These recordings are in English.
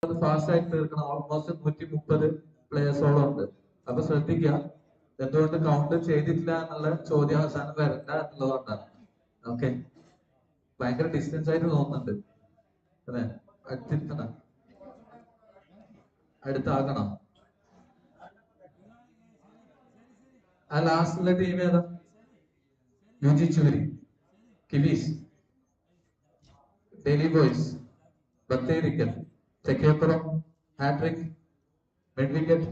Fast ആയിട്ട് തീർക്കണം. Almost 130 പ്ലേയേഴ്സോളം ഉണ്ട്. അപ്പൊ ശ്രദ്ധിക്കുക, എന്തുകൊണ്ട് കൗണ്ട് ചെയ്തിട്ടില്ല എന്നുള്ള ചോദ്യം അവസാനം വരണ്ട എന്നുള്ളതുകൊണ്ടാണ്. ഓക്കെ, ഭയങ്കര ഡിസ്റ്റൻസ് ആയിട്ട് തോന്നുന്നുണ്ട് അല്ലെ? അടുത്തിരുത്തണം, അടുത്താകണം. ആ ലാസ്റ്റിലെ ടീം ഏതാ? യുജി ചുവരി, കിവീസ്, ഡെയിലി ബോയ്സ്, ബത്തേരിക്കൽ, തെക്കേപ്പുറം, ഹാട്രിക്, മിഡ് വിക്കറ്റ്,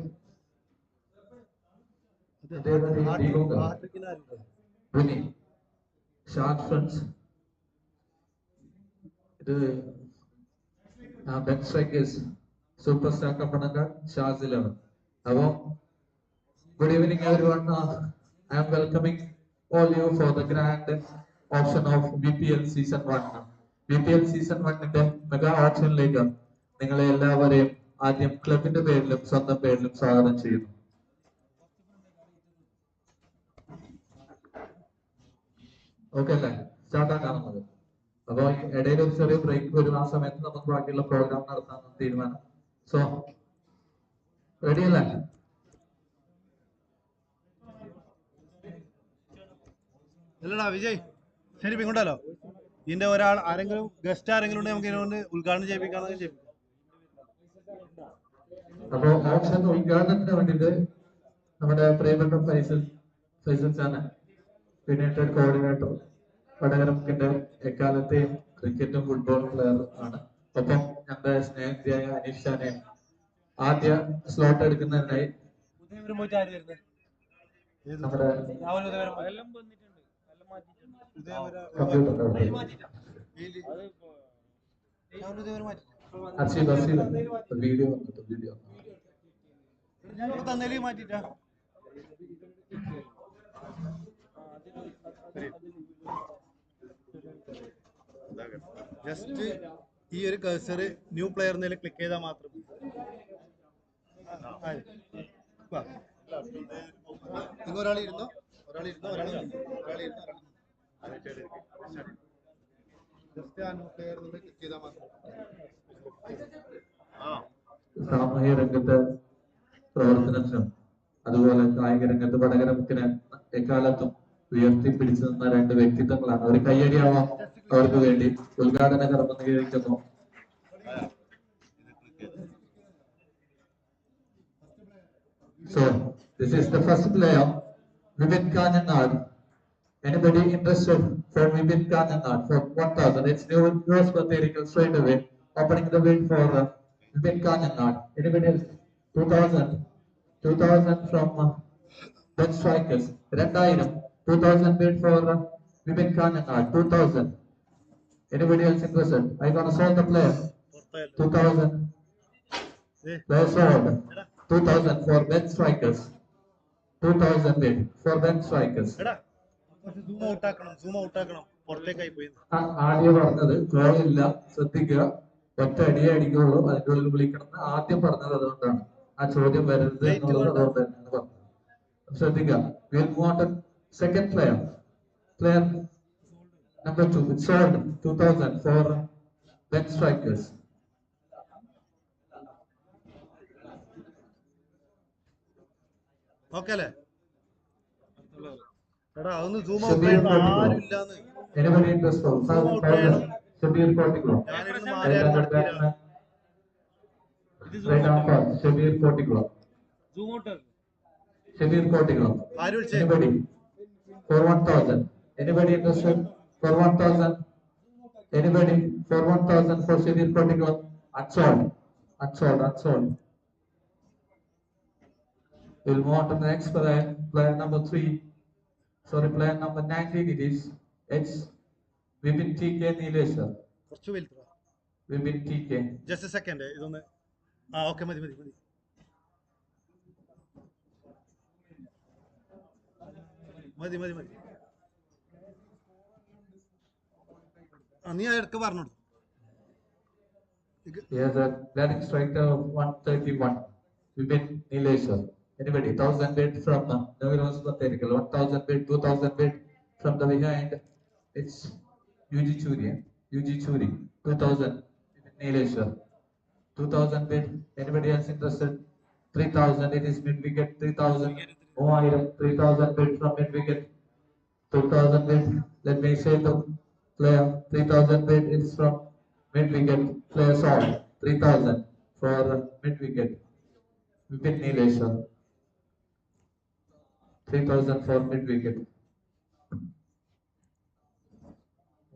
പുനി, ഷാർട്ട് ഫ്രണ്ട്സ്, ഇത് ബെൻ സ്ട്രൈക്കേഴ്സ്, സൂപ്പർ സ്റ്റാർ കപ്പണങ്കാട്, ഷാസ് 11. അപ്പോൾ good evening everyone. I am welcoming all you for the grand auction of BPL season 1. BPL season 1ന്റെ mega ഓപ്ഷനിലേക്ക് നിങ്ങളെ എല്ലാവരെയും ആദ്യം ക്ലബിന്റെ പേരിലും സ്വന്തം പേരിലും സ്വാഗതം ചെയ്യുന്നു. ഓക്കെ അല്ലേ? സ്റ്റാർട്ട് ആക്കാൻ നമുക്ക്. അപ്പൊ ഇടയിൽ ഒരു ചെറിയ ബ്രേക്ക് വരും. ആ സമയത്ത് നമുക്ക് ബാക്കിയുള്ള പ്രോഗ്രാം നടത്താൻ തീരുമാനം. സോ റെഡി അല്ലേ? അല്ലടാ വിജയ്, ശരി ഇങ്ങോട്ടല്ലോ. ഇതിന്റെ ഒരാൾ ആരെങ്കിലും ഗസ്റ്റ് ആരെങ്കിലും ഉണ്ടെങ്കിൽ നമുക്ക് ഇതിനോട് ഉദ്ഘാടനം ചെയ്യിപ്പിക്കാണെങ്കിൽ ചെയ്യും. അപ്പൊ ഓപ്ഷൻ ഉദ്ഘാടനത്തിന് വേണ്ടിയിട്ട് നമ്മുടെ പ്രിയപ്പെട്ട ഫൈസൽ ചാനൽ പിന്നെ കോർഡിനേറ്റർ, വടകരമുക്കിന്റെ എക്കാലത്തെയും ക്രിക്കറ്റും ഫുട്ബോളും പ്ലെയർ ആണ്. ഒപ്പം ഞങ്ങളുടെ സ്നേഹിതയായ അനീഷ് ഷാനെയും ആദ്യ സ്ലോട്ട് എടുക്കുന്നതിനായി നമ്മുടെ വീഡിയോ തന്നേലി മാറ്റിട്ടാ ജസ്റ്റ് ഈ ഒരു കഴ്സർ ന്യൂ പ്ലെയർ എന്നതിൽ ക്ലിക്ക് ചെയ്താൽ മാത്രം ഒരാളിരുന്നോ ജസ്റ്റ് ആ ന്യൂ പ്ലെയർ എന്നതിൽ ക്ലിക്ക് ചെയ്താൽ മാത്രം. സാമൂഹ്യ രംഗത്ത് പ്രവർത്തനത്തിനും അതുപോലെ കായിക രംഗത്ത് വടകരമുക്കിനെ എക്കാലത്തും ഉയർത്തിപ്പിടിച്ചു നിന്ന രണ്ട് വ്യക്തിത്വങ്ങളാണ്. ഒരു കയ്യടിയാവാം അവർക്ക് വേണ്ടി. ഉദ്ഘാടന കർമ്മം നിർവഹിക്കുന്നു. So this is the first player, Vivek KANHANGAD. Anybody interested for Vivek KANHANGAD for 1,000? It's yours for theoretical straight away. Opening the bid for Vivek KANHANGAD. Anybody else? 2,000 from Ben Strikers. 2,000 bid for Vivek KANHANGAD. 2,000. Anybody else interested? I gonna sold the player. 2,000. Player sold. 2,000 for Ben Strikers. 2,000 bid for Ben Strikers. ആദ്യം പറഞ്ഞത് ഗോളില്ല, ശ്രദ്ധിക്കുക, ഒറ്റ അടിയേ അടിക്കുള്ളൂ, അതിന്റെ ഉള്ളിൽ വിളിക്കണം എന്ന് ആദ്യം പറഞ്ഞത്. അതുകൊണ്ടാണ് ആ ചോദ്യം വരരുത് എന്നുള്ളത്. അതുകൊണ്ട് തന്നെയാണ് പറഞ്ഞത്. ശ്രദ്ധിക്കുക. We'll move on to second player. Player number 2. It's sold 2,000 for Ben Strikers. Okay അല്ലേ? എടാ അതൊന്ന് സൂം ഔട്ട് ചെയ്യണം. ആരും ഇല്ലാന്ന്. Anybody interested? Shabir Portico. Right on first. Shabir Portico. Shabir Portico. Anybody? For 1,000. Anybody interested? For 1,000. Anybody? For 1,000 for Shabir Portico. Unsold. We'll move on to the next player. Player number 3. Sorry, player number 19 it is. It's Vipin TK Nileshwar. Vipin TK. Just a second. ഇതൊന്ന് okay മതി. നീ എടുക്ക പറഞ്ഞോളൂ. He has a batting strike of 131. Vipin Nileshwar. Anybody? 1,000 bid from Navilas Patherical. 1,000 bid, 2,000 bid from the behind. It's UG Churi. 2,000. Nileshwar. 2000 bid. Anybody else interested? 3000. It is mid wicket. 3000. Oh, 3000 bid from mid wicket. 2000 bid. Let me say the player. 3000 bid is from mid wicket. Player solved. 3000 for mid wicket. Vipin Neeleshwar. 3000 for mid wicket.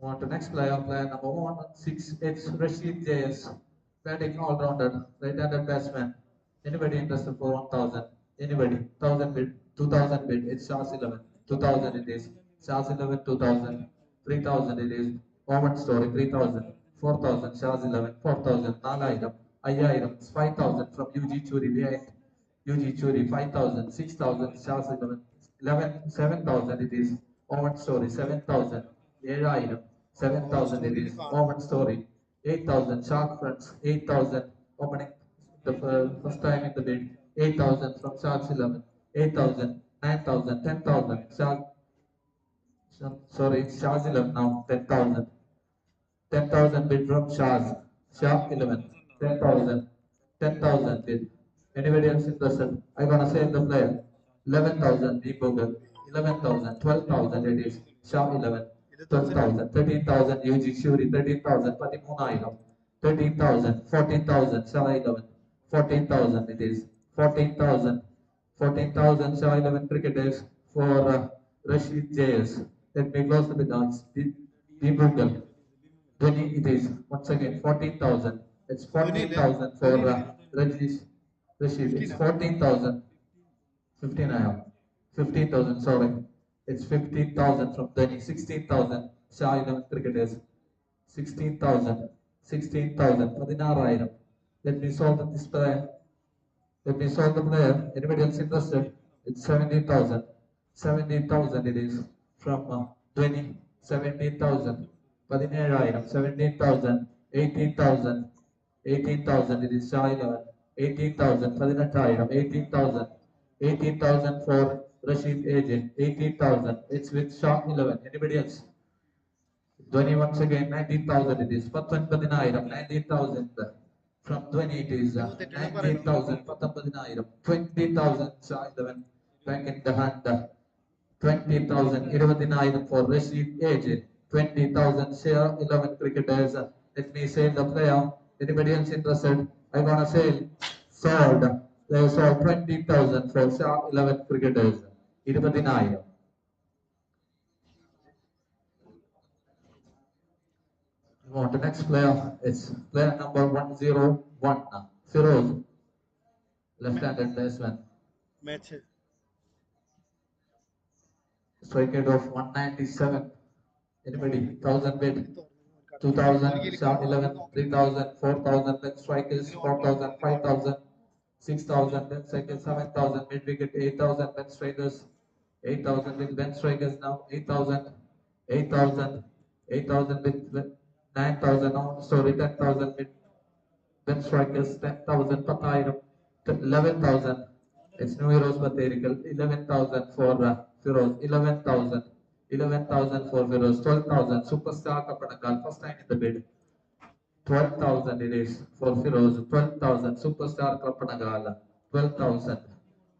On to next player, player number 116. It's Rashid JS, batting all-rounder, right-handed batsman. Anybody interested for 1000? Anybody? 1000 bid, 2000 bid. It's Shah's 11. 2000 it is. Shah's 11, 2000. 3000 it is. Owen Story, 3000. 4000, Shah's 11. 4000, 4000. 5000, 5000 from UG Churi behind. UG Churi, 5000. 6000, Shah's 11. 7000 it is. Owen Story, 7000. 7000. 7,000 it is. Owen Story. 8,000. Shark Friends. 8,000. Opening the first time in the bid. 8,000 from Sharks 11. 8,000. 9,000. 10,000. Sorry, Sharks 11 now. 10,000. 10,000 bid from Shaz. Shark 11. 10,000. 10,000 bid. Anybody else interested? I'm gonna say the player. 11,000 Deep Google. 11,000. 12,000 it is. Shark 11. 12,000. 13,000 UG Shuri. 13,000 Patimunailam. 13,000. 14,000 Shah 11. 14,000 it is. 14,000. 14,000 Shah 11 cricketers for Rashid JS. Let me close the bid odds. Deep Google. 20 it is. Once again, 14,000. It's 14,000 for Rashid. It's 14,000. 15 I have. 15,000, sorry. It's 15,000 from Dhani. 16,000. Shah 11 cricketers. 16,000. 16,000. 16,000. Let me solve this player. Let me solve the player. Anybody else interested? It's 17,000. 17,000 it is from Dhani. 17,000. 17,000. 17,000. 18,000. 18,000 it is Shah 11. 18,000. 18,000. 18,000. 18,000 for Rashid Agent. 18,000. It's with Shah 11. Anybody else? Dhoni once again 19,000 it is. 19,000. 19,000 from Dhoni it is 19,000. 19,000. 20,000 Shah 11 back in the hand. 20,000. 20,000 for Rashid Agent. 20,000 Shah 11 cricketers. Let me say the player. Anybody else interested? I'm gonna say sold. They sold 20,000 for Shah 11 cricketers. 20,000. On to next player. It's player number 101. Firoz, left-handed batsman. Match. Strike rate of 197. Anybody? 1,000 bid. 2,000. Shah 11. 3,000. 4,000. Then strikers. 4,000. 5,000. 6,000. Then strikers. 7,000. Mid wicket. 8,000. Then strikers. 8,000 with bench strikers now. 8,000. 8,000. 8,000 with 9,000 now. Sorry, 10,000 with then strikers 10,000 Patayram, 11,000. It's New Heroes Patherical, 11,000 for Firoz, 11,000. 11,000 for Firoz, 12,000. Superstar Kapanakal, first time in the bid. 12,000 it is for Firoz, 12,000. Superstar Kapanagala, 12,000.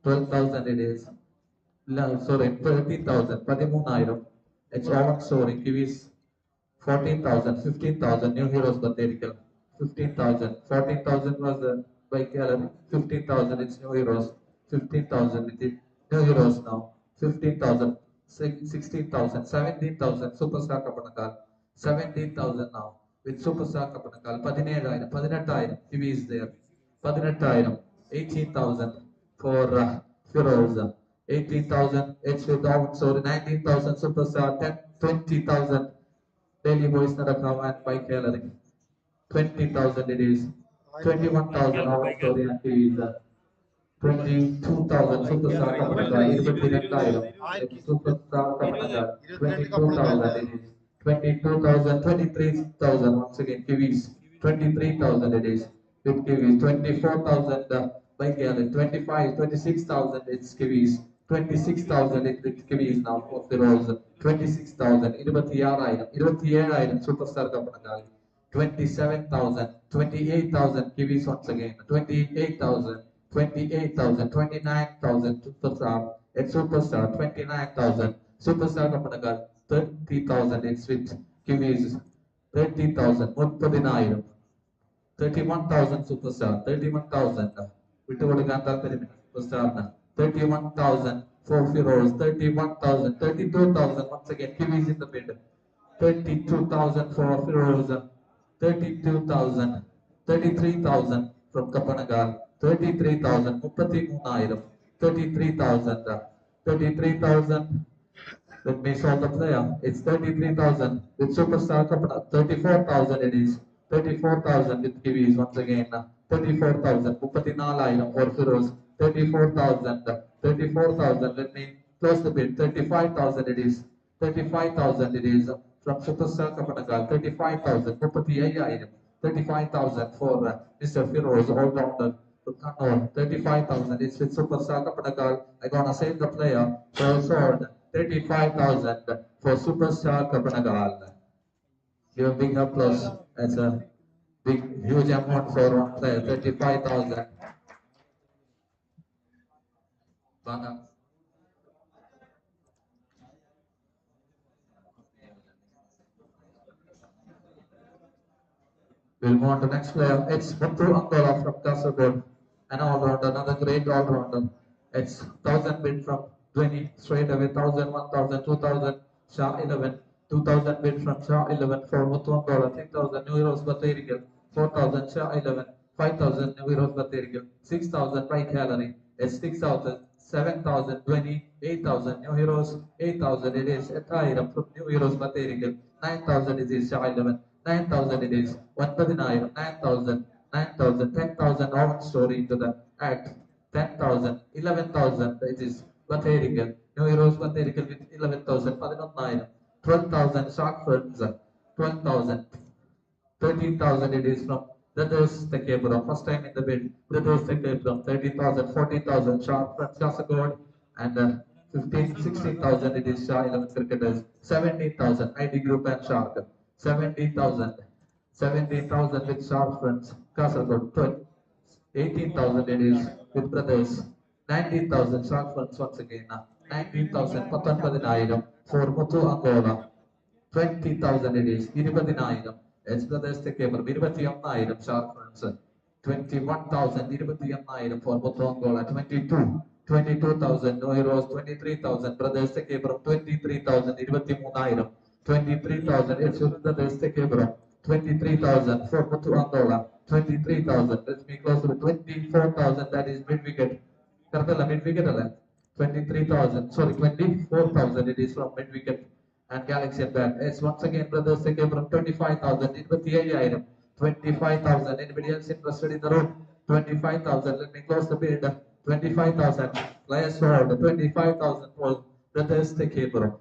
12,000 it is. Sorry, 13,000. Padimunairam. It's Owen Soaring, Kiwis 14,000, 15,000 new heroes Banderikal. 15,000, 14,000 was the bike gallery. 15,000 it's new heroes. 15,000 it is new heroes now. 15,000, 16,000, 17,000 Superstar Kapanakal. 17,000 now with Superstar Kapanakal. 17,000, 18,000 TV is there. 18,000, 18,000 for Firoz. 18,000 it's with Owen Sorry. 19,000 Superstar. 10, 20,000 Daily Boys Narakam and Bike Gallery. 20,000 it is. 21,000 our story and TV is 22,000 Superstar Kapanagar. 22,000 Superstar Kapanagar. 22,000 it is. 22,000, 23,000 once again kiwis. 23,000 it is with kiwis. 24,000 Bike Gallery. 25, 26,000 it's kiwis. 26,000 it with kiwis now of the rose. 26,000. 27,000 Superstar Kapanagar. 27,000, 28,000 Kiwis once again, 28,000, 28,000, 29,000 Superstar, it's Superstar, 29,000, Superstar Kapanagar, 30,000, it's with Kiwis, 30,000, 31,000, 31,000 Superstar, 31,000, വിട്ടുകൊടുക്കാൻ താല്പര്യമില്ല Superstar, 31,000 for Firoz, 31,000, 32,000 once again, Kiwis in the mid, 32,000 for Firoz, 32,000, 33,000 from Kapanagar, 33,000, 33,000, 33,000, 33,000. Let me solve the player. It's 33,000 with Superstar Kapana. 34,000 it is. 34,000 with Kiwis once again. 34,000. 34,000 or Firoz. 34,000. 34,000. Let me close the bid. 35,000 it is. 35,000 it is from Superstar Kapanagal. 35,000. 35,000 for Mr. Firoz, all-rounder. 35,000 is with Superstar Kapanagal. I'm gonna save the player for a sword. 35,000 for Superstar Kapanagal. Give a big applause. That's a big, huge amount for one player. 35,000. Banga. We'll move on to next player. It's Muthu Angola from KASARGOD. An all-rounder, another great all-rounder. It's 1,000 bid from 20, straight away 1,000, 1,000, 2,000, Shah 11, 2,000 bid from Shah 11 for Muthu Angola, 3,000 New Euros Baterigal, 4,000 Shah 11, 5,000 New Euros Baterigal, 6,000 by calorie, it's 6,000, 7,000, 20, 8,000 New Euros, 8,000 it is Etaira from New Euros Baterigal, 9,000 it is Shah 11, 9,000 it is 1,900, 9,000, 9,000, 10,000 own story into the act. 10,000, 11,000 it is Batherical. New Euros Batherical with 11,000, 11,000, 12,000 shark funds, 12,000, 13,000 it is from Brothers Tekebura. First time in the bid, Brothers Tekebura, 30,000, 40,000 shark funds, Kasagod, and 15, 16,000 it is Shah 11 cricketers, 17,000 ID Group and Shark, 17,000, 17,000 with Shark funds, Kasagod, 18,000 it is with brothers. 19,000 shark funds once again. 19,000 19,000 for Muthu Angola. 20,000 it is. 20,000 S brothers Tekebur. 21,000 shark funds. 21,000 21,000 for Muthu Angola. 22,000 no heroes. 23,000 brothers Tekebur. 23,000 23,000. 23,000 it's brothers Tekebur. 23,000 for Muthu Angola. 23,000. Let me close to 24,000. That is mid wicket. Kartala mid wicket. 23,000. Sorry, 24,000. It is from mid wicket and Galaxy and Band. It's once again brothers again from 25,000. It was the item. 25,000. Anybody else interested in the room? 25,000. Let me close the bid. 25,000. Players hold. 25,000 for brothers take care.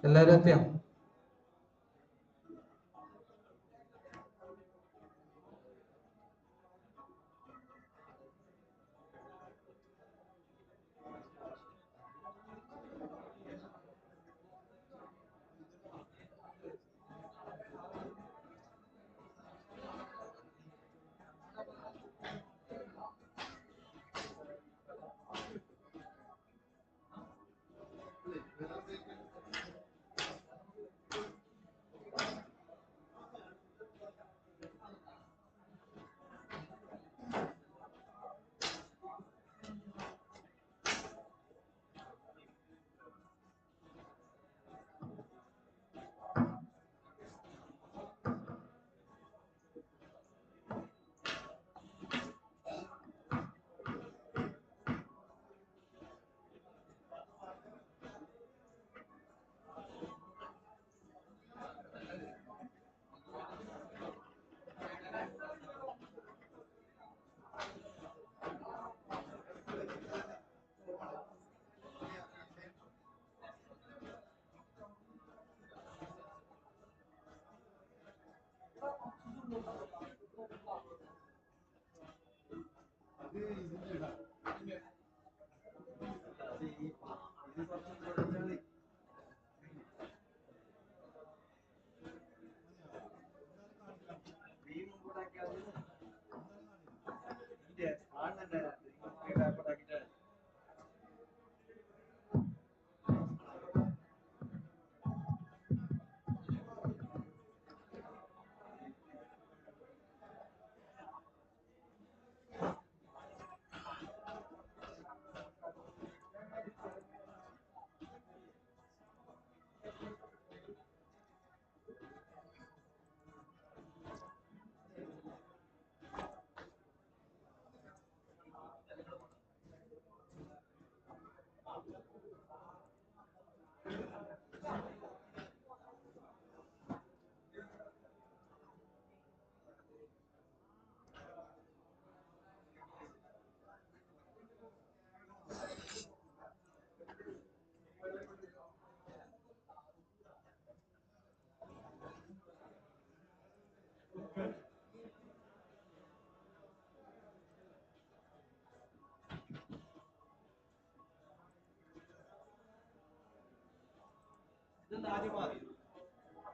എല്ലാരും എത്തിയോ?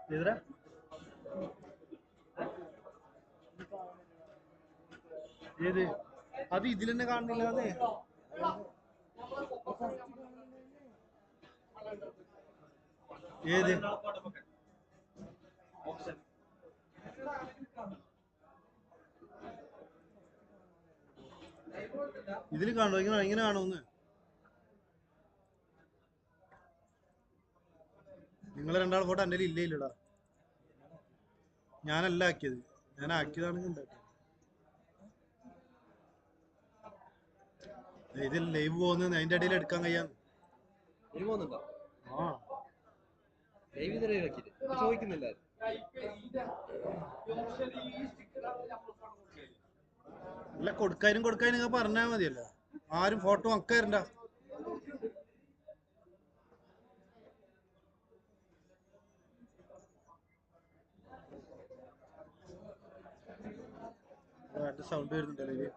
എതിരാ ഏത് അത് ഇതിൽ തന്നെ കാണുന്നില്ല അതെ ഏത് ഇതിൽ കാണോ ഇങ്ങനെ കാണുമെന്ന് നിങ്ങൾ രണ്ടാൾ ഫോട്ടോ എൻ്റെ ഇല്ലടാ ഞാനല്ല ആക്കിയത് ഞാൻ ആക്കിയതാണെങ്കിൽ ഉണ്ടാക്കി ഇതിൽ ലൈവ് പോകുന്നത് അതിന്റെ ഇടയിൽ എടുക്കാൻ കഴിയാന്ന് ആ ചോദിക്കുന്നില്ല അല്ല കൊടുക്കാനും നിങ്ങൾ പറഞ്ഞാൽ മതിയല്ലോ ആരും ഫോട്ടോ അക്കാരണ്ട സൗണ്ട് വരുന്നുണ്ടല്ലോ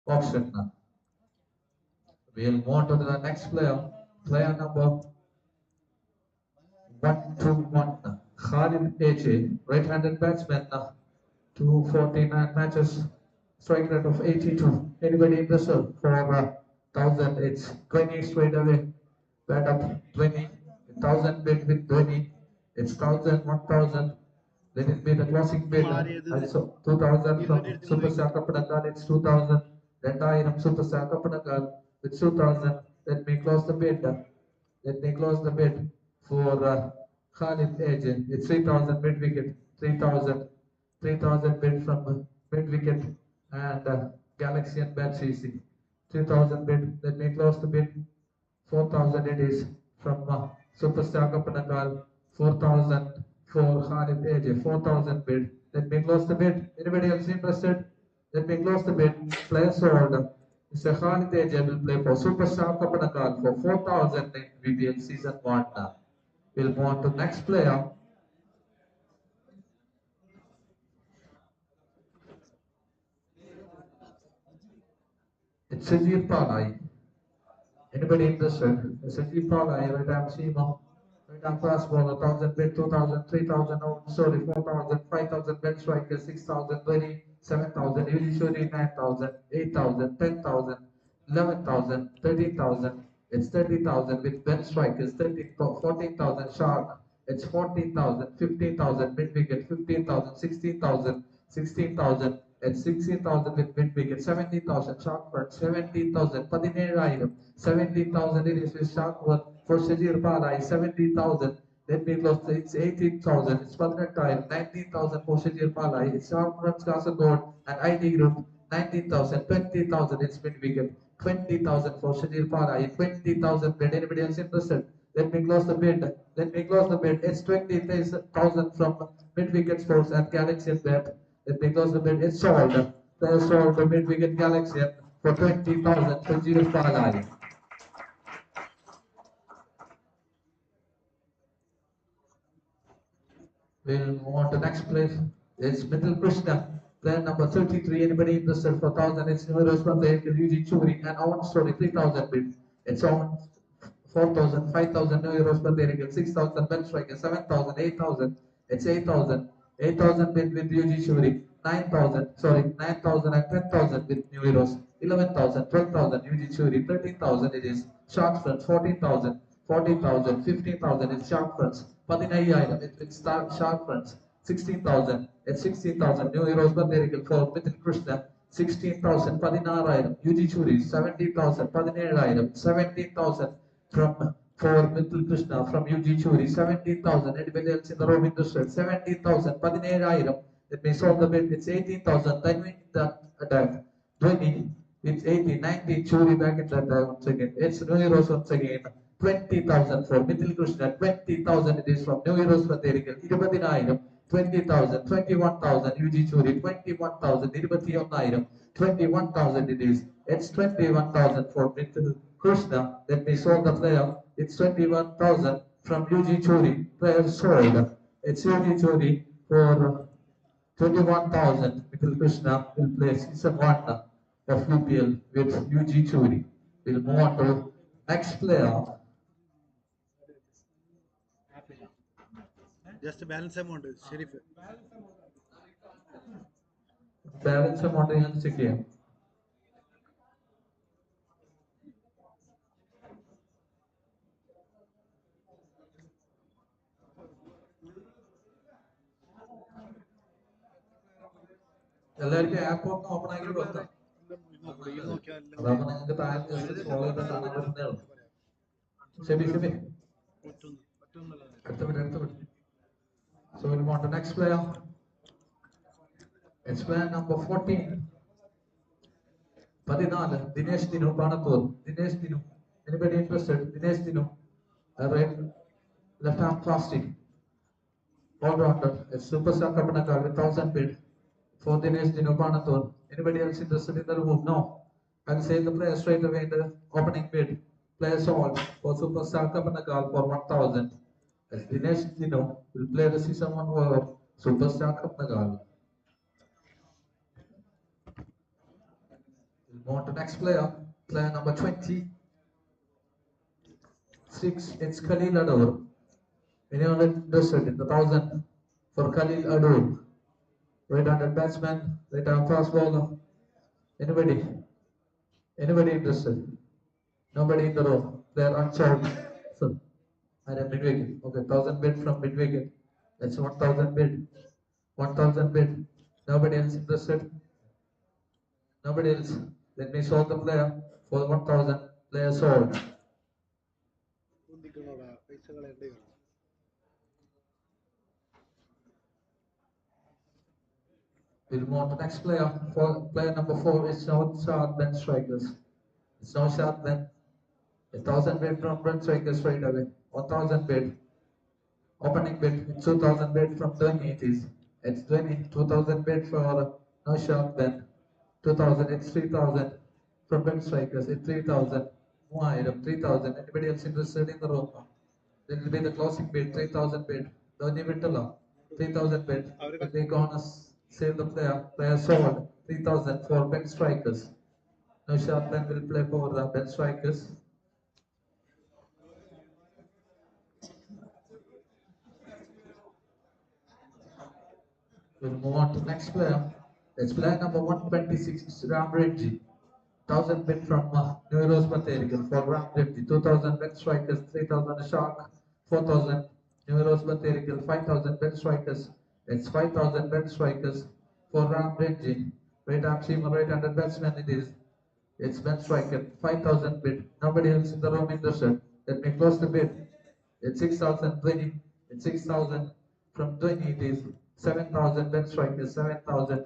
option. We'll move on to the next player. Player number 121. Khalid AJ, right-handed batsman. 249 matches, strike rate of 82. Anybody interested for 1000? It's 20 straight away. Bet up 20. 1000 bid with 20. It's 1000, 1000. Let it be the closing bid. Also 2000 from Superstar Kapanakal. It's 2000. Rendayam Superstar Kapanakal with 2000. Let me close the bid. Let me close the bid for Khalid Agent. It's 3000 mid wicket. 3000. 3000 bid from mid wicket and Galaxy and Bad CC. 3000 bid. Let me close the bid. 4000 it is from Superstar Kapanakal. 4000 for Khalid AJ. 4000 bid. Let me close the bid. Anybody else interested? Let me close the bid. Players order. Mr. Khalid AJ will play for Superstar Kapanakal for 4000 in VPL season 1. We'll move on to next player. It's Sajid Palai. Anybody interested? Sajid Palai, right arm seamer, right arm fast bowler, 1000 bid, 2000, 3000, sorry, 4000, 5000 bench striker, 6000, 20, 7000, usually 9000, 8000, 10,000, 11,000, 13,000. It's 30,000 with bench strikers, 14,000 shark. It's 14,000, 15,000 mid wicket, 15,000, 16,000, 16,000. It's 16,000 with mid wicket, 17,000 shark front, 17,000, 17,000 17,000 it is with shark one for Shajir Palai, 17,000. Let me close, it's 18,000, it's Padrat Tire, 19,000 for Shajir Palai, it's shark front KASARGOD and ID group, 19,000, 20,000 it's mid wicket, 20,000 for Shajir Palai, 20,000 bid. Anybody else interested? Let me close the bid. Let me close the bid. It's 20,000 from mid wicket sports and Galaxy and bet. Let me close the bid. It's sold. There's sold the mid wicket Galaxy for 20,000 for Shajir Palai. We'll move on to next place. It's Mithil Krishna. Player number 33. Anybody interested for 1000? It's Numerous from the UG Churi and Owen Story 3000 bid. It's on 4,000, 5,000 new euros per day, 6,000 bench striker, 7,000, 8,000. It's 8,000. 8,000 bid with UG Churi. 9,000, sorry, 9,000 and 10,000 with new euros. 11,000, 12,000 UG Churi. 13,000 it is. Shark front 14,000. 40,000, 15,000 is shark fronts. 15,000 it's shark fronts. 16,000 it's 16,000 new euros per vehicle for Mithil Krishna. 16,000 16,000 UG Churi. 17,000 17,000 17,000 from for Mithil Krishna from UG Churi. 17,000 anybody else in the room interested? 17,000 17,000. Let me solve the bid. It's 18,000. Then we the attack. 20. It's 80, 90, Churi back in that once again. It's New Euros once again. 20,000 for Mithil Krishna. 20,000 it is from New Euros for Therigal. 29,000, 20,000, 21,000 UG Churi. 21,000, 21,000, 21,000 it is. It's 21,000 for Mithil Krishna. Let me solve the player. It's 21,000 from UG Churi. Player sold. It's UG Churi for 21,000. Mithil Krishna will play season 1 of UPL with UG Churi. We'll move on to next player. Just balance amount, Sheriff. Balance amount ഞാൻ check ചെയ്യാം. എല്ലാവർക്കും app ഒന്ന് open ആക്കി വെക്കാം. അതാവുമ്പോൾ നിങ്ങൾക്ക് താഴെ just scroll ചെയ്താൽ കാണാൻ പറ്റുന്നേ ഉള്ളൂ. ശരി ശരി അടുത്ത minute. So we'll move on to next player. It's player number 14. 14 Dinesh Dinu Panatur. Dinesh Dinu. Anybody interested? Dinesh Dinu. Right left arm fasting. All rounder. It's Superstar Kapanakal with 1000 bid for Dinesh Dinu Panatur. Anybody else interested in the move? No. I'll say the player straight away in the opening bid. Players all for Superstar Kapanakal for 1000. As Dinesh Dinu will play the season 1 over Superstar Kapanakal. move on to next player. Player number 26. It's Khalil Adour. Anyone interested in the 1,000 for Khalil Adour? Right-handed batsman, right-hand fast bowler. Anybody? Anybody interested? Nobody in the room. Player unsolved. So, and a mid-wicket. Okay, 1,000 bid from mid-wicket. That's 1,000 bid. 1,000 bid. Nobody else interested? Nobody else. Let me solve the player for 1,000. Player sold. കുന്തിക്കണോടാ പൈസ കളയണ്ടേ We'll move on to next player. For player number 4 is Shahid Ben Strikers. It's no Shahid Ben. 1,000 bid from Ben Strikers straight away. 1,000 bid. Opening bid. 2,000 bid from Dhoni it is. It's Dhoni. 2,000 bid for no Shahid Ben. 2,000. It's 3,000 from Ben Strikers. It's 3,000. 3,000. Anybody else interested in the room? This will be the closing bid. 3,000 bid. Dhoni Vittala. 3,000 bid. Will be gonna save the player. Player sold. 3,000 for Ben Strikers. No Shahid Ben will play for the Ben Strikers. We'll move on to the next player. It's player number 126, Ram Redji. 1,000 bid from New Heroes Material for Ram Redji. 2,000 Ben Strikers, 3,000 Shark, 4,000 New Heroes Material, 5,000 Ben Strikers. It's 5,000 Ben Strikers for Ram Redji. Right arm seamer, right-handed batsman it is. It's Ben Striker, 5,000 bid. Nobody else in the room interested. Let me close the bid. It's 6,020. It's 6,000 from 20. It is 7,000. Ben Striker, 7,000.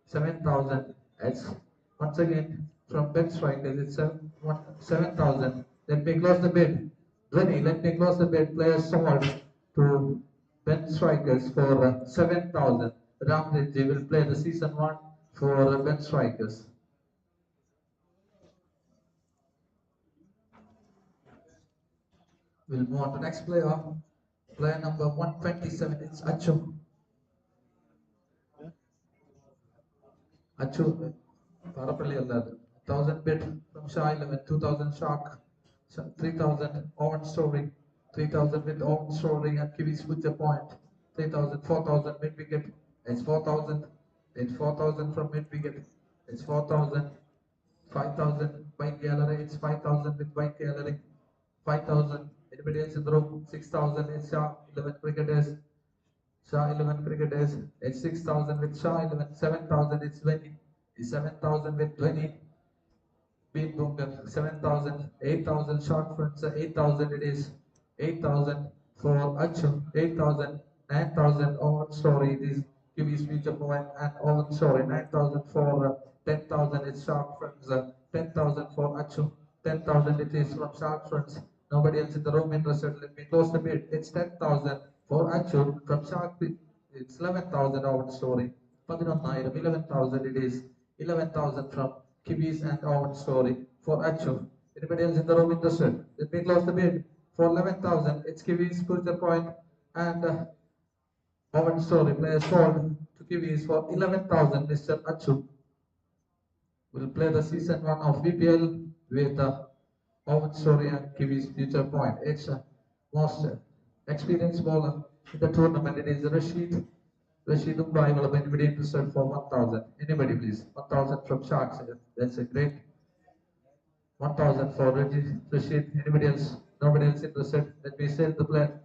7,000. It's once again from Ben Strikers. It's 7,000. Let me close the bid. 20. Let me close the bid. Players sold to Ben Strikers for 7,000. Ramdev will play the season 1 for Ben Strikers. We'll move on to next player. Player number 127. It's Achu. Achu. Parapalli alladu. 1,000 bid from Shah 11. 2,000 Shark. 3,000 Owen Story. 3,000 with Owen Story and Kiwis with the point. 3,000, 4,000 mid wicket. It's 4,000. It's 4,000 from mid wicket. It's 4,000. 5,000 white gallery. It's 5,000 with white gallery. 5,000. Anybody else in the room? 6,000 is Shah 11 cricketers. Shah 11 cricketers. It's 6,000 with Shah 11. 7,000 it's 20. It's 7,000 with 20. Beat Bunker 7,000. 8,000 short fronts. 8,000 it is. 8,000 for Achu. 8,000. 9,000 Owen Story. It is QB's future point and Owen Story. 9,000 for 10,000 it's sharp fronts. 10,000 for Achu. 10,000 it is from sharp fronts. Nobody else in the room interested. Let me close the bid. It's 10,000 for Achu from sharp. It's 11,000 Owen Story. 11,000 it is. 11,000 from Kibis and Owen Story for Achu. Anybody else in the room interested? Let me close the bid for 11,000. It's Kibis, Future Point, and Owen Story. Players sold to Kibis for 11,000. Mr. Achu will play the season 1 of BPL with Owen Story and Kibis, Future Point. It's most experienced bowler in the tournament. It is Rashid Umbai will have anybody interested for 1,000. Anybody please? 1,000 from Sharks. That's a great 1,000 for Rashid. Anybody else? Nobody else interested? Let me save the plan.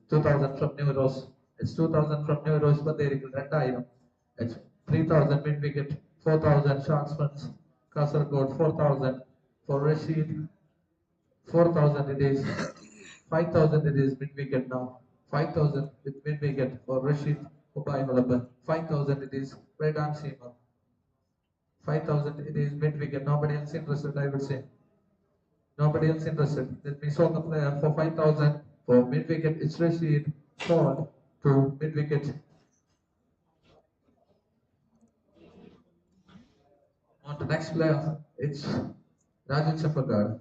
2,000 from New Rose. It's 2,000 from New Rose, but they recommend item. It's 3,000 mid wicket. 4,000 Sharks funds. KASARGOD 4,000 for Rashid. 4,000 it is. 5,000 it is mid wicket now. 5,000 with mid wicket for Rashid Ubai Malabban. 5,000 it is right arm seamer. 5,000 it is mid wicket. Nobody else interested, I would say. Nobody else interested. Let me show the player for 5,000 for mid wicket. It's Rashid sold to mid wicket. On the next player, it's Raju Champagad.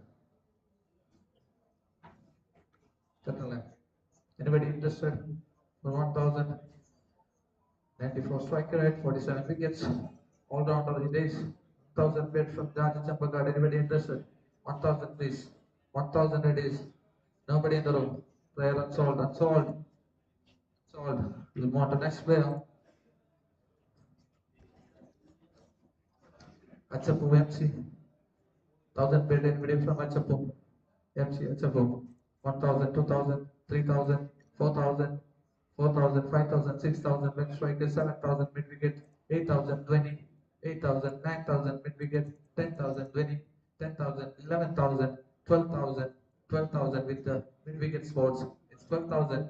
Anybody interested for 1,000? 94 striker rate, 47 wickets. All rounder it is. 1,000 bid from Raja Champagad. Anybody interested? 1,000 please. 1,000 it is. Nobody in the room. Player unsold, unsold. Sold. We'll move on to next player. Achapu MC. 1,000 bid. Anybody from Achapu? MC Achapu. 1,000, 2,000, 3,000, 4,000, 4,000, 5,000, 6,000, mid striker 7,000, mid wicket 8,000, 20, 8,000, 9,000, mid wicket 10,000, 20, 10,000, 11,000, 12,000, 12,000 with the mid wicket sports. It's 12,000,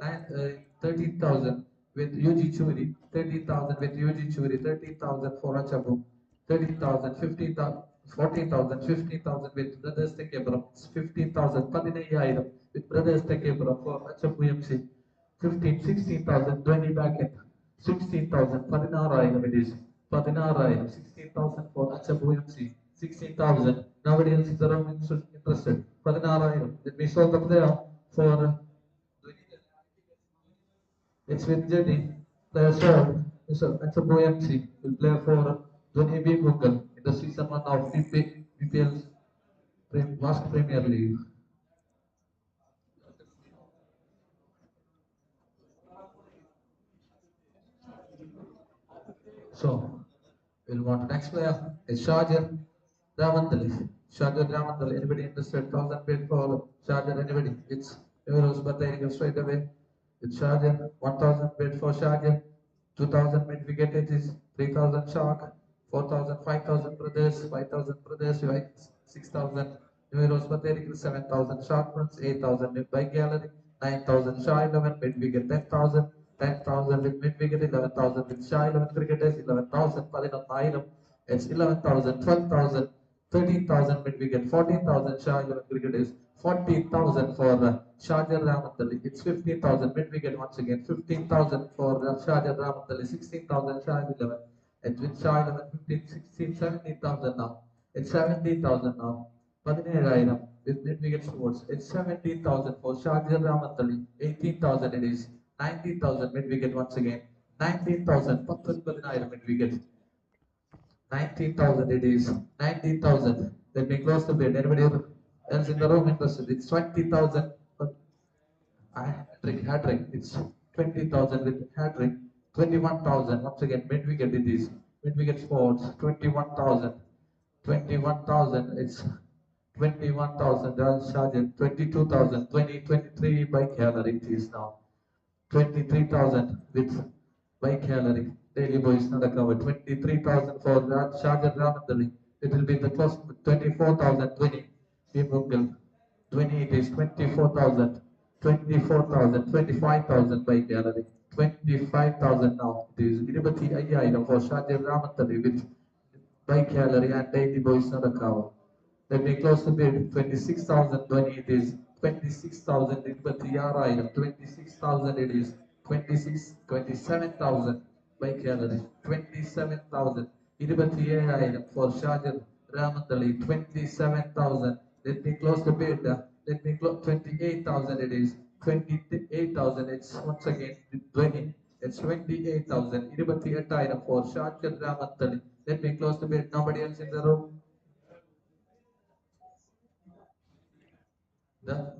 13,000 with UG Churi, 13,000 with UG Churi, 13,000 for Achapu, 13,000, 15,000. 14,000, 15,000 with Brothers Tekebram, 15,000, 15,000 with Brothers Tekebram for Achapu MC, 15, 16,000, 20 back in, 16,000, 16,000 it is, 16,000, 16,000 for Achapu MC, 16,000, nobody else is around interested, 16,000, let me show the player for, it's with Jenny, player sold, Achapu MC will play for Dhoni B. Mughal in the season 1 of BPL Vasc Premier League. So, we'll move on to next player. It's Shajar Ramandali. Shajar Ramandali. Anybody interested? 1,000 bid for Shajar. Anybody? It's euros, but they go straight away. It's Shajar. 1,000 bid for Shajar. 2,000 mid wicket is 3,000 Shark. 4,000, 5,000 brothers. 5,000 brothers. 6,000 euros, but they 7,000 Shark runs. 8,000 mid by gallery. 9,000 Shah 11 mid wicket 10,000. 10,000 with mid wicket, 11,000 with Shah 11 cricketers, 11,000, 11,000, it's 11,000, 12,000, 13,000 mid wicket, 14,000 Shah 11 cricketers, 14,000 for Shahjar Ramatali, it's 15,000 mid wicket once again, 15,000 for Shahjar Ramatali, 16,000 Shah 11, it's with Shah 11, 15, 16, 17,000 now, it's 17,000 now. 17,000 with mid wicket sports. It's 17,000 for Shahjar Ramatali. 18,000 it is. 19,000 mid wicket once again. 19,000. 19,000 mid wicket. 19,000 it is. 19,000. Let me close the bid. Anybody else in the room interested? It's 20,000. Hat trick. It's 20,000 with hat trick. 21,000. Once again, mid wicket it is. Mid wicket sports. 21,000. 21,000. It's 21,000. Sergeant. 22,000. 23 by Keller it is now. 23,000 with bike gallery. Daily boys not a cover. 23,000 for that Shajar Ramadali. It will be the close 24,000 20. Mungal. 20 it is 24,000. 24,000. 25,000 bike gallery. 25,000 now. It is 25,000 for Shajar Ramadali with bike gallery and daily boys not a cover. Let me close the bid. 26,020 it is. 26,000 26,000 it is. 27,000 by calorie. 27,000. 27,000 for Shajar Ramatali. 27,000. Let me close the bid. Let me close 28,000 it is. 28,000. It's once again 20. It's 28,000. 28,000 for Shajar Ramatali. Let me close the bid. Nobody else in the room. The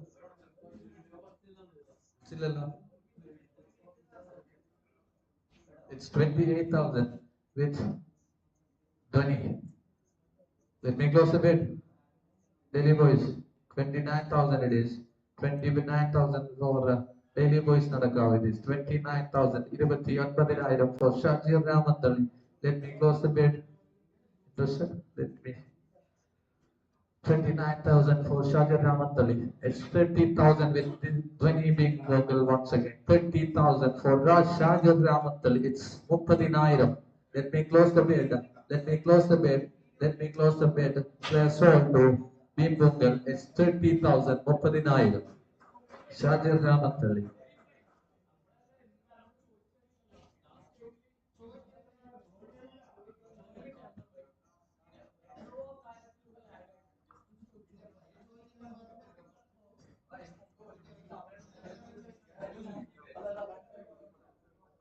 still it's 28,000 with 20. Let me close the bid. Daily Boys, 29,000 it is. 29,000 for Daily Boys Nadaka it is. 29,000. 29,000 for Shajir Ramatali. Let me close the bid. Interested? Let me. 29,000 for Shahjar Ramatali. It's 30,000 with 20 being vocal once again. 30,000 for Shahjar Ramatali. It's 30,000. Let me close the bid. Let me close the bid. Let me close the bid. Player sold to Beam Bungal. It's 30,000. 30,000. Shahjar Ramatali.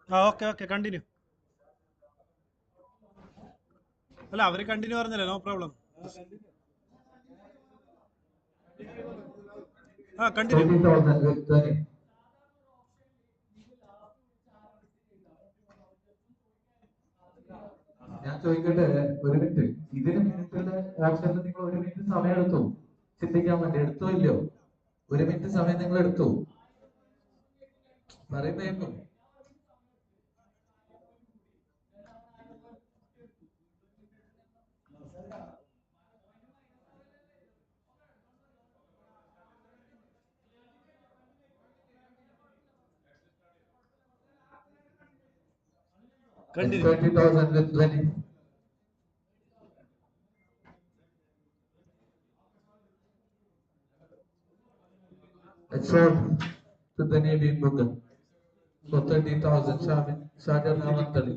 Okay, continue. അല്ല അവര് continue പറഞ്ഞല്ലേ, no problem. ആ continue. 20,000 with 20. ഞാൻ ചോദിക്കട്ടെ, ഒരു minute. ഇതിന് മിനിറ്റുള്ള ഓപ്ഷനിൽ നിങ്ങൾ ഒരു മിനിറ്റ് സമയം എടുത്തു ചിന്തിക്കാൻ വേണ്ടി, എടുത്തോ ഇല്ലയോ? ഒരു മിനിറ്റ് സമയം നിങ്ങൾ എടുത്തു പറയുന്നേക്കും. It's 20,000 with 20. It's sold to the Navy book for 30,000. Shajar Navantali.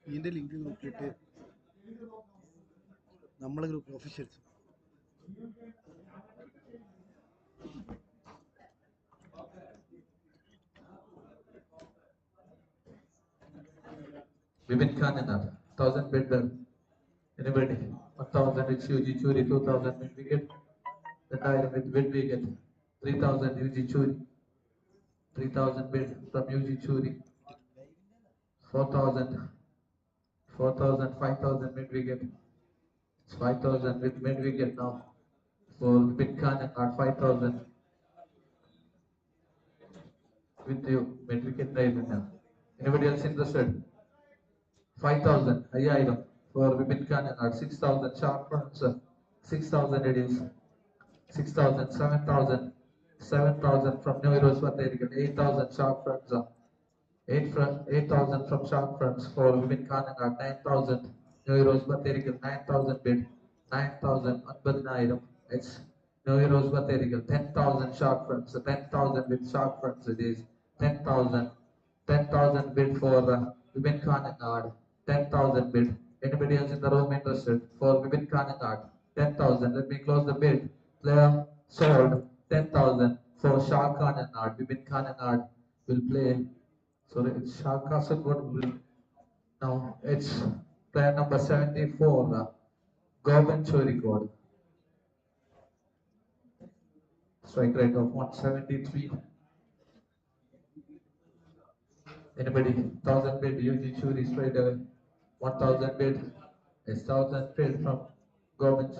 ഇതിന്റെ ലിങ്ക് നോക്കിയിട്ട് നമ്മളെ group officials Vipin KANHANGAD, 1,000 bidder. Anybody? 1,000 with UG Churi, 2,000 with wicket. The tire with wicket. 3,000 UG Churi. 3,000 bid from UG Churi. 4,000. 4,000, 5,000 mid wicket. It's 5,000 with mid wicket now. For Vipin KANHANGAD, 5,000. With you, mid wicket drive now. Anybody else interested? 5,000, Ayayam for Vipin KANHANGAD, 6,000 sharp runs, 6,000 it is, 6,000, 7,000, 7,000 from New Heroes Vaterigan, 8,000 sharp runs, 8,000 from sharp runs for Vipin KANHANGAD, 9,000 New Heroes Vaterigan, 9,000 bid, 9,000 Anbadinayam, it's New Heroes Vaterigan, 10,000 sharp runs, 10,000 with sharp runs it is, 10,000. 10,000 bid for Vipin KANHANGAD, 10,000 bid. Anybody else in the room interested for Vipin KANHANGAD? 10,000. Let me close the bid. Player sold 10,000 for Shah KANHANGAD. Vipin KANHANGAD will play. Sorry, it's Shah KASARGOD will. Now it's player number 74, Govind Chorikod. Strike rate of 173. Anybody? 1,000 bid, UG Churi straight away. 1,000 bid. It's 1,000 bid from government.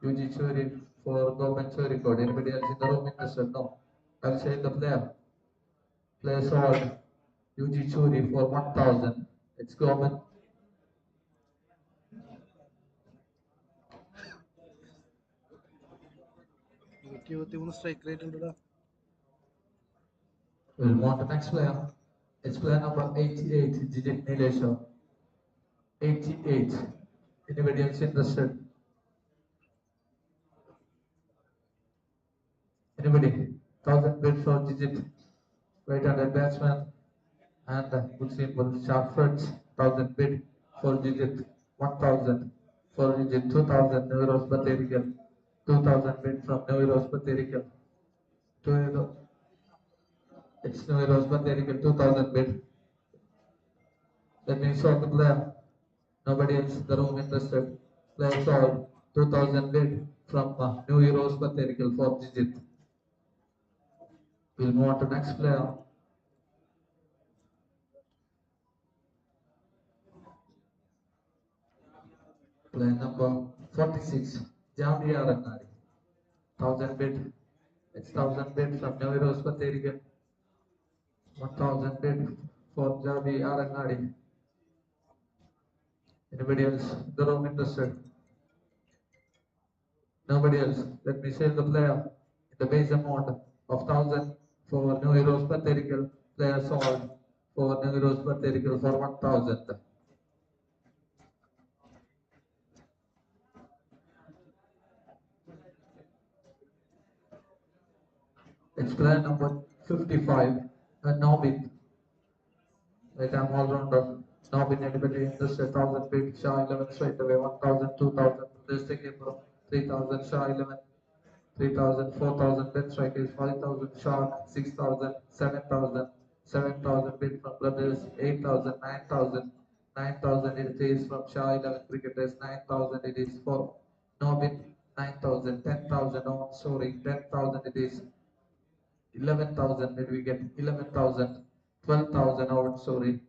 UG Churi for government Churi code. Anybody else in the room interested? No. I'll say the player. Player sold. UG Churi for 1,000. It's government. Strike rate ഉണ്ടല്ലോ. We'll move on to next player. It's player number 88, Jijit Nilesha. 88. Anybody else interested? Anybody? 1,000 bid for Jijit. Right-handed batsman. And good symbol, sharp fronts, 1,000 bid for Jijit. 1,000 for Jijit. 2,000 New Heroes Material. 2,000 bid from New Heroes Material. It's New Heroes Material. 2,000 bid. Let me show the player. Nobody else in the room interested. Player sold. 2,000 bid from New Heroes Material for Jijit. We'll move on to next player. Player number 46, Jamdi Arangari. 1,000 bid. It's 1,000 bid from New Heroes Vaterigan. 1,000 bid for Jamdi Arangari. Anybody else in the room interested? Nobody else. Let me save the player in the base amount of 1,000 for New Heroes Vaterigan. Player sold for New Heroes Vaterigan for 1,000. It's player number 55, Nobin. Right, I'm all rounder. Nobin, anybody interested? 1,000 bid, Shah 11 straight away, 1,000, 2,000. Let's take it, bro. 3,000, Shah 11. 3,000, 4,000 bid strikers, 5,000 Shark, 6,000, 7,000, 7,000 bid from brothers, 8,000, 9,000, 9,000 it is from Shah 11 cricketers. 9,000 it is for Nobin. 9,000. 10,000. Oh, sorry. 10,000 it is. 11,000 did we get? 11,000. 12,000 out. Sorry.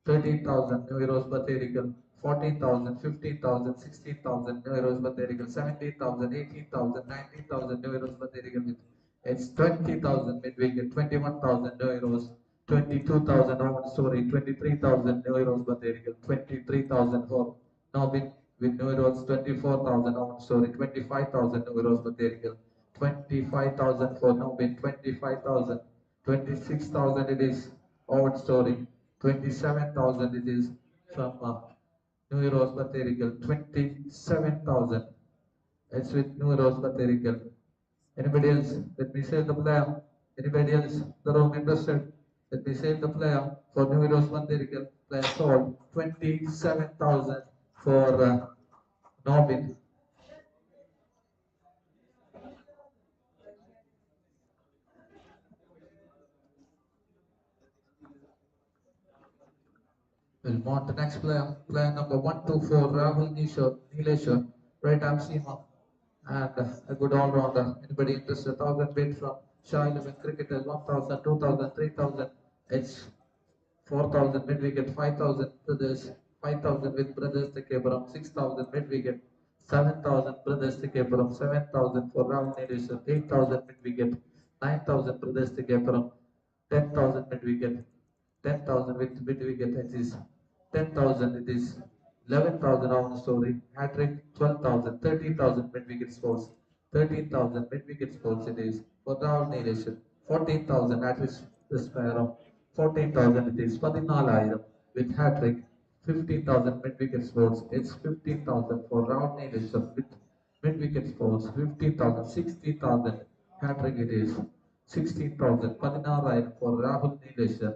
13,000 euros Baterical, 14,000, 15,000, 16,000 euros Baterical, 17,000, 18,000, 19,000 euros Baterical with it's 20,000 mid-wicket, 21,000 euros, 22,000 sorry, 23,000 euros Baterical, 23,000 for Nobin with euros, 24,000 sorry, 25,000 euros Baterical, 25,000 for Nobin, 25,000, 26,000 it is odd story. 27,000 it is from New Euros Baterical. 27,000. It's with New Euros Baterical. Anybody else? Let me say the player. Anybody else? The room interested? Let me say the player for New Euros Baterical. Player sold 27,000 for Nobin. We'll move on to next player. Player number 124, Rahul Nileshwar, right arm seamer. And a good all-rounder. Anybody interested? 1,000 bid from Shah 11 cricketers, 1,000, 2,000, 3,000. It's 4,000 mid wicket, 5,000 brothers, 5,000 with brothers to Kepuram, 6,000 mid wicket, 7,000 brothers to Kepuram, 7,000 for Rahul Nileshwar, 8,000 mid wicket, 9,000 brothers to Kepuram, 10,000 mid wicket, 10,000 with mid wicket. It is 10,000. It is 11,000 on story. Hat trick 12,000. 13,000 mid wicket scores. 13,000 mid wicket scores. It is for Rahul Nileshwar. 14,000 at least the spare of 14,000. It is 14,000 with hat trick. 15,000 mid wicket scores. It's 15,000 for Rahul Nileshwar with mid wicket scores. 15,000. 16,000 hat trick. It is 16,000. 14,000 for Rahul Nileshwar.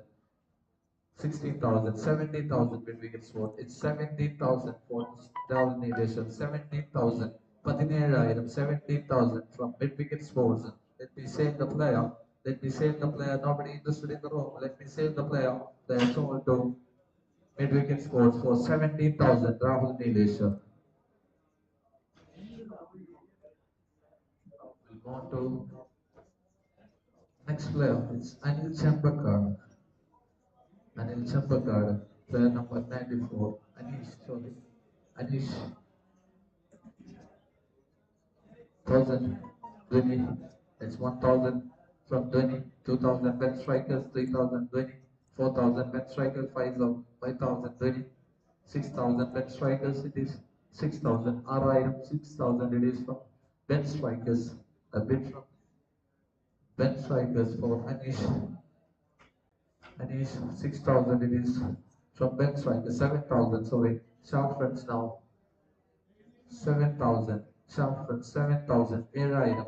16,000, 17,000 mid wicket sport. It's 17,000 for Rahul Nileshwar. 17,000. 17,000, 17,000 from mid wicket sports. Let me save the player. Let me save the player. Nobody interested in the room. Let me save the player. They are sold to mid wicket sports for 17,000. Rahul Nileshwar. We'll go on to next player. It's Anil Chambakar. Anil Chambakar, player number 94. Anish, sorry. Anish 1,000 Dhoni. That's 1,000 from Dhoni. 2,000 bench strikers, 3,000 Dhoni. 4,000 bench strikers, 5,000 Dhoni. 6,000 bench strikers, it is 6,000. RIM 6,000 it is from bench strikers. A bit from bench strikers for Anish. Anish 6,000 it is from bench strikers. 7,000, sorry. Sharp friends now. 7,000. Sharp 7,000. Air item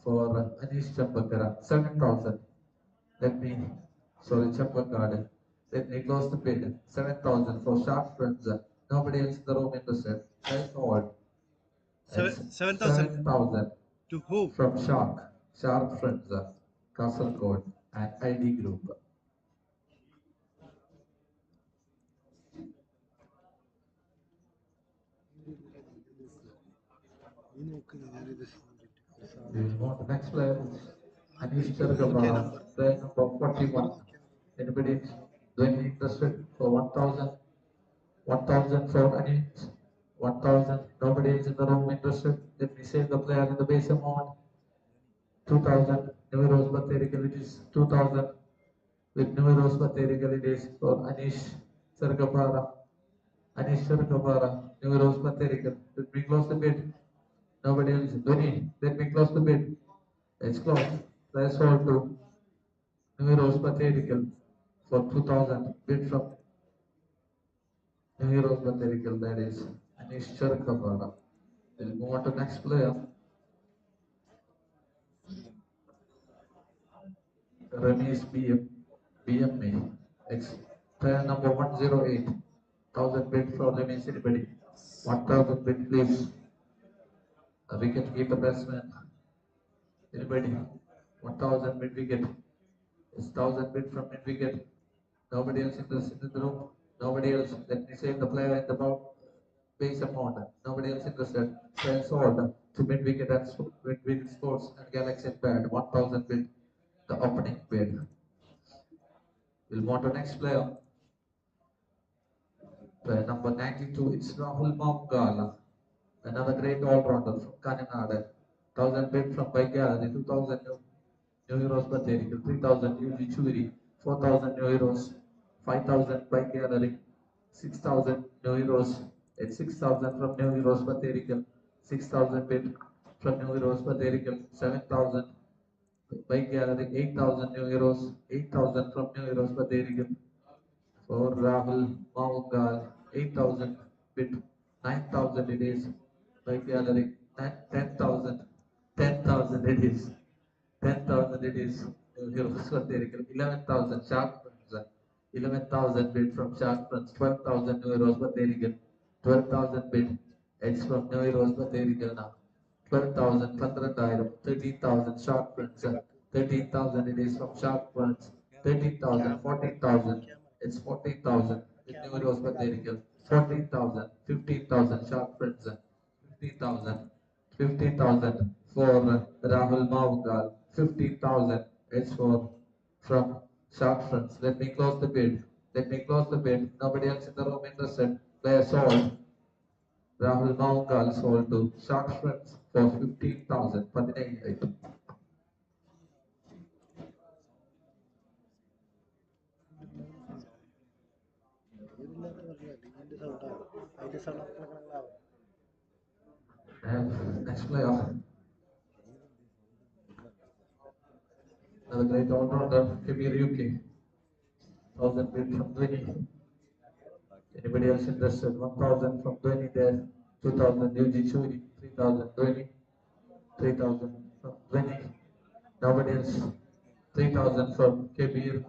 for Anish Champakara. 7,000. Let me, sorry, Champakara. Let me close the bid. 7,000 for Sharp friends. Nobody else in the room interested. Price forward. It's 7,000 7,000 to who? from Sharp friends, KASARGOD and ID Group. We will move to the next player. Anish UK Chargapara, number. player number 41. Anybody doing interested for 1,000? 1,000 for Anish. 1,000. Nobody is in the room interested. Let me save the player in the base amount. 2,000. New Rose Baterical it is 2,000. With New Rose Baterical it is for Anish Chargapara. Anish Chargapara. New Rose Baterical. Let me close the bid. Nobody else. Dhoni, let me close the bid. It's closed. Let's hold to New Rose Baterical for 2,000. Bid from New Rose Baterical, that is Anish Chargapara. We'll move on to next player. Ramesh BMA. Ex player number 108. 1,000 bid for Ramesh anybody. 1,000 bid please. A wicket keeper batsman. Anybody? 1,000 mid wicket. It's 1,000 bid from mid wicket. Nobody else interested in the room. Nobody else. Let me save the player in the base amount. Nobody else interested. Play sold to mid wicket and mid wicket sports and Galaxy bid 1000 bid. The opening bid. We'll move to next player. Player number 92. It's Rahul Maungala. Another great all-rounder from KANHANGAD. 1000 bid from by gallery. 2000 new euros per day. 3000 UG Churi. 4000 new euros. 5000 by gallery. 6000 new euros. It's 6000 from new euros per day. 6000 bid from new euros per day. 7000 by gallery. 8000 new euros. 8000 from new euros per day. For Rahul Maungal, 8,000 bid, 9,000 it is. By gallery, 10,000, 10,000 it is. 10,000 it is. Euros for Derrick, 11,000 Shark Friends, 11,000 bid from Shark Friends, 12,000 euros for Derrick, 12,000 bid. It's from New Euros for Derrick now. 12,000, 12,000, 13,000 Shark Friends, 13,000 it is from Shark Friends, 13,000, 14,000. It's 14,000 with New Euros for Derrick, 14,000, 15,000 Shark Friends, 15,000. 15,000 for Rahul Maungal, 15,000 is for from Shark Friends. Let me close the bid. Let me close the bid. Nobody else in the room interested. Player sold. Rahul Maungal sold to Shark Friends for 15,000. 15,000. And next player, another great all-rounder, Kabir UK. 1,000 bid from Dhoni. Anybody else interested? 1,000 from Dhoni there. 2,000 UG Churi. 3,000 Dhoni. 3,000 from Dhoni. Nobody else. 3,000 from Kabir.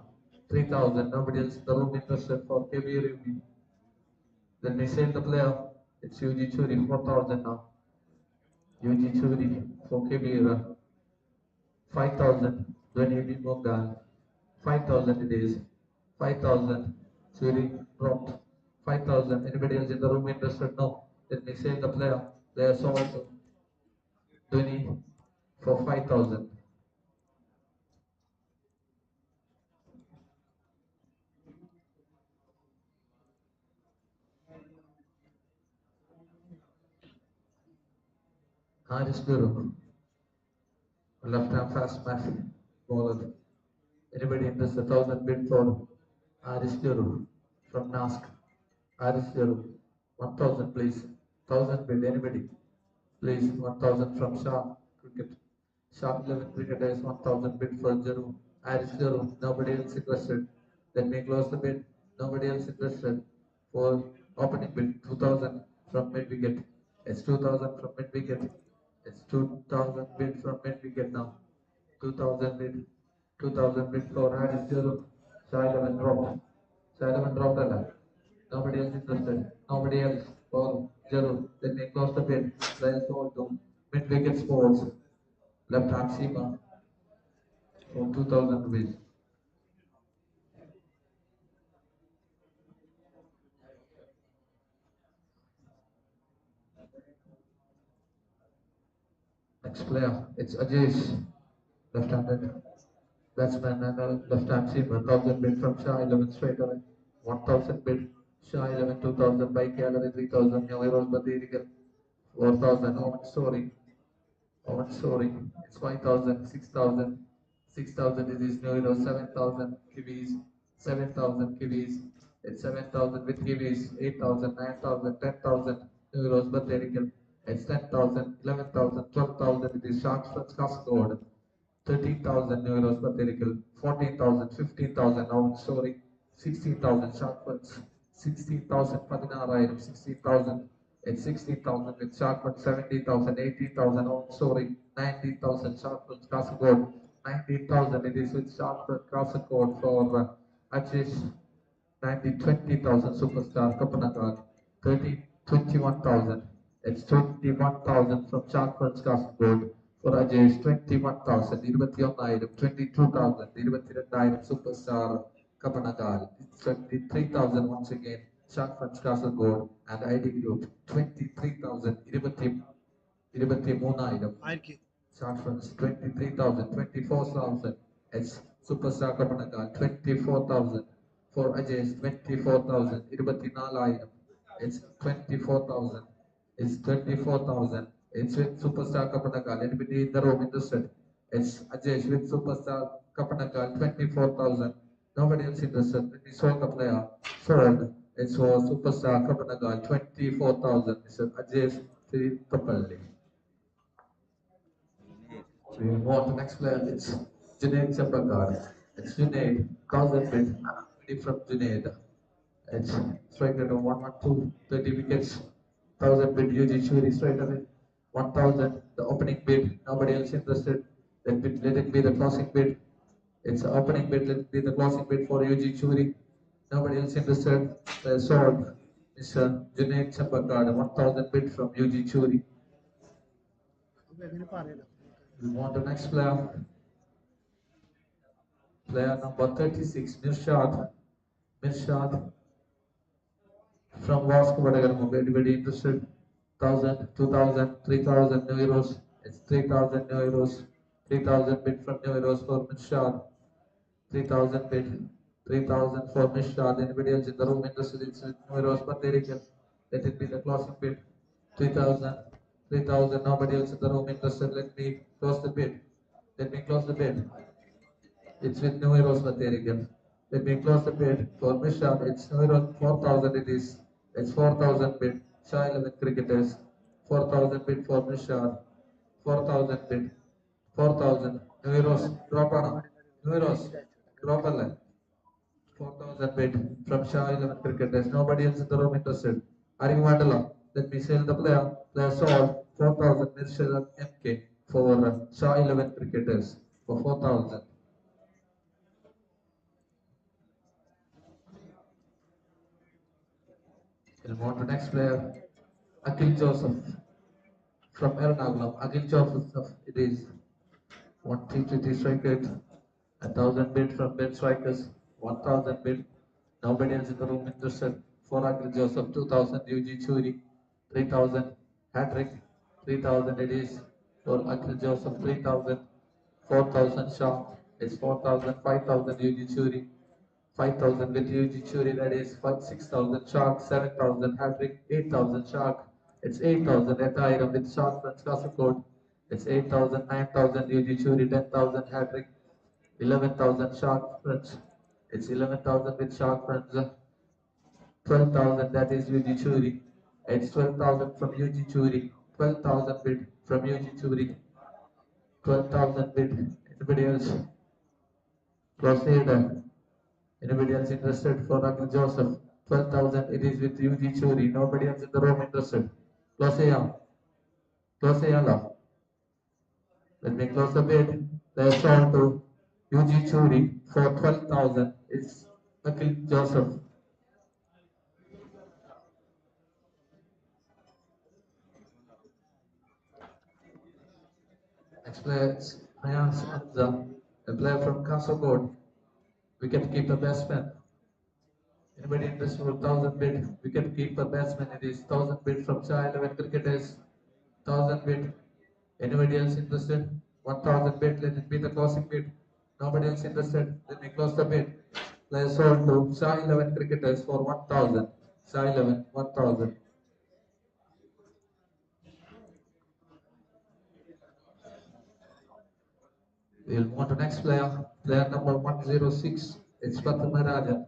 3,000. Nobody else. The room interested for Kabir. Then we save the player. It's UG Churi. 4,000 now. UG Churi for Kabir. 5,000. Dhoni Mogal. 5,000 it is. 5,000. Churi dropped. 5,000. Anybody else in the room interested? No. Let me save the player. Player sold Dhoni for 5,000. Haris Guru, left hand fast match bowler. Anybody interested? 1,000 bid for Haris Guru from Nask. Haris Guru, 1,000 please. 1,000 bid. Anybody? Please, 1,000 from Shah Cricket. Shah 11 cricketers, 1,000 bid for Jaru. Haris Guru, nobody else interested. Let me close the bid. Nobody else interested for opening bid. 2,000 from mid wicket. It's 2,000 from mid wicket. It's 2,000 bid from mid wicket now. 2,000 bid. 2,000 bid for Haris Guru. Shah 11 dropped. Shah 11 dropped a lot. Nobody else interested. Nobody else for Jaru. Then they close the bid. Players sold to mid wicket sports. Left hand seamer for 2,000 rupees. Next player, it's Ajesh, left-handed batsman and a left-hand seamer. 1,000 bid from Shah 11 straight away. 1,000 bid. Shah 11, 2,000 by gallery, 3,000 new euros, but 4,000. Owen Story. Owen Story. It's 5,000, 6,000. 6,000 is his new euros, 7,000 kiwis. 7,000 kiwis. It's 7,000 with kiwis. 8,000, 9,000, 10,000 new euros, but it's 10,000, 11,000, 12,000. It is Sharks from KASARGOD. 13,000 euros per vehicle, 14,000, 15,000 out story, 16,000 shark funds, 16,000 Padinara, 16,000 and 16,000 with shark funds, 17,000, 18,000 out story, 19,000 shark funds, Kasargod, 19,000 it is with shark funds, Kasargod for Ajesh, 20,000 superstar KANHANGAD, 21,000. It's 21,000 from Champions Kasargod for Ajay, 21,000, 21,000, 22,000, 22,000 superstar Kapanagal. It's 23,000 once again. Shark Funds KASARGOD and ID Group 23,000. 23,000. ആയിരിക്കും. Shark Funds 23,000. 24,000. It's Superstar Kapanagal 24,000. For Ajay 24,000. 24,000. It's 24,000. It's 24,000. It's with Superstar Kapanagal. Anybody in the room interested? It's Ajay with Superstar Kapanagal 24,000. Nobody else interested. Let me sold the player. Sold. It's for Superstar Kapanagal 24,000. Mr. Ajay Tripalli. We move on to next player. It's Junaid Chapakar. It's Junaid. 1,000 bid. Ready from Junaid. It's strike rate of 112, 30 wickets. 1,000 bid UG Churi straight away. 1,000 the opening bid. Nobody else interested. Let it be the closing bid. It's the opening bid. Let it be the closing bid for UG Churi. Nobody else interested. Sold. Mr. Junaid Chapakar. 1,000 bid from UG Churi. We move on to next player. Player number 36, Mirshad. Mirshad from Vasc. Anybody interested? 1,000, 2,000, 3,000 new euros. It's 3,000 new euros. 3,000 bid from new euros for Mirshad. 3,000 bid. 3,000 for Mirshad. Anybody else in the room interested? It's new euros per Derrick. Let it be the closing bid. 3,000. 3,000. Nobody else in the room interested. Let me close the bid. Let me close the bid. It's with new euros for Derrick. Let me close the bid for Mirshad. It's new euros 4,000 it is. It's 4,000 bid. Shah 11 cricketers. 4,000 bid for Mirshad. 4,000 bid. 4,000. New euros. Drop on. New euros. Drop a line. 4,000 bid from Shah 11 cricketers. Nobody else in the room interested. Ari Mandala. Let me sell the player. Player sold 4,000 Mirshad MK for Shah 11 cricketers for 4,000. We'll move on to next player. Akhil Joseph from Ernakulam. Akhil Joseph. It is 1T20 strike rate. 1,000 bid from Ben Strikers. 1,000 bid. Nobody else in the room interested. For Akhil Joseph. 2,000 UG Churi. 3,000 hat-trick. 3,000 it is for Akhil Joseph. 3,000. 4,000 Shah. It's 4,000. 5,000 UG Churi. 5,000 with UG Churi. That is 6,000 Shark. 7,000 hat-trick. 8,000 Shark. It's 8,000 at item with Shark Friends KASARGOD. It's 8,000, 9,000 UG Churi. 10,000 hat-trick. 11,000 Shark Friends. It's 11,000 with Shark Friends. 12,000 that is UG Churi. It's 12,000 from UG Churi. 12,000 bid from UG Churi. 12,000 bid. Anybody else? Proceed. Anybody else interested for Akhil Joseph? 12,000 it is with UG Churi. Nobody else in the room interested. Close Yala. Let me close the bid. There's sold to UG Churi for 12,000. It's Akhil Joseph. Next player is Ayaz Hamza, a player from KASARGOD. Wicket-keeper batsman. Anybody interested for 1,000 bid? Wicket-keeper batsman. It is 1,000 bid from Shah 11 cricketers. 1,000 bid. Anybody else interested? 1,000 bid. Let it be the closing bid. Nobody else interested. Let me close the bid. Players sold to Shah 11 cricketers for 1,000. Shah 11, 1,000. We'll move on to next player. Player number 106. It's Padmarajan.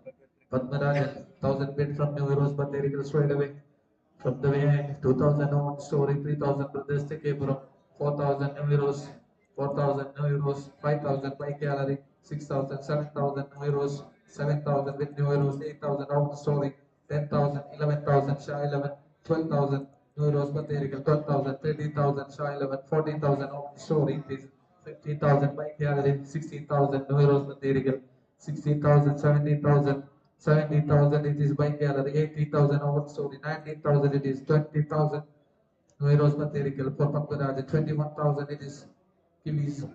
Padmarajan, 1,000 bid from New Heroes, but they will straight away. From the behind, 2,000 on story, 3,000 Pradesh Tekebro, 4,000 New Heroes, 4,000 New Heroes, 5,000 by gallery, 6,000, 7,000 New Heroes, 7,000 with New Heroes, 8,000 out story, 10,000, 11,000 Shah 11, 12,000 New Heroes, but they 12,000, 13,000 Shah 11, 14,000 out story, 15,000 by gallery, 16,000 New Heroes, but they 16,000, 17,000. 70,000 it is by gallery, 80,000 over story, 19,000 it is, 20,000 Noiros Material for Pamparaja, 21,000 it is Kilis,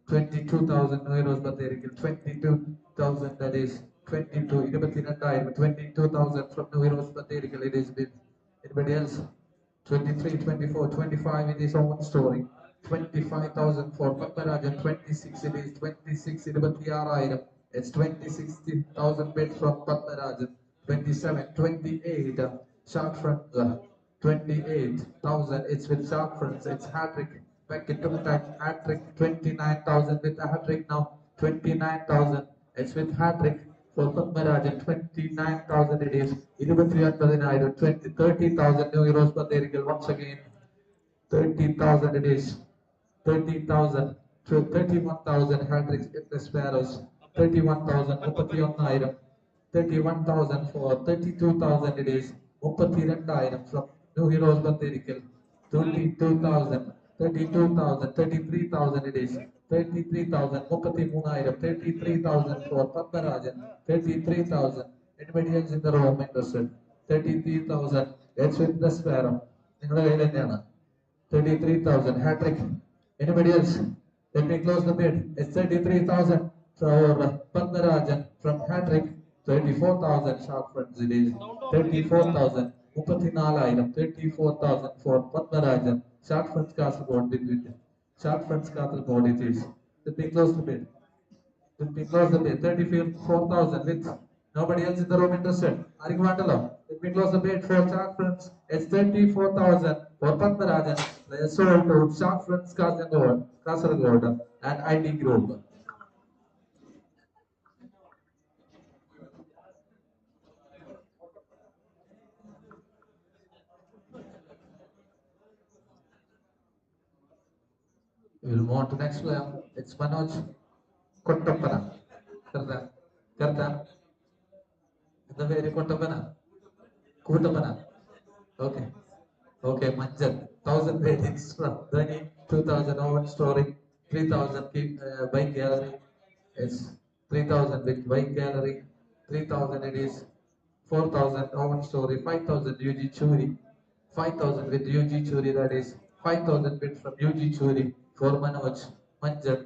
22,000 Noiros Material, 22,000 that is 22, 22,000 from New Heroes Patherical. It is with anybody else? 23, 24, 25 it is own story. 25,000 for Patharajan. 26 it is 26 26,000. It's 26,000 bid from Patharajan. 27, 28 Shark Front. 28,000. It's with Shark Fronts. It's hat-trick. Back into time. Hat-trick. 29,000 with the hat-trick now. 29,000. It's with hat-trick for Padmarajan. 29,000 it is. 29,000. 30,000 new euros per there once again. 30,000 it is. 30,000 to 31,000 hat-tricks in the sparrows. 31,000. 31,000 for 32,000 it is. 32,000 from New Heroes Bandirikil. 32,000, 32,000, 33,000 it is. 33,000, 33,000 for Padmarajan. 33,000. Anybody else in the room interested? 33,000. It's with the sparrow. നിങ്ങളുടെ കയ്യിൽ തന്നെയാണ് 33,000 hat trick. Anybody else? Let me close the bid. It's 33,000 for Padmarajan from hat trick. 34,000 sharp friends it is. 34,000. 34,000 for Padmarajan. Sharp friends KASARGOD with Sharp friends KASARGOD it is. Let me close the bid. Let me close the bid. 34,000 with nobody else in the room interested. Arigvandalo. Let me close the bid for Shark Friends. It's 34,000 for Padmarajan. They are sold to Shark Friends KASARGOD and ID Group. We will move on to next player. It's Manoj Kottappana. Karta. The very Kottappana. Kottappana. Okay. Okay, Manjan. 1,000 ratings from Dhani. 2,000 own story. 3,000 bike gallery. It's 3,000 with bike gallery. 3,000 it is. 4,000 own story. 5,000 UG Churi. 5,000 with UG Churi, that is 5,000 bit from UG Churi for Manoj Manjan.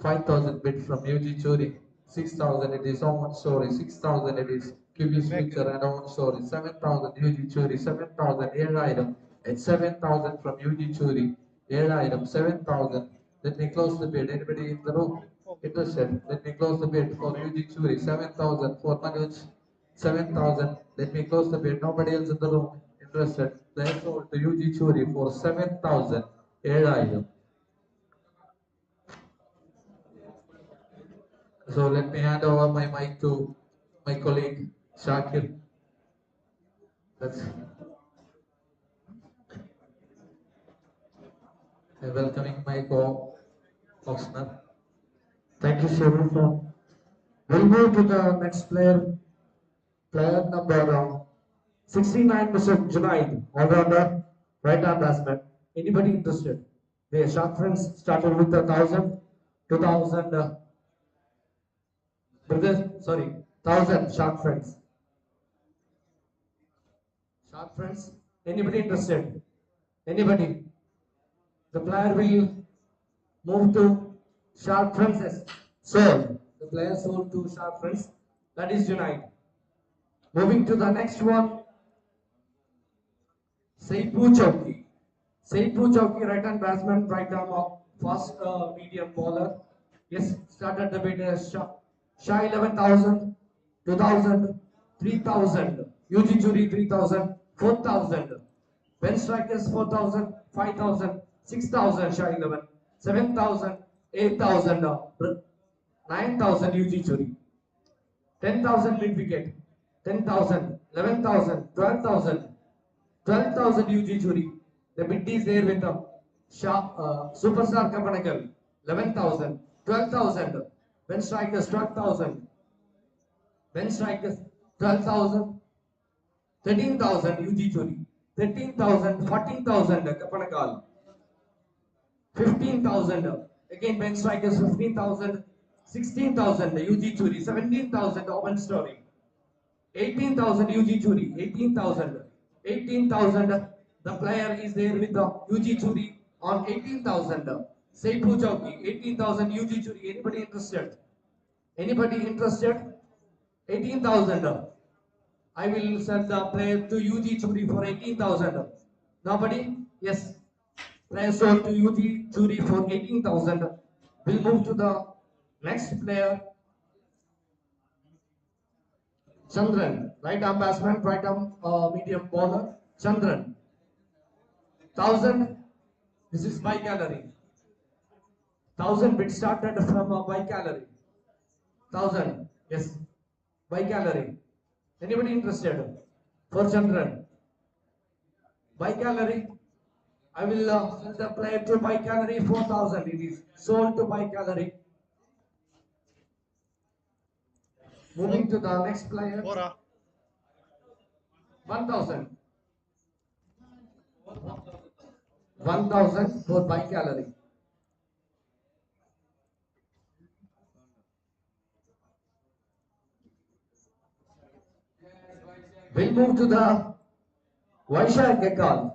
5,000 bit from UG Churi. 6,000 it is own story. 6,000 it is QB's future and own story. 7,000 UG Churi. 7,000 air item. It's 7,000 from UG Churi. Air item 7,000. Let me close the bid. Anybody in the room interested? Let me close the bid for UG Churi. 7,000 for Manoj. 7,000. Let me close the bid. Nobody else in the room interested. Let's sold to UG Churi for 7,000. Air item. So let me hand over my mic to my colleague Shakir. That's welcoming my co-auctioner. Thank you, Shivu. We'll move to the next player. Player number 69, Mr. Junaid, all-rounder, right-arm batsman. Anybody interested? The Shark Friends started with 1,000, 2,000, sorry, 1,000 Shark Friends. Shark Friends, anybody interested? Anybody? The player will move to Shark Friends. Sold. The player sold to Shark Friends. That is Junaid. Moving to the next one. Saipu Chowki. Saipu Chowki, right hand batsman, right arm of fast medium bowler. Yes, started the bid as Shah 11,000, 2,000, 3,000. UG Churi 3,000, 4,000. Ben Strikers 4,000, 5,000, 6,000 Shah 11, 7,000, 8,000, 9,000 UG Churi. 10,000 mid wicket, 10,000, 11,000, 12,000, 12,000 UG Churi. The mid is there with the Superstar Kapanakal, 11,000, 12,000. Ben Strikers 12,000. Ben Strikers 12,000, 13,000 UG Churi. 13,000, 14,000 Kapanakal. 15,000. Again Ben Strikers 15,000, 16,000 UG Churi. 17,000 Open Story. 18,000 UG Churi, 18,000. 18,000. The player is there with the UG Churi on 18,000. Saipu Chowki, 18,000 UG Churi. Anybody interested? Anybody interested? 18,000. I will send the player to UG Churi for 18,000. Nobody? Yes. Player sold to UG Churi for 18,000. We'll move to the next player. Chandran, right arm batsman, right arm medium bowler. Chandran, 1,000. This is by gallery. 1,000 bid started from by gallery. 1,000. Yes. By gallery. Anybody interested? For Chandran. By gallery. I will sell the player to by gallery 4,000. It is sold to by gallery. Moving to the next player. 1,000. 1,000 for by gallery. We'll move to the Vaishak Gekal.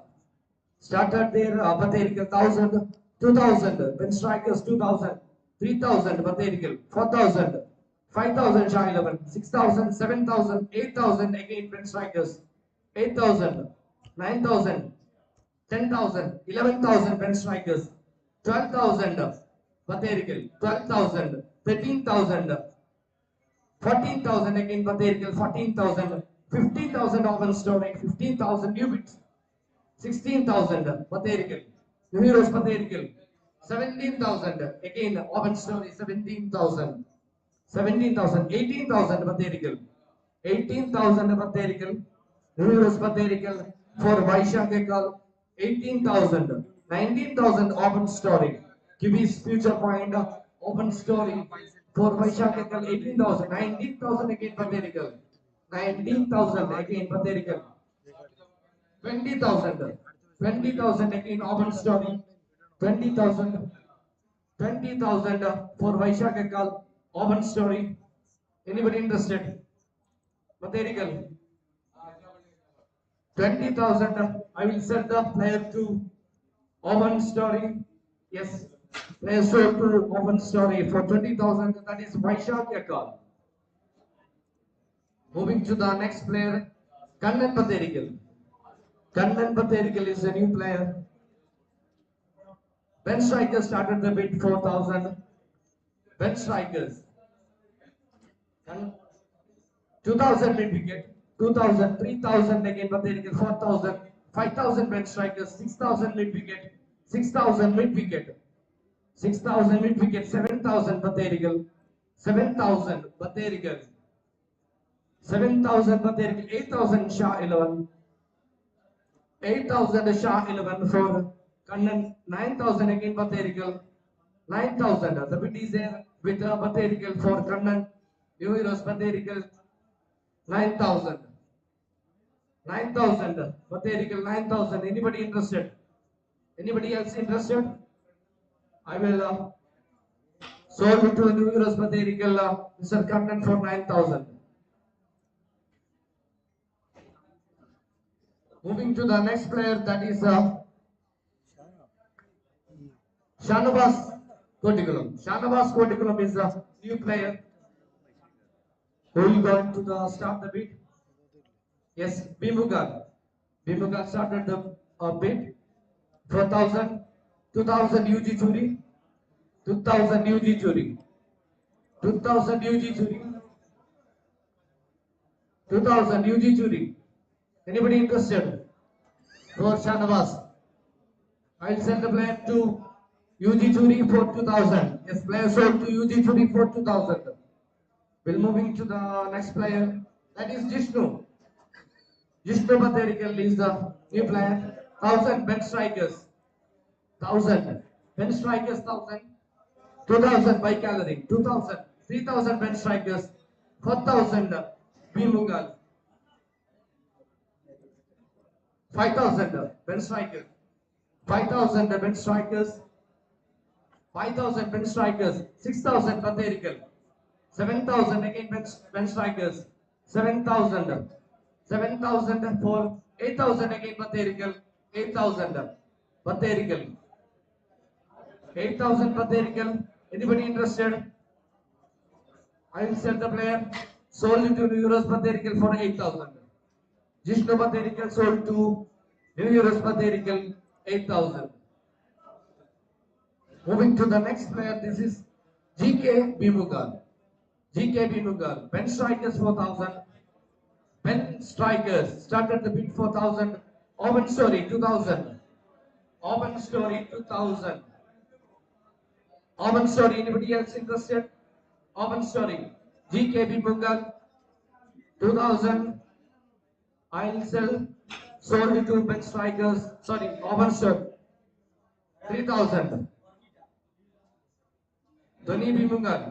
Started there, Baterical 1,000, 2,000, Ben Strikers 2,000, 3,000, Baterical 4,000, 5,000, Shah 11, 6,000, 7,000, 8,000, again Ben Strikers 8,000, 9,000, 10,000, 11,000, Ben Strikers 12,000, Baterical 12,000, 13,000, 14,000, again Baterical 14,000, 15,000, Open Story 15,000 new bits. 16,000 Patherical. New Heroes Patherical. 17,000 again Open Story 17,000. 17,000. 18,000 Patherical. 18,000 Patherical. New Heroes Patherical for Vaishakekal. 18,000. 19,000 Open Story. Kibi's Future Point Open Story for Vaishakekal. 18,000. 19,000 again Patherical. 19,000 again Patherical. 20,000. 20,000 again Open Story. 20,000. 20,000 for Vaishak Ekal. Open Story. Anybody interested? Material. 20,000. I will sell the player to Open Story. Yes. Player sold to Open Story for 20,000. That is Vaishak Ekal. Moving to the next player. Kannan Paterigal. Kannan Paterigal is a new player. Ben Strikers started the bid 4,000. Ben Strikers. 2,000 mid wicket. 2,000, 3,000 again, but they get 4,000. 5,000 Ben Strikers. 6,000 mid wicket. 6,000 mid wicket. 6,000 mid wicket. 7,000 Baterigal. 7,000 Baterigal. 7,000 Baterigal. 8,000 Shah 11. 8,000 Shah 11 for Kannan. 9,000 again Baterigal. 9,000. The bid is there with Baterigal for Kannan. New Heroes Baterigal. 9,000. 9,000. Baterigal 9,000. Anybody interested? Anybody else interested? I will sold it to New Heroes Baterigal Mr. Kannan for 9,000. Moving to the next player, that is Shanabas Kotikulam. Shanabas Kotikulam is a new player who will going to the start the bid. Yes, Bimugal. Bimugal started the bid. 4,000, 2,000 UG Churi, 2,000 UG Churi, 2,000 UG Churi, 2,000 UG Churi. Anybody interested? For Shanavas. I'll send the player to UG Churi for 2,000. Yes, player sold to UG Churi for 2,000. We're moving to the next player. That is Jishnu. Jishnu Baterical is the new player. 1,000 Ben Strikers. 1,000. Ben Strikers 1,000. 2,000 by calorie. 2,000. 3,000 Ben Strikers. 4,000 B Mughal. 5,000 Ben Strikers. 5,000 Ben Strikers. 5,000 Ben Strikers. 6,000 Baterical. 7,000 again Ben Strikers. 7,000. 7,000 for 8,000 again Baterical. 8,000 Baterical. 8,000 Baterical. Anybody interested? I will sell the player sold to New Euros Patherical for 8,000. Jishnu Patherical sold to New Euros Patherical 8,000. Moving to the next player, this is GK Bimugal. GK Bimugal. Ben Strikers 4,000. Ben Strikers started the bid 4,000. Oven Story 2,000. Oven Story 2,000. Oven Story, anybody else interested? Oven Story. GK Bimugal 2,000. I'll sell. Sold to Ben Strikers. Sorry, Oven Story 3,000. Dhoni Bimungal.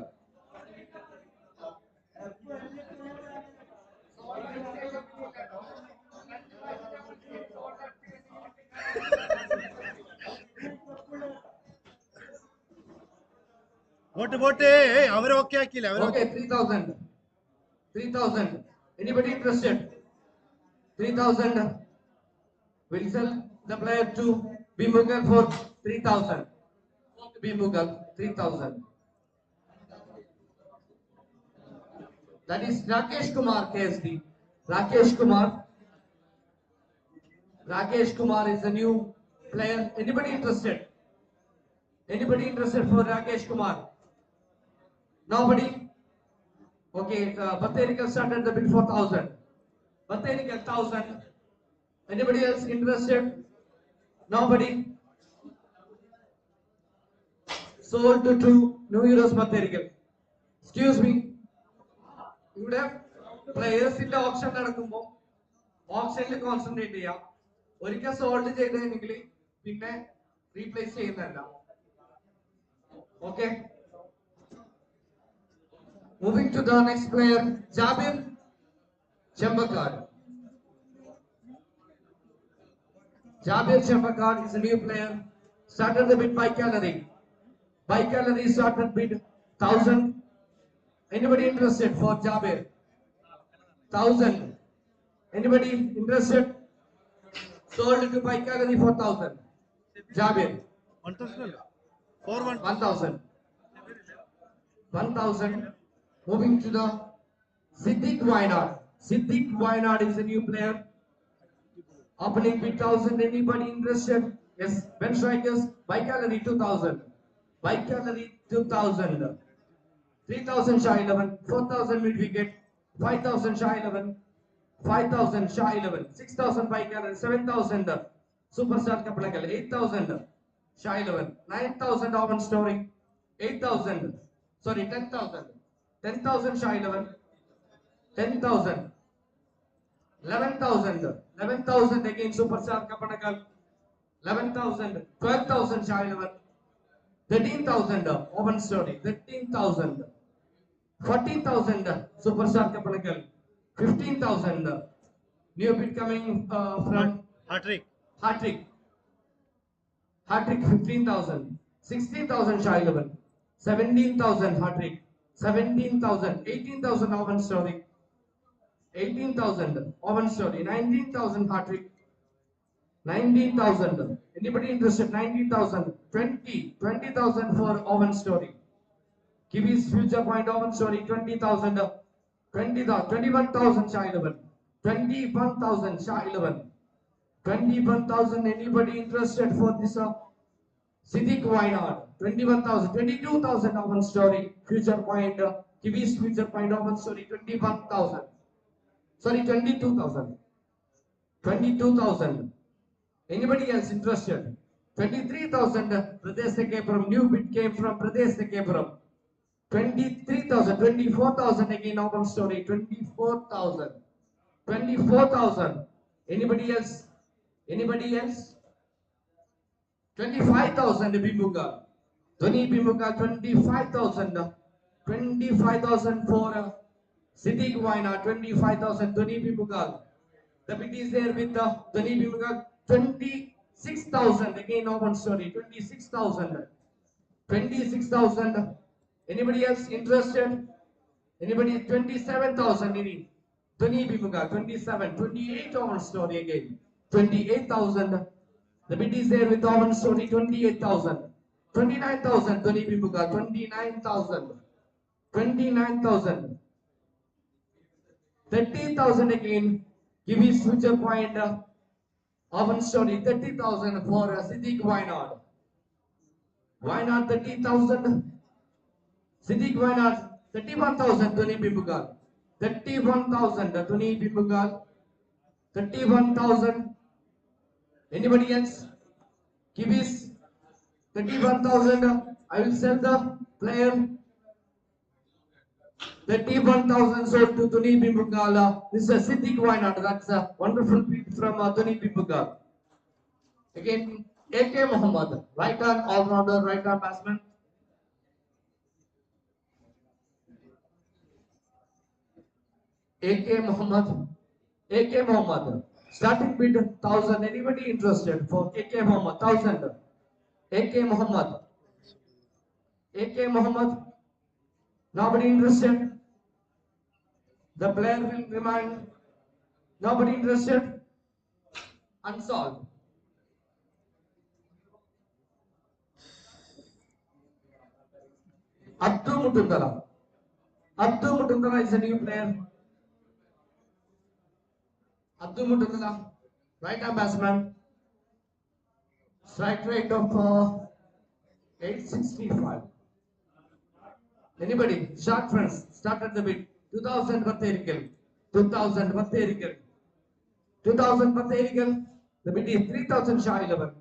Vote അവരെ okay ആക്കിയില്ല അവരെ Okay, 3,000. 3,000. Anybody interested? 3,000. We'll sell the player to Bimugal for 3,000. Bimugal 3,000. That is Rakesh Kumar KSD. Rakesh Kumar. Rakesh Kumar is a new player. Anybody interested? Anybody interested for Rakesh Kumar? Nobody? Okay, Batherikal started the bid for 1,000. Batherikal 1,000. Anybody else interested? Nobody? Sold to New Euros Batherikal. Excuse me. ഇവിടെ പ്ലെയേഴ്സിന്റെ option നടക്കുമ്പോൾ ഓപ്ഷനിൽ concentrate ചെയ്യാം. ഒരിക്കൽ sold ചെയ്തെങ്കിൽ പിന്നെ replace ചെയ്യുന്നതല്ല. Okay. Moving to the next player, Jabir Chembakar. Jabir Chembakar is a new player. Started the bid by calorie. By calorie started bid 1,000. Anybody interested for Jabir? 1,000. Anybody interested? Sold to by calorie for 1,000. Jabir. 1,000 for 1,000. 1,000. Moving to the Siddiq Wainad. Siddiq Wainad is a new player. Opening bid 1,000. Anybody interested? Yes. Ben Strikers. By calorie 2,000. By calorie 2,000. 3,000 Shah 11. 4,000 mid wicket. 5,000 Shah 11. 5,000 Shah 11. 6,000 by calorie. 7,000 Superstar Kapalakal. 8,000 Shah 11. 9,000 Oven Story. 8,000. Sorry, 10,000. 10,000 Shah 11. 10,000. 11,000. 11,000 again Superstar Kapanakal. 11,000. 12,000 Shah 11. 13,000 Oven Story. 13,000. 14,000 Superstar Kapanakal. 15,000 new bid coming from hat-trick Hat-trick. Hat-trick 15,000. 16,000 Shah 11. 17,000 hat-trick. 17,000. 18,000 Oven Story. 18,000 Oven Story. 19,000 hat-trick. 19,000. Anybody interested? 19,000. 20,000 for Oven Story. Kiwi's Future Point Oven Story. 20,000. 21,000 Shah 11. 21,000 Shah 11. 21,000. Anybody interested for this? Siddiq Wainad. 21,000. 22,000 Oven Story. Future Point. Kiwi's Future Point Oven Story. 21,000. Sorry, 22,000. 22,000. Anybody else interested? 23,000 Pradesh Sekepuram. New bid came from Pradesh Sekepuram. 23,000. 24,000 again Oven Story. 24,000. 24,000. Anybody else? Anybody else? 25,000 Bimugal. Dhoni Bimugal 25,000. 25,000 for Siddiq Wainad. 25,000 Dhoni Bimugal. The bid is there with the Dhoni Bimugal. 26,000 again Oven Story. 26,000. 26,000. Anybody else interested? Anybody? 27,000 any. Dhoni Bimugal 27. 28 Oven Story again. 28,000. The bid is there with Oven Story. 28,000. 29,000 Dhoni Bimugal. 29,000. 29,000. 30,000 again. Give his future point. Oven story 30,000 for Siddiq Wainad. Wainad 30,000. Siddiq Wainad 31,000 Tony Bimbugal. 31,000 Tony Bimbugal. 31,000. Anybody else? Give his 31,000. I will sell the player. 31,000 sold to Tony Bimbugal. This is a Siddiq Wainad. That's a wonderful pick from Tony Bimbugal. Again, AK Muhammad, right arm all-rounder, right arm batsman. AK Muhammad, starting bid 1,000. Anybody interested for AK Muhammad? 1,000. AK Muhammad, AK Muhammad. Nobody interested. The player will remain. Nobody interested. Unsolved. Abdul Mutundala. Abdul Mutundala is a new player. Abdul Mutundala, right arm batsman. Strike rate of 865. Anybody? Shark friends, start at the bid. 2000 Batherical. 2000 Batherical. 2000 Batherical. The bid is 3000 Shah 11.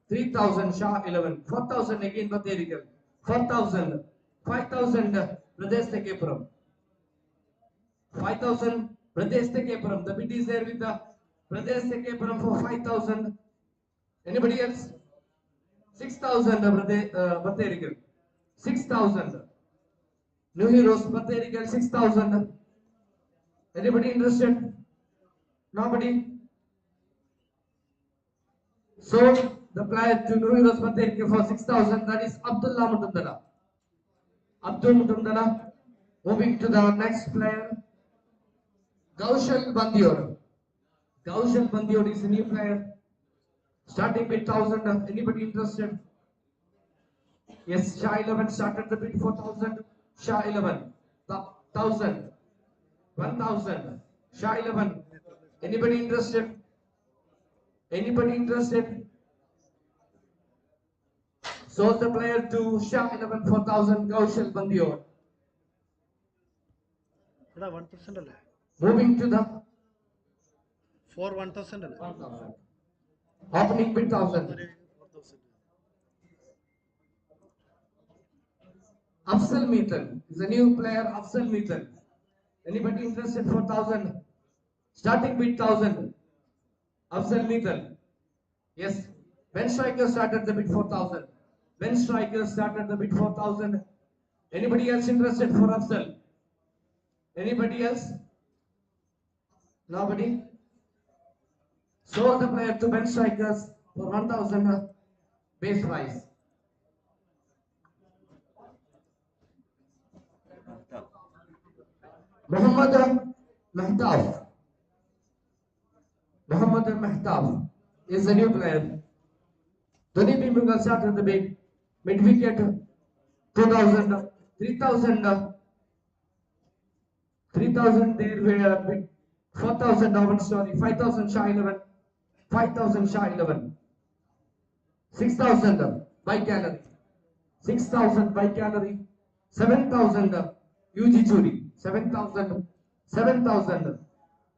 3000 Shah 11. 4000 again Batherical. 4000. 5000 Pradesh Tekepuram. 5000 Pradesh Tekepuram. The bid is there with the Pradesh Tekepuram for 5000. Anybody else? 6,000 Batherical. 6,000. New Heroes Batherical 6,000. Anybody interested? Nobody? So the player to New Heroes Batherical for 6,000. That is Abdullah Mutundala. Abdul Mutundala. Moving to the next player. Kaushal Bandior. Kaushal Bandior is a new player. Starting with 1,000. Anybody interested? Yes, Shah 11 started the bid for 1,000. Shah 11. 1,000. 1,000. Shah 11. Anybody interested? Anybody interested? Sold the player to Shah 11 for 1,000. Kaushal Bandior. എടാ 1,000 അല്ലേ Moving to the 1,000 അല്ലേ 1,000. Opening bid 1,000. 4,000 Afzal Meetan is a new player. Afzal Meetan. Anybody interested for 1,000? Starting bid 1,000. Afzal Meetan. Yes. Ben Striker started the bid for 1,000. Ben Striker started the bid for 1,000. Anybody else interested for Afzal? Anybody else? Nobody? Sold the player to Ben Strikers for 1,000 base price. Muhammad Mehtab. Muhammad Mehtab is a new player. Tony Bimbugal started the bid. Mid wicket 2,000, 3,000, 3,000 there were 4,000 Owen Story, 5,000 Shah 11, 5,000 Shah 11, 6,000 by calorie, 6,000 by calorie, 7,000 UG Churi, 7,000, 7,000.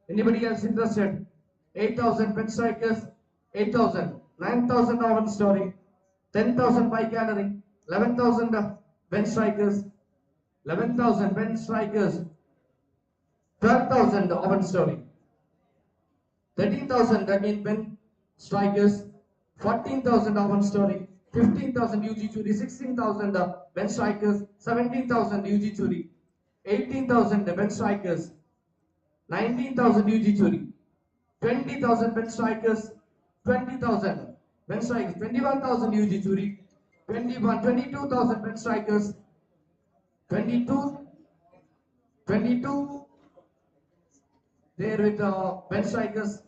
Anybody else interested? 8,000 pen strikers, 8,000, 9,000 Owen Story, 10,000 by calorie, 11,000 pen strikers, 11,000 pen strikers, 12,000 Owen Story, 13,000 again pen strikers, 14,000 Owen Story, 15,000 UG Churi, 16,000 pen strikers, 17,000 UG Churi, 18,000 pen strikers, 19,000 UG Churi, 20,000 pen strikers, 20,000 pen strikers, 21,000 UG Churi, 22,000 pen strikers, 22, 22 there with pen strikers,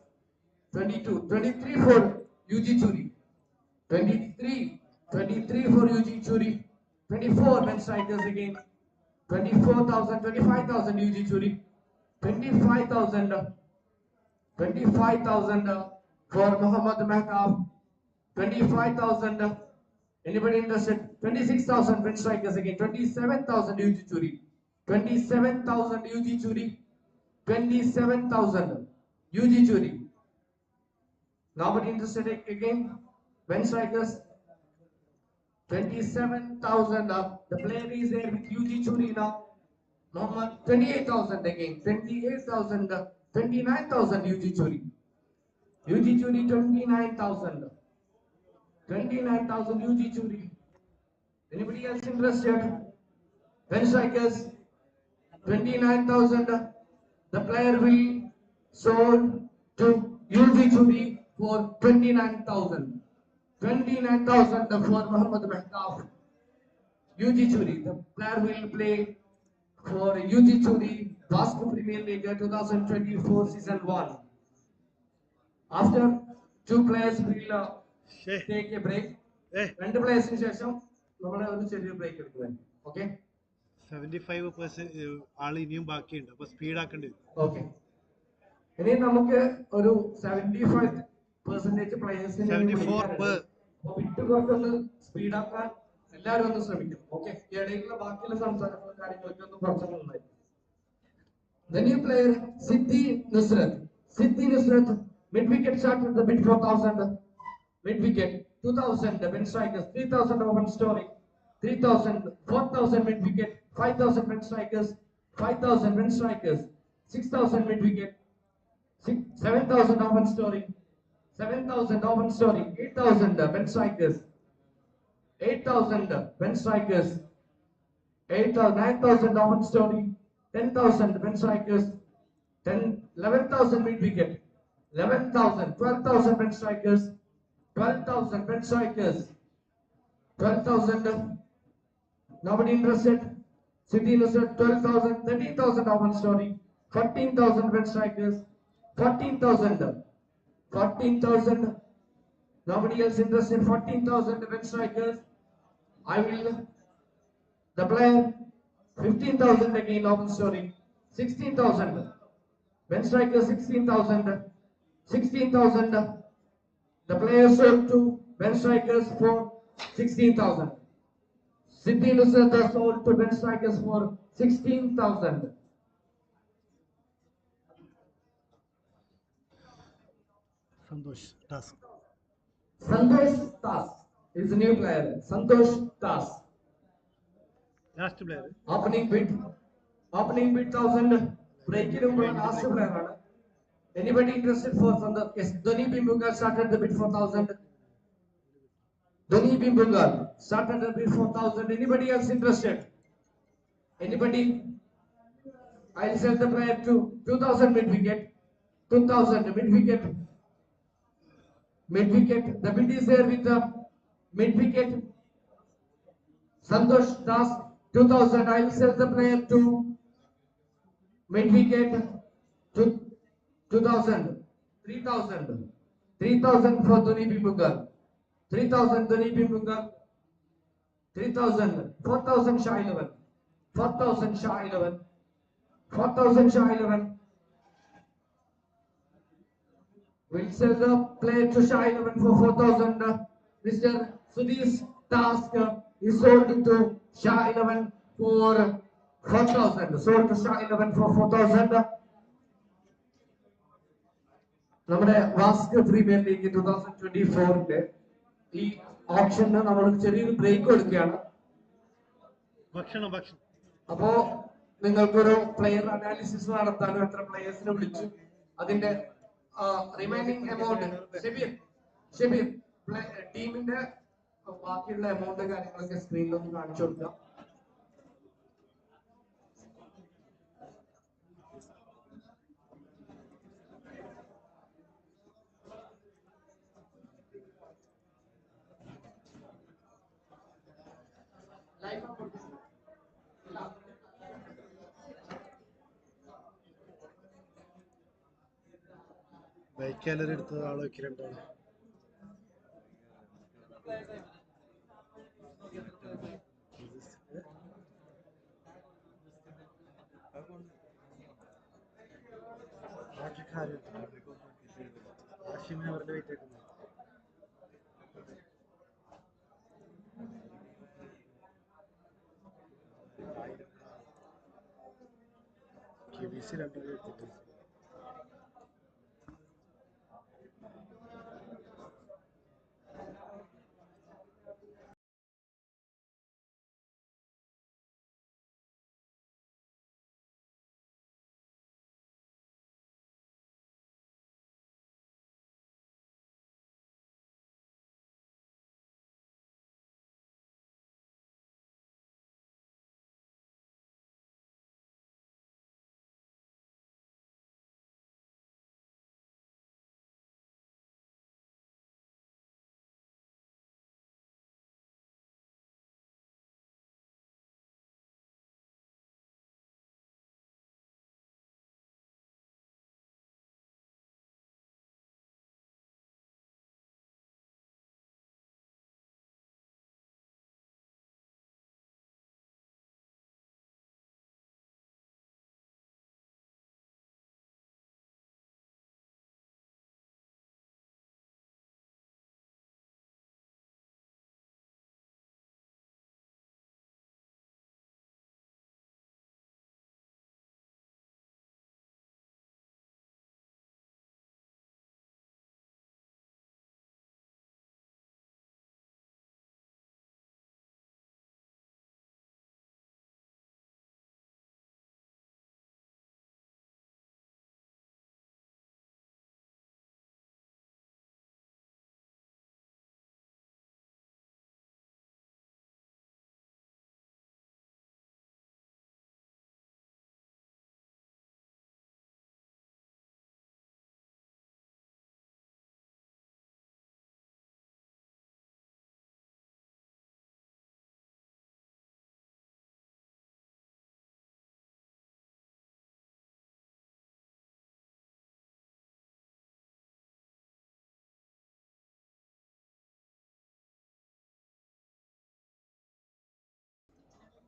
22, 23 for UG Churi, 23, 23 for UG Churi, 24 pen strikers again, 24,000, 25,000 UG Churi, 25,000. 25,000 for Muhammad Mehtab. 25,000. Anybody interested? 26,000 French strikers again. 27,000 UG Churi. 27,000 UG Churi. 27,000 UG Churi. Nobody interested again? Bench strikers. 27,000 up. The player is there with UG Churi now. Muhammad 28,000 again. 28,000. 29,000 UG Churi. UG Churi 29,000. 29,000 UG Churi. Anybody else interested? Bench strikers 29,000. The player will sold to UG Churi for 29,000. 29,000 for Muhammad Mehtaf. UG Churi. The player will play for UG Churi Vasc Premier League 2024 Season 1. After two players will take a break. രണ്ട് പ്ലേയേഴ്സിന് ശേഷം നമ്മൾ ഒരു ചെറിയ break എടുക്കുന്നത്. Okay 75% ആള് ഇനിയും ബാക്കിയുണ്ട്, അപ്പൊ സ്പീഡ് ആക്കേണ്ടി വരും. ഓക്കെ, ഇനി നമുക്ക് ഒരു 75% പ്ലേയേഴ്സിനെ വിട്ട് കുറച്ചൊന്ന് സ്പീഡാക്കാൻ എല്ലാവരും ഒന്ന് ശ്രമിക്കും. ഓക്കെ, ഈ ഇടയിലുള്ള ബാക്കിയുള്ള സംസാരങ്ങളും കാര്യങ്ങളൊക്കെ ഒന്ന് കുറച്ചൊക്കെ നന്നായി. The new player Siddhi Nusrat. Siddhi Nusrat, mid wicket shot with the mid 4,000. Mid wicket 2,000 bench strikers, 3,000 open story, 3,000, 4,000 mid wicket, 5,000 bench strikers, 5,000 bench strikers, 6,000 mid wicket, 7,000 open story, 7,000 open story, 8,000 bench strikers, 8,000 bench strikers, 8,000, 9,000 open story, 10,000 bench strikers, 11,000 mid wicket, 11,000, 12,000 bench strikers, 12,000 bench strikers, 12,000. Nobody interested? City Nusrat 12,000, 13,000 open story, 14,000 bench strikers, 14,000, 14,000. Nobody else interested? 14,000 bench strikers. I will. The player 15,000 again open story, 16,000 bench strikers, 16,000, 16,000. The player sold to bench strikers for 16,000. Siddhi Nusrat sold to bench strikers for 16,000. Santosh task. Santosh Das is a new player. Santosh Das. Last player. Opening bid 1,000. Breaking last player. Anybody interested for Santosh? Yes, Dhoni Bimbugal started the bid 4,000. Dhoni Bimbugal started the bid 4,000. Anybody else interested? Anybody? I'll sell the player to 2,000 mid wicket. 2,000 mid wicket. Mid wicket. The bid is there with the mid wicket. Santosh Das 2,000. I'll sell the player to mid wicket. 2,000. 3,000. 3,000 for Dhoni Bimbugal. 3,000 Dhoni Bimbugal. 3,000. 4,000 Shah 11. 4,000 Shah 11. 4,000 Shah 11. We'll sell the player to Shah 11 for 4,000. Mr. Sudhi's task is sold to Shah 11 for 4,000. Sold to Shah 11 for 4,000. നമ്മുടെ വാസ്ക് premier league 2024 ഈ ഓപ്ഷന് നമ്മൾ ചെറിയൊരു break കൊടുക്കുകയാണ്. അപ്പോ നിങ്ങൾക്കൊരു player analysis നടത്താനും എത്ര പ്ലെയേഴ്സിനെ വിളിച്ചു അതിന്റെ റിമൈനിങ് എമൗണ്ട് ഷെബീർ ടീമിന്റെ ബാക്കിയുള്ള എമൗണ്ട് കാര്യങ്ങളൊക്കെ സ്ക്രീനിൽ ഒന്ന് കാണിച്ചു കൊടുക്കാം. ബൈക്കാലറി എടുത്തത് ആളെ വെക്കലുണ്ടാണ്.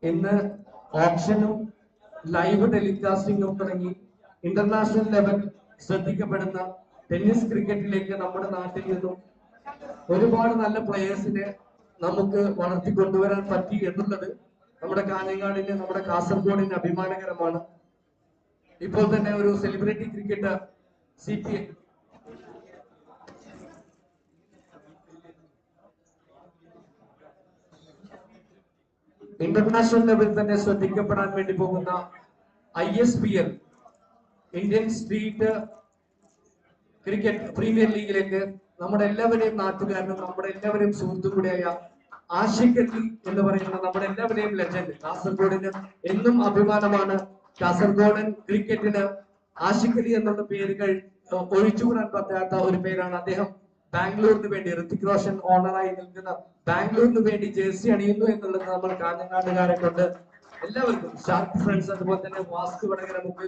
ഇന്ന് ഓപ്ഷനും ലൈവ് ടെലികാസ്റ്റിംഗും തുടങ്ങി ഇന്റർനാഷണൽ ലെവൽ ശ്രദ്ധിക്കപ്പെടുന്ന ടെന്നീസ് ക്രിക്കറ്റിലേക്ക് നമ്മുടെ നാട്ടിൽ നിന്നും ഒരുപാട് നല്ല പ്ലെയേഴ്സിനെ നമുക്ക് വളർത്തിക്കൊണ്ടുവരാൻ പറ്റി എന്നുള്ളത് നമ്മുടെ കാഞ്ഞങ്ങാടിന് നമ്മുടെ കാസർഗോഡിന് അഭിമാനകരമാണ്. ഇപ്പോൾ തന്നെ ഒരു സെലിബ്രിറ്റി ക്രിക്കറ്റർ CP ഇന്റർനാഷണൽ ലെവലിൽ തന്നെ ശ്രദ്ധിക്കപ്പെടാൻ വേണ്ടി പോകുന്ന ISPL Indian street cricket premier ലീഗിലേക്ക് നമ്മുടെ എല്ലാവരെയും നാട്ടുകാരനും നമ്മുടെ എല്ലാവരെയും സുഹൃത്തു കൂടിയായ ആഷിഖ് അലി എന്ന് പറയുന്ന നമ്മുടെ എല്ലാവരെയും ലെജൻഡ്, കാസർഗോഡിന് എന്നും അഭിമാനമാണ്. കാസർഗോഡൻ ക്രിക്കറ്റിന് ആഷിഖ് അലി എന്നുള്ള പേരുകൾ ഒഴിച്ചുകൂടാൻ പറ്റാത്ത ഒരു പേരാണ്. അദ്ദേഹം ബാംഗ്ലൂരിന് വേണ്ടി, ഋത്തിക് റോഷൻ ഓണറായി നിൽക്കുന്ന ബാംഗ്ലൂരിന് വേണ്ടി ജേഴ്സി അണിയുന്നു എന്നുള്ളത് നമ്മൾ കാഞ്ഞങ്ങാടുകാരെ കൊണ്ട് എല്ലാവർക്കും, ഷാർക്ക് ഫ്രണ്ട്സ്, അതുപോലെ തന്നെ വാസ്ക് വടകര മുക്ക്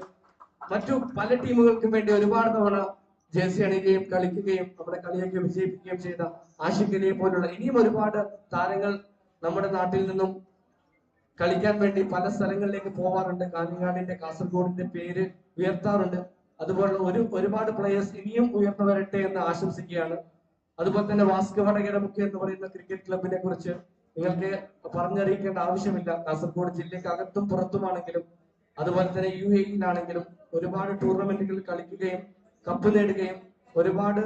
മറ്റു പല ടീമുകൾക്കും വേണ്ടി ഒരുപാട് തവണ ജേഴ്സി അണിയുകയും കളിക്കുകയും നമ്മുടെ കളിയൊക്കെ വിജയിപ്പിക്കുകയും ചെയ്ത ആഷിഖ് അലിയെ പോലുള്ള ഇനിയും ഒരുപാട് താരങ്ങൾ നമ്മുടെ നാട്ടിൽ നിന്നും കളിക്കാൻ വേണ്ടി പല സ്ഥലങ്ങളിലേക്ക് പോവാറുണ്ട്. കാഞ്ഞങ്ങാടിന്റെ, കാസർഗോഡിന്റെ പേര് ഉയർത്താറുണ്ട്. അതുപോലുള്ള ഒരുപാട് പ്ലെയേഴ്സ് ഇനിയും ഉയർന്നു വരട്ടെ എന്ന് ആശംസിക്കുകയാണ്. അതുപോലെ തന്നെ വാസ്ക് വടകര മുക്ക് എന്ന് പറയുന്ന ക്രിക്കറ്റ് ക്ലബിനെ കുറിച്ച് നിങ്ങൾക്ക് പറഞ്ഞറിയിക്കേണ്ട ആവശ്യമില്ല. കാസർഗോഡ് ജില്ലയ്ക്ക് അകത്തും പുറത്തുമാണെങ്കിലും അതുപോലെ തന്നെ UAE-യിലാണെങ്കിലും ഒരുപാട് ടൂർണമെന്റുകൾ കളിക്കുകയും കപ്പ് നേടുകയും ഒരുപാട്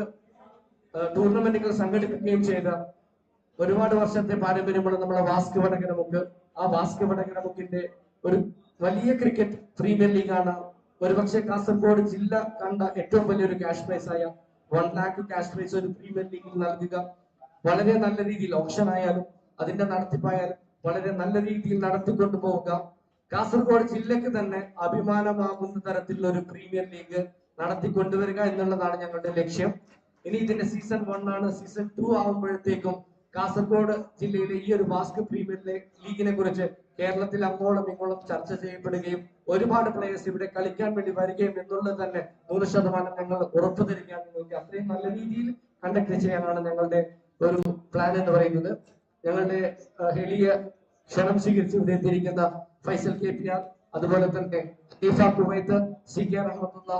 ടൂർണമെന്റുകൾ സംഘടിപ്പിക്കുകയും ചെയ്ത ഒരുപാട് വർഷത്തെ പാരമ്പര്യമുള്ള നമ്മളെ വാസ്ക് വടകര മുക്ക്. ആ വാസ്ക് വടകര മുക്കിന്റെ ഒരു വലിയ ക്രിക്കറ്റ് പ്രീമിയർ ലീഗാണ് ഒരുപക്ഷെ കാസർഗോഡ് ജില്ല കണ്ട ഏറ്റവും വലിയൊരു ക്യാഷ് പ്രൈസ് ആയ 1 lakh ക്യാഷ് പ്രൈസ് ഒരു പ്രീമിയർ ലീഗിൽ നൽകുക. വളരെ നല്ല രീതിയിൽ ഓപ്ഷൻ ആയാലും അതിന്റെ നടത്തിപ്പായാലും വളരെ നല്ല രീതിയിൽ നടത്തിക്കൊണ്ടു പോവുക. കാസർഗോഡ് ജില്ലക്ക് തന്നെ അഭിമാനമാകുന്ന തരത്തിലുള്ള ഒരു പ്രീമിയർ ലീഗ് നടത്തിക്കൊണ്ടുവരിക എന്നുള്ളതാണ് ഞങ്ങളുടെ ലക്ഷ്യം. ഇനി ഇതിന്റെ സീസൺ 1 ആണ്. സീസൺ 2 ആവുമ്പോഴത്തേക്കും കാസർഗോഡ് ജില്ലയിലെ ഈ ഒരു വാസ്ക് പ്രീമിയർ ലീഗിനെ കുറിച്ച് കേരളത്തിൽ അങ്ങോളം ഇങ്ങോളം ചർച്ച ചെയ്യപ്പെടുകയും ഒരുപാട് പ്ലേയേഴ്സ് ഇവിടെ കളിക്കാൻ വേണ്ടി വരികയും എന്നുള്ളത് തന്നെ 100% ഞങ്ങൾ ഉറപ്പു തരികയാണ് നിങ്ങൾക്ക്. അത്രയും നല്ല രീതിയിൽ കണ്ടക്ട് ചെയ്യാനാണ് ഞങ്ങളുടെ ഒരു പ്ലാൻ എന്ന് പറയുന്നത്. ഞങ്ങളുടെ എളിയ ക്ഷണം സ്വീകരിച്ച് ഇവിടെ എത്തിയിരിക്കുന്ന ഫൈസൽ KPR, അതുപോലെ തന്നെ Kuwait, CK Rahmathulla,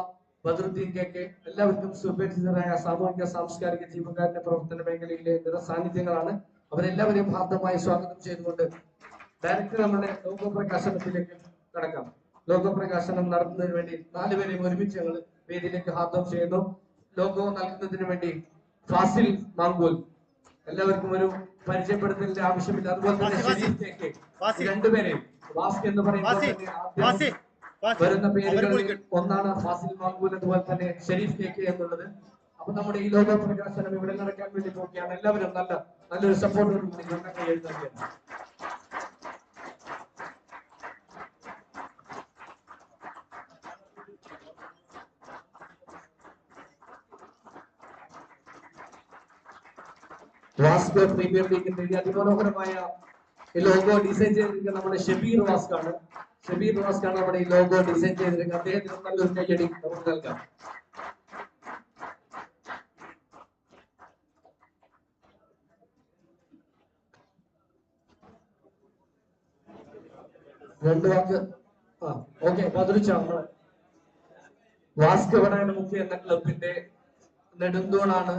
Badaruddin KK, എല്ലാവർക്കും സുപരിചിതരായ സാമൂഹിക സാംസ്കാരിക ജീവകാരുണ്യ പ്രവർത്തന മേഖലയിലെ നിറസാന്നിധ്യങ്ങളാണ്. അവരെല്ലാവരെയും ഹാർദമായി സ്വാഗതം ചെയ്തുകൊണ്ട് ഡയറക്ടർ നമ്മുടെ ലോഗോ പ്രകാശനത്തിലേക്ക് കടക്കാം. ലോഗോ പ്രകാശനം നടത്തുന്നതിന് വേണ്ടി 4 പേരെയും ഒരുമിച്ച് ഞങ്ങൾ വേദിയിലേക്ക് ഹാർദം ചെയ്യുന്നു. ലോഗോ നൽകുന്നതിന് വേണ്ടി ഫാസിൽ മാങ്കൂൽ, എല്ലാവർക്കും ഒരു പരിചയപ്പെടുത്തലിന്റെ ആവശ്യമില്ല. അതുപോലെ തന്നെ ഷെരീഫ് KK, രണ്ടുപേരെയും വാസ്ക് എന്ന് പറയുമ്പോൾ വരുന്ന പേരുകളിൽ ഒന്നാണ് ഫാസിൽ മാങ്കൂൽ, അതുപോലെ തന്നെ ഷെരീഫ് KK എന്നുള്ളത്. അപ്പൊ നമ്മുടെ ഈ ലോഗോ പ്രകാശനം ഇവിടെ നടക്കാൻ വേണ്ടി നോക്കിയാണ്. എല്ലാവരും നല്ലൊരു സപ്പോർട്ടോട് കൂടി ഞങ്ങൾക്ക് എഴുതുകയാണ്. വാസ്ക് പ്രീമിയർ ലീഗിന്റെ അതിമനോഹരമായ ഈ ലോഗോ ഡിസൈൻ ചെയ്തിരിക്കുന്നത് നമ്മുടെ ഷബീർ വാസ്ക് ആണ്. നമ്മുടെ ഈ ലോഗോ ഡിസൈൻ ചെയ്തിരിക്കുന്നത്. അദ്ദേഹത്തിന് നല്ലൊരു കയ്യടി നമുക്ക് നൽകാം. രണ്ട് വാക്ക് ഓക്കെ. ബദറുച്ച, വാസ്ക് മുഖ്യ എന്ന ക്ലബിന്റെ നെടുന്തൂണാണ്,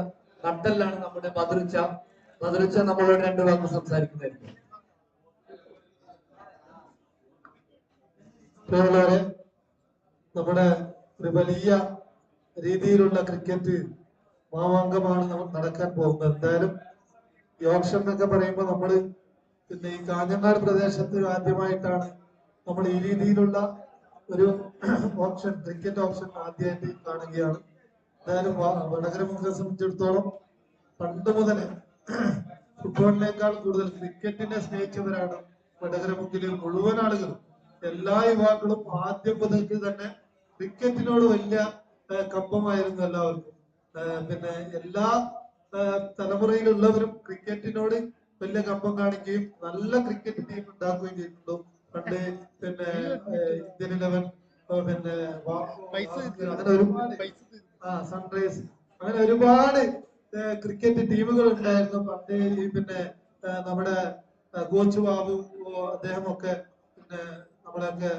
നട്ടലാണ് നമ്മുടെ ബദറുച്ച. നമ്മളോട് 2 വാക്ക് സംസാരിക്കുന്നതായിരിക്കും. നമ്മുടെ ഒരു വലിയ രീതിയിലുള്ള ക്രിക്കറ്റ് മാമാങ്കമാണ് നടക്കാൻ പോകുന്നത്. എന്തായാലും ഈ ഓപ്ഷൻ എന്നൊക്കെ പറയുമ്പോൾ നമ്മള് പിന്നെ ഈ കാഞ്ഞങ്ങാട് പ്രദേശത്ത് ആദ്യമായിട്ടാണ് നമ്മൾ ഈ രീതിയിലുള്ള ഒരു ഓപ്ഷൻ, ക്രിക്കറ്റ് ഓപ്ഷൻ ആദ്യമായിട്ട് കാണുകയാണ്. എന്തായാലും വടകര മുഖ്യത്തെ സംബന്ധിച്ചിടത്തോളം പണ്ട് മുതലേ ഫുട്ബോളിനേക്കാൾ കൂടുതൽ ക്രിക്കറ്റിനെ സ്നേഹിച്ചവരാണ് വടകര മുക്കിലെ മുഴുവൻ ആളുകളും. എല്ലാ യുവാക്കളും ആദ്യം മുതൽക്ക് തന്നെ ക്രിക്കറ്റിനോട് വലിയ കമ്പമായിരുന്നു എല്ലാവർക്കും. പിന്നെ എല്ലാ തലമുറയിലുള്ളവരും ക്രിക്കറ്റിനോട് വലിയ കമ്പം കാണിക്കുകയും നല്ല ക്രിക്കറ്റ് ടീം ഉണ്ടാക്കുകയും ചെയ്തിട്ടുണ്ടോ. പണ്ട് പിന്നെ ഇന്ത്യൻ 11, പിന്നെ അങ്ങനെ ഒരുപാട് സൺറൈസ്, അങ്ങനെ ഒരുപാട് ക്രിക്കറ്റ് ടീമുകൾ ഉണ്ടായിരുന്നു പണ്ട്. ഈ പിന്നെ നമ്മുടെ കോച്ച് ബാബു അദ്ദേഹമൊക്കെ പിന്നെ നമ്മളൊക്കെ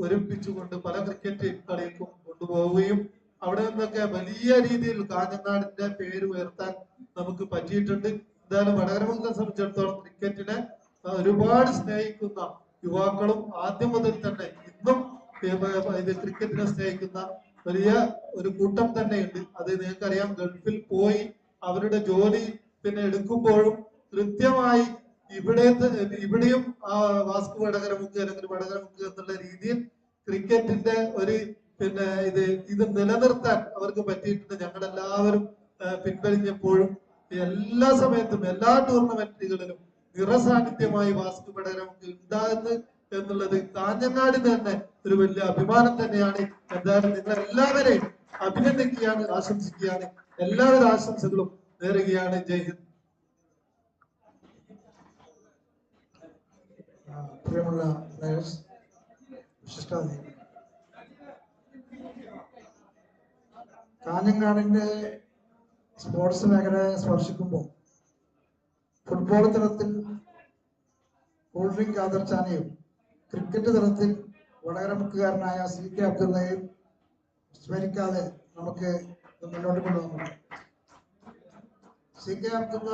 ഒരുമിപ്പിച്ചുകൊണ്ട് പല ക്രിക്കറ്റ് കളിക്കും കൊണ്ടുപോവുകയും അവിടെ നിന്നൊക്കെ വലിയ രീതിയിൽ കാഞ്ഞങ്ങാടിന്റെ പേര് ഉയർത്താൻ നമുക്ക് പറ്റിയിട്ടുണ്ട്. എന്തായാലും വടകരമുഖത്തെ സംബന്ധിച്ചിടത്തോളം ക്രിക്കറ്റിനെ ഒരുപാട് സ്നേഹിക്കുന്ന യുവാക്കളും ആദ്യം മുതൽ തന്നെ ഇന്നും ഇത് ക്രിക്കറ്റിനെ സ്നേഹിക്കുന്ന വലിയ ഒരു കൂട്ടം തന്നെയുണ്ട്. അത് നിങ്ങൾക്കറിയാം, ഗൾഫിൽ പോയി അവരുടെ ജോലി പിന്നെ എടുക്കുമ്പോഴും കൃത്യമായി ഇവിടെയും വാസ്കോ വടകരമുക്ക് അല്ലെങ്കിൽ വടകരമുക്ക് എന്നുള്ള രീതിയിൽ ക്രിക്കറ്റിന്റെ ഒരു പിന്നെ ഇത് നിലനിർത്താൻ അവർക്ക് പറ്റിയിട്ടുണ്ട്. ഞങ്ങളെല്ലാവരും പിൻവലിഞ്ഞപ്പോഴും എല്ലാ സമയത്തും എല്ലാ ടൂർണമെന്റുകളിലും നിറസാന്നിധ്യമായി വാസ്കോ വടകരമുക്ക് ഉണ്ടാകുന്നു എന്നുള്ളത് കാഞ്ഞങ്ങാടിന് തന്നെ ഒരു വലിയ അഭിമാനം തന്നെയാണ്. എന്തായാലും നിങ്ങൾ എല്ലാവരെയും അഭിനന്ദിക്കുകയാണ്, ആശംസിക്കുകയാണ്. എല്ലാവിധ ആശംസകളും നേരുകയാണ്. ജയ് ഹിന്ദ്. പ്രിയമുള്ള പ്ലേയേഴ്സ്, വിശിഷ്ടാതിഥികൾ, കാഞ്ഞങ്ങാടിന്റെ സ്പോർട്സ് മേഖലയെ സ്പർശിക്കുമ്പോൾ ഫുട്ബോൾ തലത്തിൽ കൂൾഡ്രിങ്ക് ആദർശാനെയും ക്രിക്കറ്റ് തലത്തിൽ വടകരമുക്കുകാരനായ CK അബ്ദുള്ളയെയും സ്മരിക്കാതെ നമുക്ക് മുന്നോട്ട് കൊണ്ടുപോകുന്നു. CK അബ്ദുള്ള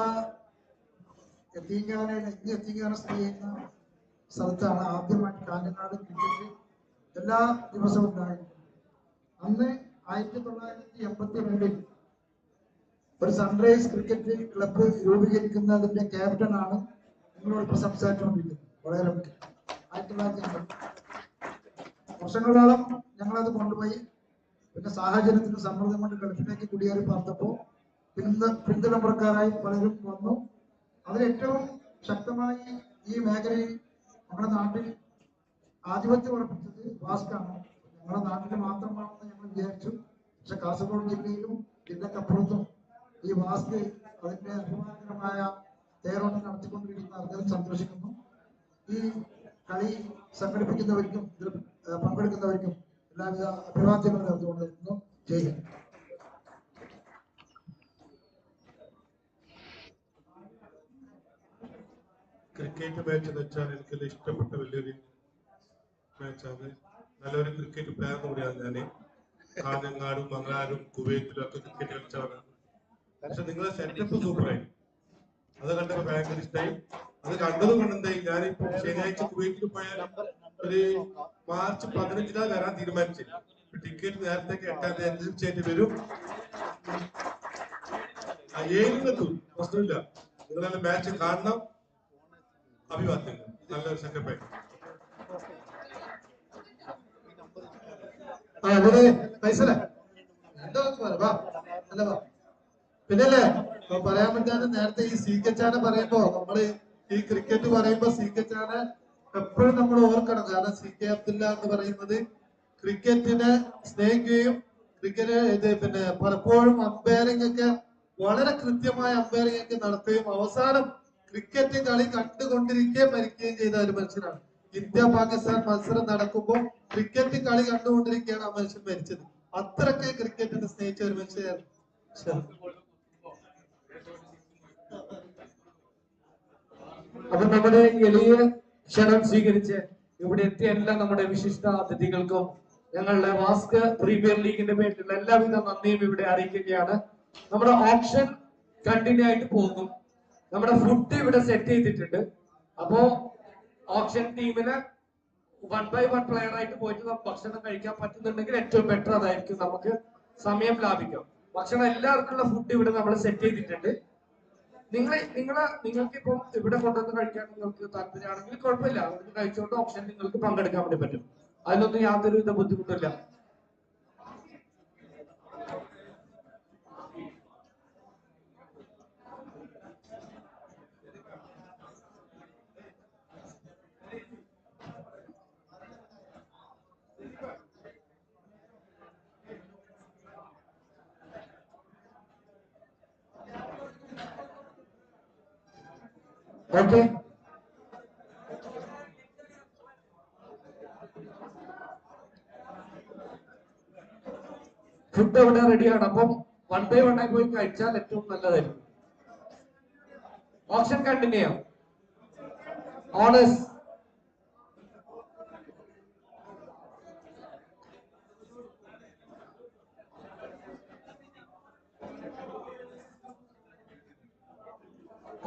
എത്തിങ്ങാന സ്ഥിതി ചെയ്യുന്ന സ്ഥലത്താണ് ആദ്യമായിട്ട് കാഞ്ഞങ്ങാട് ക്രിക്കറ്റ് എല്ലാ ദിവസവും ഉണ്ടായിരുന്നു. അന്ന് 1982 ഒരു സൺറൈസ് ക്രിക്കറ്റ് ക്ലബ്ബ് രൂപീകരിക്കുന്നതിന്റെ ക്യാപ്റ്റനാണ് നിങ്ങളോട് ഇപ്പൊ സംസാരിച്ചുകൊണ്ടിരിക്കുന്നത്. വളരെ 1980 വർഷങ്ങളോളം ഞങ്ങളത് കൊണ്ടുപോയി. പിന്നെ സാഹചര്യത്തിന് സമ്മർദ്ദം കൊണ്ട് ഗൾഫിലേക്ക് കുടിയേറി പാർത്തപ്പോൾ പിന്തുണപ്പുറക്കാരായി പലരും വന്നു. അതിലേറ്റവും ശക്തമായി ഈ മേഖലയിൽ നമ്മുടെ നാട്ടിൽ ആധിപത്യം ഉറപ്പിച്ചത് വാസ്കാണ്. ഞങ്ങളുടെ നാട്ടിൽ മാത്രമാണെന്ന് ഞങ്ങൾ വിചാരിച്ചു. പക്ഷെ കാസർഗോഡ് ജില്ലയിലും ജില്ലക്കപ്പുറത്തും ഈ വാസ്ക് അതിന്റെ അഭിമാനകരമായ തേരോട്ടം നടത്തിക്കൊണ്ടിരിക്കുന്ന അദ്ദേഹം സന്തോഷിക്കുന്നു. ഈ കളി സംഘടിപ്പിക്കുന്നവർക്കും ഇതിൽ പങ്കെടുക്കുന്നവർക്കും എല്ലാവിധ അഭിവാദ്യങ്ങളും നേർന്നുകൊണ്ടിരിക്കുന്നു. ജയ് ഹിന്ദ്. ക്രിക്കറ്റ് മാച്ച് എന്ന് വെച്ചാൽ എനിക്ക് ഇഷ്ടപ്പെട്ട വലിയൊരു മാച്ചാണ്. നല്ലൊരു ക്രിക്കറ്റ് പ്ലെയർ കൂടിയാണ് ഞാൻ. കാഞ്ഞങ്ങാടും മംഗളാരും കുവൈറ്റിലും ഒക്കെ ക്രിക്കറ്റ് കളിച്ചവരാണ്. പക്ഷെ നിങ്ങളെ സെറ്റപ്പ് സൂപ്പറായി, അത് കണ്ടപ്പോ ഭയങ്കര ഇഷ്ടമായി. അത് കണ്ടത് കൊണ്ട് എന്തായി, ഞാനിപ്പോ ശനിയാഴ്ച കുവൈറ്റിൽ പോയാൽ ഒരു മാർച്ച് 15 വരാൻ തീരുമാനിച്ചു. ടിക്കറ്റ് നേരത്തേക്ക് 8-ാം തീയതി തീർച്ചയായിട്ടും വരും. 7-നെത്തും, പ്രശ്നമില്ല. നിങ്ങളെല്ലാം മാച്ച് കാണണം. അഭിവാദ്യങ്ങൾ. നല്ലൊരു സെറ്റപ്പായി. പിന്നല്ലേ പറയാൻ പറ്റാതെ നേരത്തെ ഈ സി കെ ചാനെ പറയുമ്പോ നമ്മള് ഈ ക്രിക്കറ്റ് പറയുമ്പോ സി കെ ചാനെ എപ്പോഴും നമ്മൾ ഓർക്കണം. കാരണം സി കെ അബ്ദുല്ല എന്ന് പറയുന്നത് ക്രിക്കറ്റിനെ സ്നേഹിക്കുകയും ക്രിക്കറ്റ് പിന്നെ പലപ്പോഴും അമ്പയറിംഗ് ഒക്കെ വളരെ കൃത്യമായ അമ്പയറിംഗ് ഒക്കെ നടത്തുകയും അവസാനം ക്രിക്കറ്റ് കളി കണ്ടുകൊണ്ടിരിക്കുകയും മരിക്കുകയും ചെയ്ത ഒരു മനുഷ്യനാണ്. ഇന്ത്യ പാകിസ്ഥാൻ മത്സരം നടക്കുമ്പോൾ ക്രിക്കറ്റ് കളി കണ്ടുകൊണ്ടിരിക്കുകയാണ് ആ മനുഷ്യൻ മരിച്ചത്. അത്രയ്ക്ക് ക്രിക്കറ്റിനെ സ്നേഹിച്ച ഒരു മനുഷ്യനായിരുന്നു. അപ്പൊ നമ്മുടെ എളിയ ക്ഷണം സ്വീകരിച്ച് ഇവിടെ എത്തിയ എല്ലാ നമ്മുടെ വിശിഷ്ട അതിഥികൾക്കും ഞങ്ങളുടെ വാസ്ക് പ്രീമിയർ ലീഗിന്റെ പേരിലുള്ള എല്ലാവിധ നന്ദിയും ഇവിടെ അറിയിക്കുകയാണ്. നമ്മുടെ ഓപ്ഷൻ കണ്ടിന്യൂ ആയിട്ട് പോകുന്നു. നമ്മുടെ ഫുഡ് ഇവിടെ സെറ്റ് ചെയ്തിട്ടുണ്ട്. അപ്പോ ഓപ്ഷൻ ടീമിന് 1 by 1 പ്ലെയർ ആയിട്ട് പോയിട്ട് ഭക്ഷണം കഴിക്കാൻ പറ്റുന്നുണ്ടെങ്കിൽ ഏറ്റവും ബെറ്റർ അതായിരിക്കും. നമുക്ക് സമയം ലാഭിക്കാം. ഭക്ഷണം എല്ലാവർക്കുള്ള ഫുഡ് ഇവിടെ നമ്മൾ സെറ്റ് ചെയ്തിട്ടുണ്ട്. നിങ്ങൾക്ക് ഇപ്പം ഇവിടെ കൊണ്ടുവന്ന് കഴിക്കാൻ നിങ്ങൾക്ക് താല്പര്യമാണെങ്കിൽ കുഴപ്പമില്ല, അവർക്ക് കഴിച്ചുകൊണ്ട് ഓപ്ഷൻ നിങ്ങൾക്ക് പങ്കെടുക്കാൻ വേണ്ടി പറ്റും. അതിലൊന്നും യാതൊരുവിധ ബുദ്ധിമുട്ടില്ല. ഓക്കെ, ഫുഡ് ഇവിടെ റെഡിയാണ്. അപ്പം 1 by 1 ആയി പോയി കഴിച്ചാൽ ഏറ്റവും നല്ലതായിരിക്കും. ഓപ്ഷൻ കണ്ടിന്യൂ ചെയ്യാം. Owners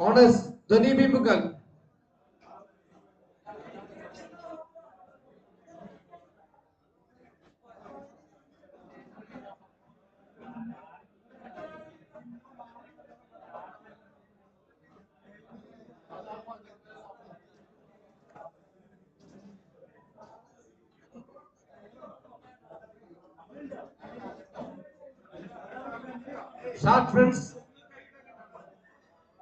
owners Dhwani ബിംബുകൾ. Shark friends,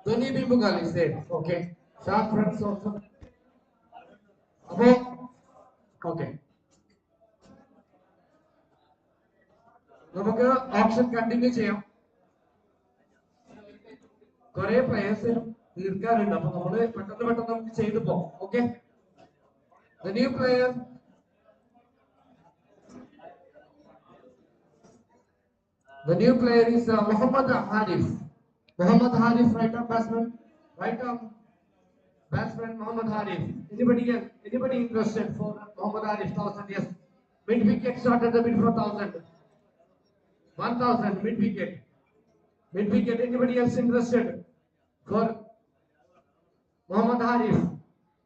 Dhoni Bimbugal is there. Okay, Shark friends also. Okay, നമുക്ക് ഓപ്ഷൻ കണ്ടിന്യൂ ചെയ്യാം. കുറെ പ്ലേയേഴ്സ് തീർക്കാറുണ്ട്, അപ്പൊ നമ്മള് പെട്ടെന്ന് നമുക്ക് ചെയ്തു പോകാം. Okay, the new player is Muhammad Harif. Muhammad Harif, right arm batsman. Muhammad Harif. Anybody interested for Muhammad Harif? 1000, yes. Mid wicket started the bid for 1000. 1000 mid wicket. Anybody else interested for Muhammad Harif?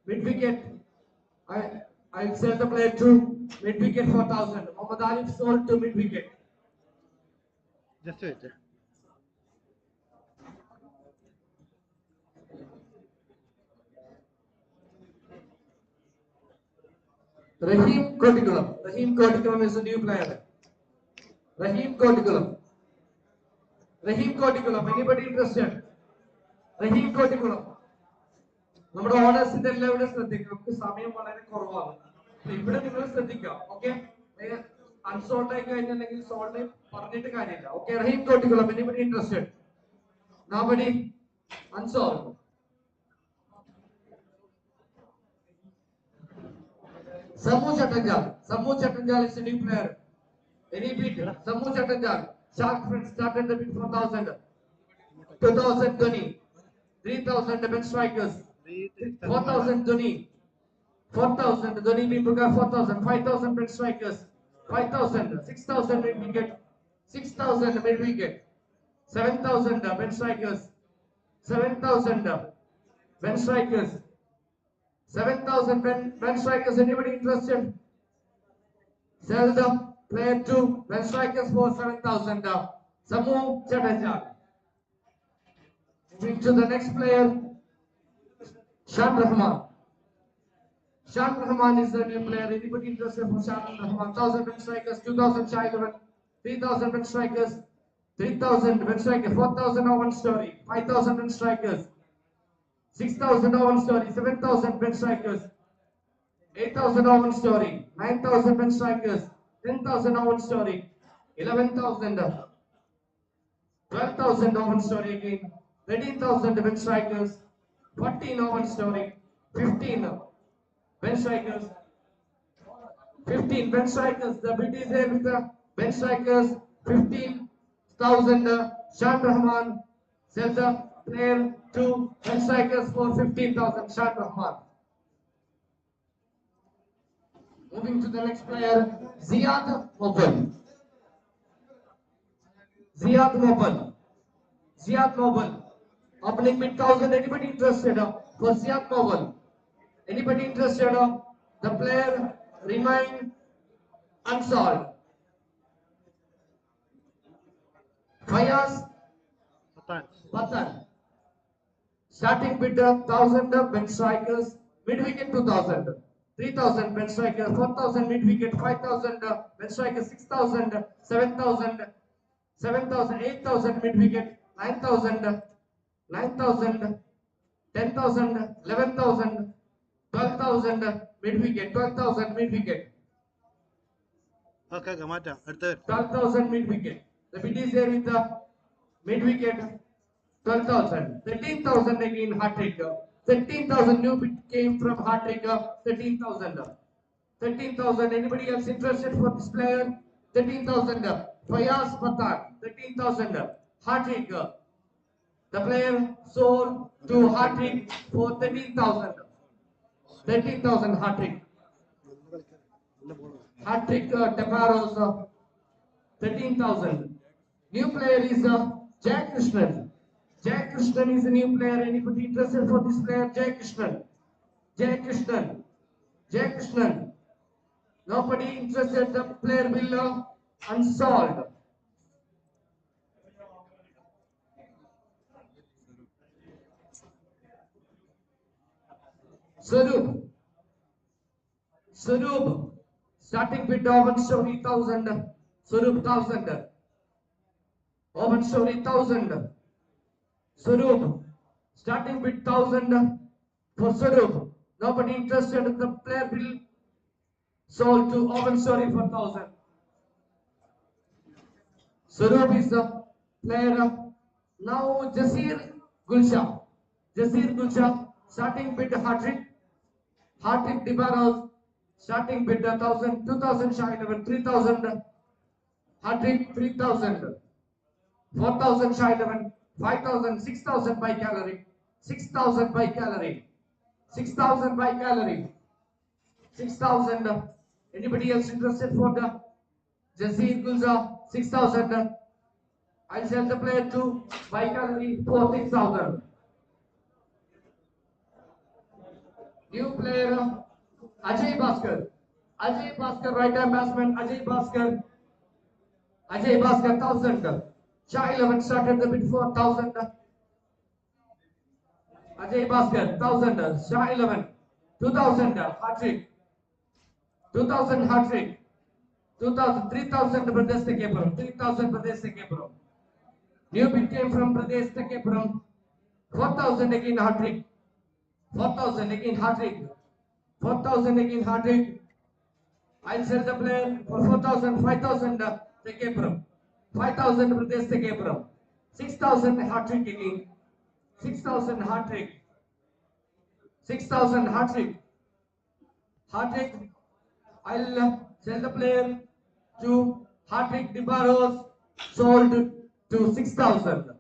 Mid wicket. I'll sell the player to mid wicket for 1000. Muhammad Harif sold to mid wicket. Just wait. Rahim Kotikulam is a new player. Rahim Kotikulam. Anybody interested? Rahim Kotikulam. നമ്മുടെ ഓണേഴ്സിന്റെ എല്ലാവരും ശ്രദ്ധിക്കുക, നമുക്ക് സമയം വളരെ കുറവാണ്. ഇവിടെ നിങ്ങൾ ശ്രദ്ധിക്കുക. ഓക്കെ, അൺസോൾഡ് ആയി കഴിഞ്ഞിട്ടുണ്ടെങ്കിൽ സോൾഡ് പറഞ്ഞിട്ട് കാര്യമില്ല. Okay, Rahim Kottikulam. Anybody interested? Nobody? Unsolved. Sammu Chattanjal is a new player. Any bid? Sammu Chattanjal. Shark friends started the bid for 1000. 2000 Dhoni. 3000 bench strikers. 4000 Dhoni. 4000 Dhoni Bimbuga 4000. 5000 bench strikers. 5,000, 6,000 mid wicket, 6,000 mid wicket, 7,000 bench strikers, 7,000 bench strikers, 7,000 bench strikers. Anybody interested? Sell the player to bench strikers for 7,000. Samu Jadeja. Moving to the next player, Shan Rahman. Shan Rahman is the new player. Anybody interested for Shan Rahman? 1,000 bench strikers, 2,000 Shah 11, 3,000 bench strikers, 3,000 bench strikers, 4,000 Owen Story, 5,000 bench strikers, 6,000 Owen Story, 7,000 bench strikers, 8,000 Owen Story, 9,000 bench strikers, 10,000 Owen Story, 11,000, 12,000 Owen Story again, 13,000 bench strikers, 14 Owen Story, 15 bench strikers, 15 bench strikers. The bid is there with the bench strikers. 15,000. Shan Rahman sells the player to bench strikers for 15,000. Shan Rahman. Moving to the next player, Ziyad Mobile. Ziyad Mobile. Ziyad Mobile. Opening bid 1,000. Anybody interested for Ziyad Mobile? Anybody interested? The player remain unsolved. Fayaz Patan. Starting bid 1,000 bench strikers, mid wicket 2,000, 3,000 bench strikers, 4,000 mid wicket, 5,000 bench strikers, 6,000, 7,000, 7,000, 8,000 mid wicket, 9,000, 9,000, 10,000, 11,000, 12,000 mid wicket, 12,000 mid wicket, Okay, മാറ്റാം അടുത്ത 12,000 mid wicket. The bid is there with the mid wicket 12,000. 13,000 again hat trick. 13,000 new bid came from hat trick. 13,000. 13,000. Anybody else interested for this player? 13,000. Fayaz Patan. 13,000. Hat trick. The player sold to hat trick for 13,000. 13,000 hat trick. Hat trick Teparos 13,000. New player is Jack Krishnan. Jack Krishnan is a new player. Anybody interested for this player? Jack Krishnan. Jack Krishnan. Jack Krishnan. Nobody interested. The player will unsolved. Sarup. Sarup. Starting bid Owen Story 1,000. Sarup 1,000. Owen Story 1,000. Sarup. Starting bid 1,000 for Sarup. Nobody interested. The player will sold to Owen Story for 1,000. Sarup is the player. Now Jasir Gulsha. Jasir Gulsha. Starting bid hat-trick. Hat-trick Dibaros. Starting bid 1,000. 2,000 Shah 11. 3,000. Hat-trick 3,000. 4,000 Shah 11. 5,000. 6,000 by calorie. 6,000 by calorie. 6,000 by calorie. 6,000. Anybody else interested for the Jasir Gulza? 6,000. I'll sell the player to by calorie for 6,000. New player Ajay Bhaskar. Ajay Bhaskar, right hand batsman. Ajay Bhaskar. Ajay Bhaskar 1,000. Shah 11 started the bid for 1,000. Ajay Bhaskar 1,000. Shah 11. 2,000 hat-trick. 2,000 hat-trick. 2,000. 3,000 Pradesh Tekepuram. 3,000 Pradesh Tekepuram. New bid came from Pradesh Tekepuram. 4,000 again hat-trick. 4,000 again hat-trick. 4,000 again hat-trick. I'll sell the player for 4,000. 5,000 Tekepuram. 5,000 Pradesh Tekepuram. 6,000 hat-trick again. 6,000 hat-trick. 6,000 hat-trick. Hat-trick. I'll sell the player to hat-trick Dibaros. Sold to 6,000.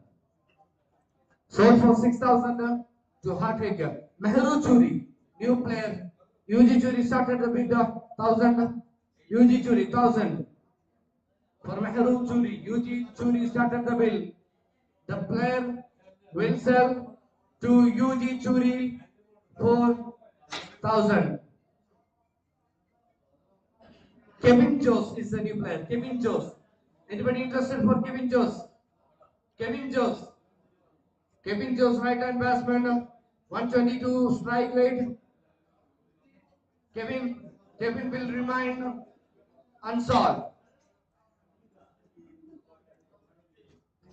Sold for 6,000 to hat-trick. Mehru Churi, new player. UG Churi started the bid 1,000. UG Churi, 1000. For Mehroop Churi, UG Churi started the bill. The player will sell to UG Churi 4,000. Kevin Jones is the new player. Kevin Jones. Anybody interested for Kevin Jones? Kevin Jones. Kevin Jones, right hand batsman, 122 strike rate. Kevin will remain unsolved.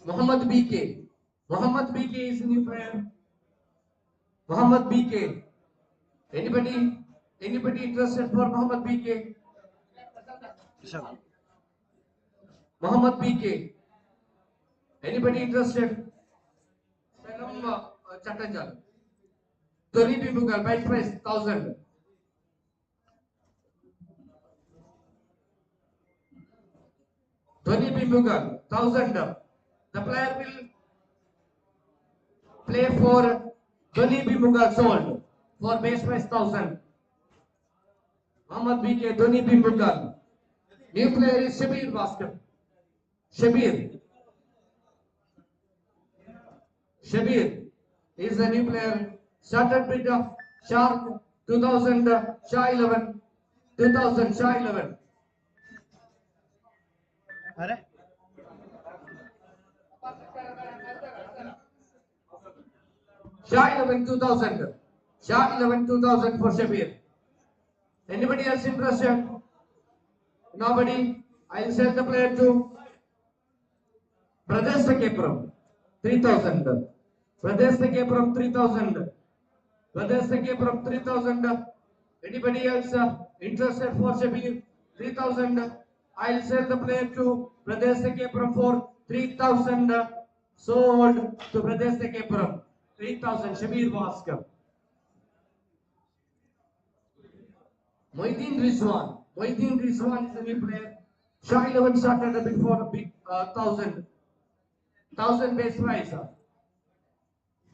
Mohammad BK. Mohammad BK is a new player. Mohammad BK. Anybody interested for Mohammad BK? Mohammad BK. Anybody interested? Salam Chattanjal. Tony Bimugal, by price 1000. Tony Bimugal, 1000. The player will play for Tony Bimugal sold for base price 1000. Mohammad BK, Tony Bimugal. New player is Shabir Vasc. Shabir. Shabir is the new player. Started with Shark 2000 Shah 11. 2000 Shah 11. अरे Shah 11 2000. Shah 11 2000 for Shabir. Anybody else interested? Nobody. I'll sell the player to Pradesh Kepram 3000. Pradesh Kepram 3000. Pradesh Kepram 3000. Anybody else interested for Shabir? 3000. I'll sell the player to Pradesh Kepram for 3000. Sold to Pradesh Kepram 3000. Shabir Vasc. Moideen Rizwan. Moideen Rizwan is a new player. Shah 11 started a bit for a big 1000. 1000 base price.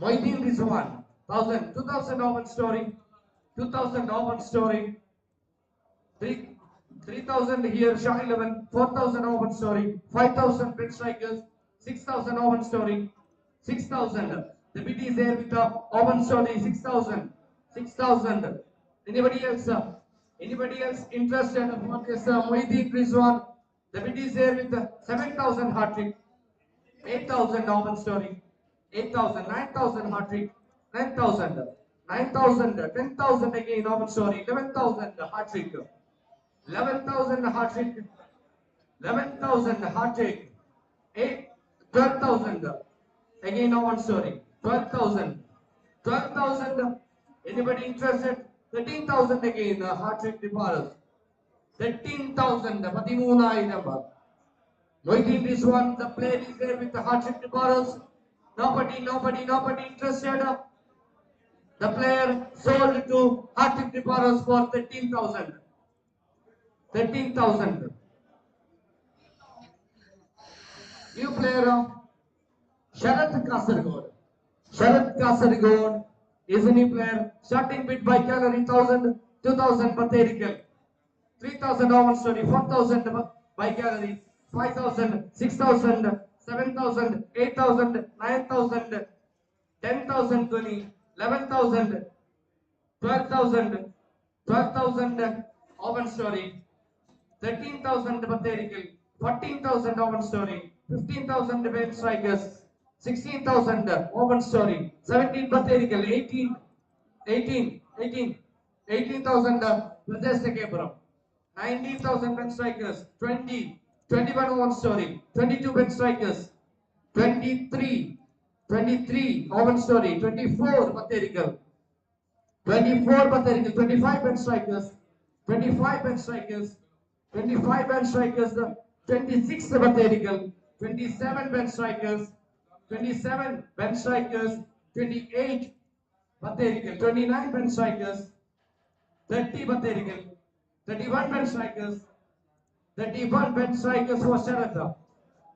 Moideen Rizwan. 1000. 2000 open story. 2000 open story. 3000 here. Shah 11. 4000 open story. 5000 bid strikers. 6000 open story. 6000. The bid is there with the open story. 6000. 6000. Anybody else? Anybody else interested about this Moideen Rizwan? The bid is there with the 7000 hat trick. 8,000 open story. 8,000. 9,000 hat trick. 9,000. 9,000. 10,000 again open story. 11,000 hat trick. 11,000 hat trick. 11,000 hat trick. 12,000 again open story. 12,000. 12,000. Anybody interested? 13,000 again hat trick deposits. 13,000. 13,000. Moideen Rizwan, the player is there with the hat trick deposits. Nobody interested. The player sold to hat trick deposits for 13,000. 13,000. New player Sharat Kasargod. Sharat Kasargod is a new player. Starting bid by calorie 1000, 2000 Patherical. 3000 oven story, 4000 by calorie, 5000, 6000, 7000, 8000, 9000, 10,000 20, 11,000, 12,000, 12,000 oven story, 13,000 Patherical, 14,000 oven story, 15,000 bench strikers, 16,000 open story, 17 Patherical, 18,000 Pradesh Kepram, 19,000 bench strikers, 21 open story, 22 bench strikers, 23 open story, 24 Patherical, 25 bench strikers, 25 bench strikers, 25 bench strikers, 26 Patherical, 27 bench strikers, 27 bench strikers, 28 Patherical, 29 bench strikers, 30 Patherical, 31 bench strikers, 31 bench strikers for Sharatha.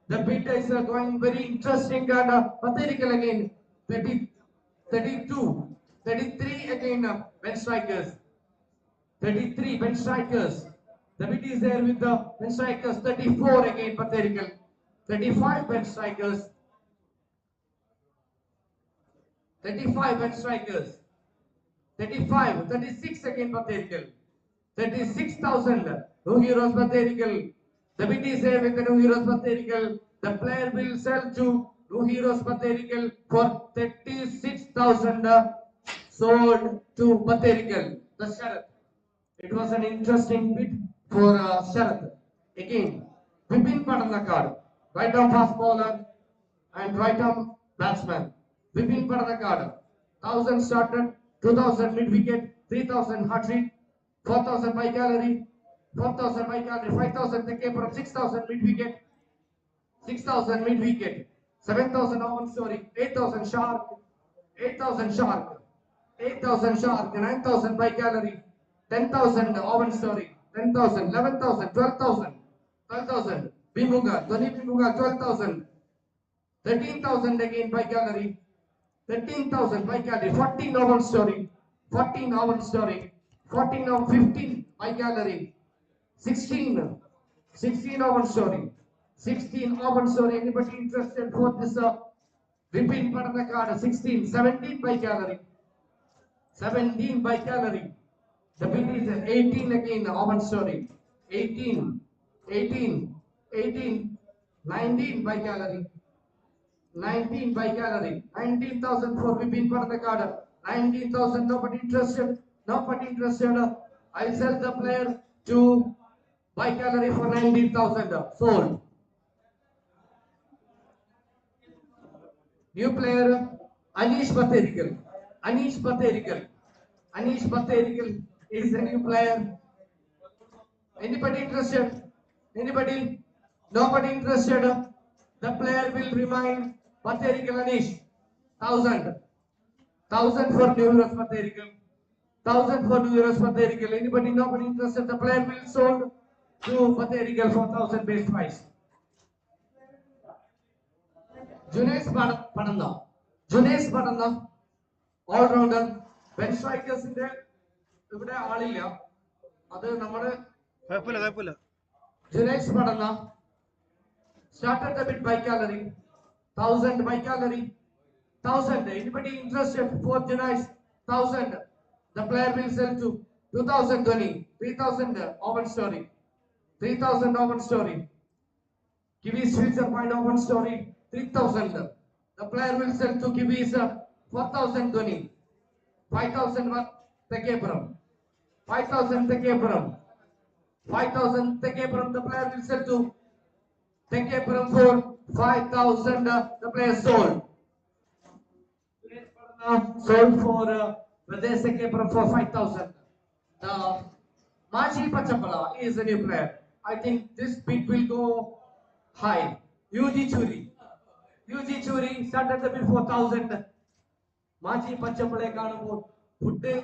The bid is going very interesting and Patherical again, 30, 32, 33 again bench strikers, 33 bench strikers, The bid is there with the bench strikers. 34 again, Patherical. 35 bench strikers. 35 bench strikers. 35, 36 again, Patherical. 36,000. New heroes, Patherical. The bid is there with the new heroes, Patherical. The player will sell to new heroes, Patherical for 36,000. Sold to Patherical. The Sharath. It was an interesting bid for Sharath. Again, Vipin Padanakar, right arm fast bowler and right arm batsman. Vipin Padanakar, 1000 started, 2000 mid wicket, 3000 hard hit, 4000 by gallery, 4000 by gallery, 5000 the keeper, 6000 mid wicket, 6000 mid wicket, 7000 on story, 8000 shark, 8000 shark, 8000 shark, 9000 by gallery, 10,000 oven story, 10,000, 11,000, 12,000, 12,000, Bimuga, Dhoni Bimuga, 12,000, 13,000 again by gallery, 13,000 by gallery, 14 oven story, 14 oven story, 14 of 15 by gallery, 16, 16 oven story, 16 oven story. Anybody interested for this Vipin Padanakar? 16, 17 by gallery, 17 by gallery. The bid is 18 again, oven story. 18, 18, 18, 19 by gallery. 19 by gallery. 19,000 for Vipin Padanakar. 19,000, nobody interested. Nobody interested. I sell the player to by gallery for 19,000. Sold. New player, Anish Patherical. Anish Patherical. Anish Patherical is a new player. Anybody interested? Anybody? Nobody interested? The player will remain Patherical Anish. 1,000. 1,000 for New Year's Patherical. 1,000 for New Year's Patherical. Anybody? Nobody interested? The player will sold to Patherical for 1,000 base price. Junes Padana. Junes Padana. All rounder. Ben strikers in there. ഇവിടെ ആളില്ല അത് നമ്മുടെ കുഴപ്പമില്ല Junes Padana started the bid by gallery 1,000 by gallery 1,000. Anybody interested for Junes? 1,000. The player will sell to 2,000 Dhoni, 3,000 oven story, 3,000 oven story. Kiwis future point oven story 3,000. The player will sell to Kiwis 4,000 Dhoni, 5,000 Tekepuram, 5,000 Tekepuram, 5,000 Tekepuram. The player will sell to Tekepuram for 5,000. The player sold. Sold for Pradesh Tekepuram for 5,000. The Maji Pachapala is a new player. I think this bid will go high. UG Churi started the bid for 1,000. Maji Pachapale കാണുമ്പോൾ food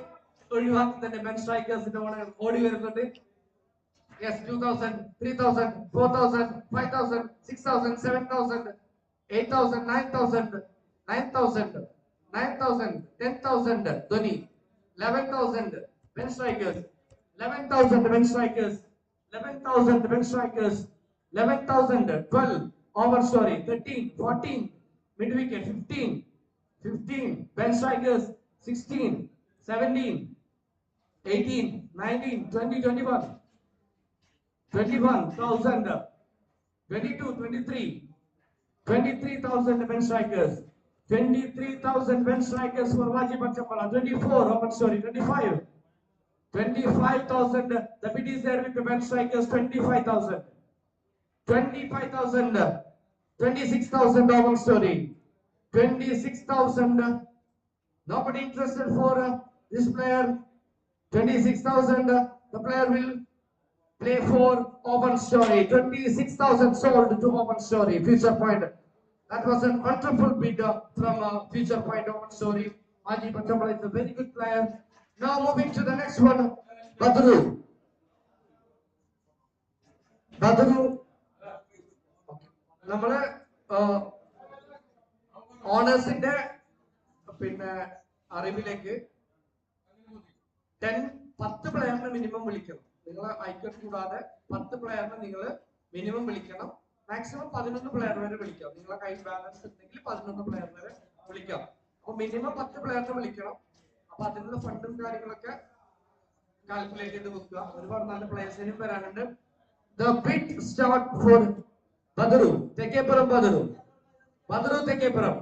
ഒഴിവാക്കി തന്നെ men സ്ട്രൈക്കേഴ്സിന്റെ ഓടി വരുന്നുണ്ട്. Yes, 2,000, 3,000, 4,000, 5,000, 6,000, 7,000, 8,000, 9,000, 9,000, 9,000, 10,000 Dhoni, 11,000 men strikers, 11,000 men strikers, 11,000 men strikers, 11,000, 12 over story, 13, 14 mid wicket, 15, 15 ben strikers, 16, 17, 18, 19, 20, 21, 21,000, 22, 23, 23,000 men strikers, 23,000 men strikers for Vaji Pachapala, 24 open story, 25, 25,000. The bid is there with the men strikers, 25,000, 25,000, 26,000 open story, 26,000. Nobody interested for this player. 26,000. The player will play for open story. 26,000 sold to open story. Future point. That was a wonderful bid from future point open story. Aji Pachamala is a very good player. Now moving to the next one. Badru. നമ്മള് ഓണേഴ്സിന്റെ അറിവിലേക്ക് 10 പ്ലെയറിന് minimum വിളിക്കണം. നിങ്ങൾ icon കൂടാതെ 10 പ്ലെയറിനെ നിങ്ങൾ minimum വിളിക്കണം. Maximum 11 player വരെ വിളിക്കാം. നിങ്ങളെ കൈ ബാലൻസ് ഉണ്ടെങ്കിൽ 11 പ്ലെയർ വരെ വിളിക്കാം. അപ്പൊ മിനിമം 10 പ്ലെയറിനെ വിളിക്കണം. അപ്പൊ അതിനുള്ള ഫണ്ടും കാര്യങ്ങളൊക്കെ കാൽക്കുലേറ്റ് ചെയ്ത് വെക്കുക. ഒരുപാട് നല്ല പ്ലേയേഴ്സിനും വരാനുണ്ട്. The bid start for Badru, Tekepuram Badru. Badru Tekepuram.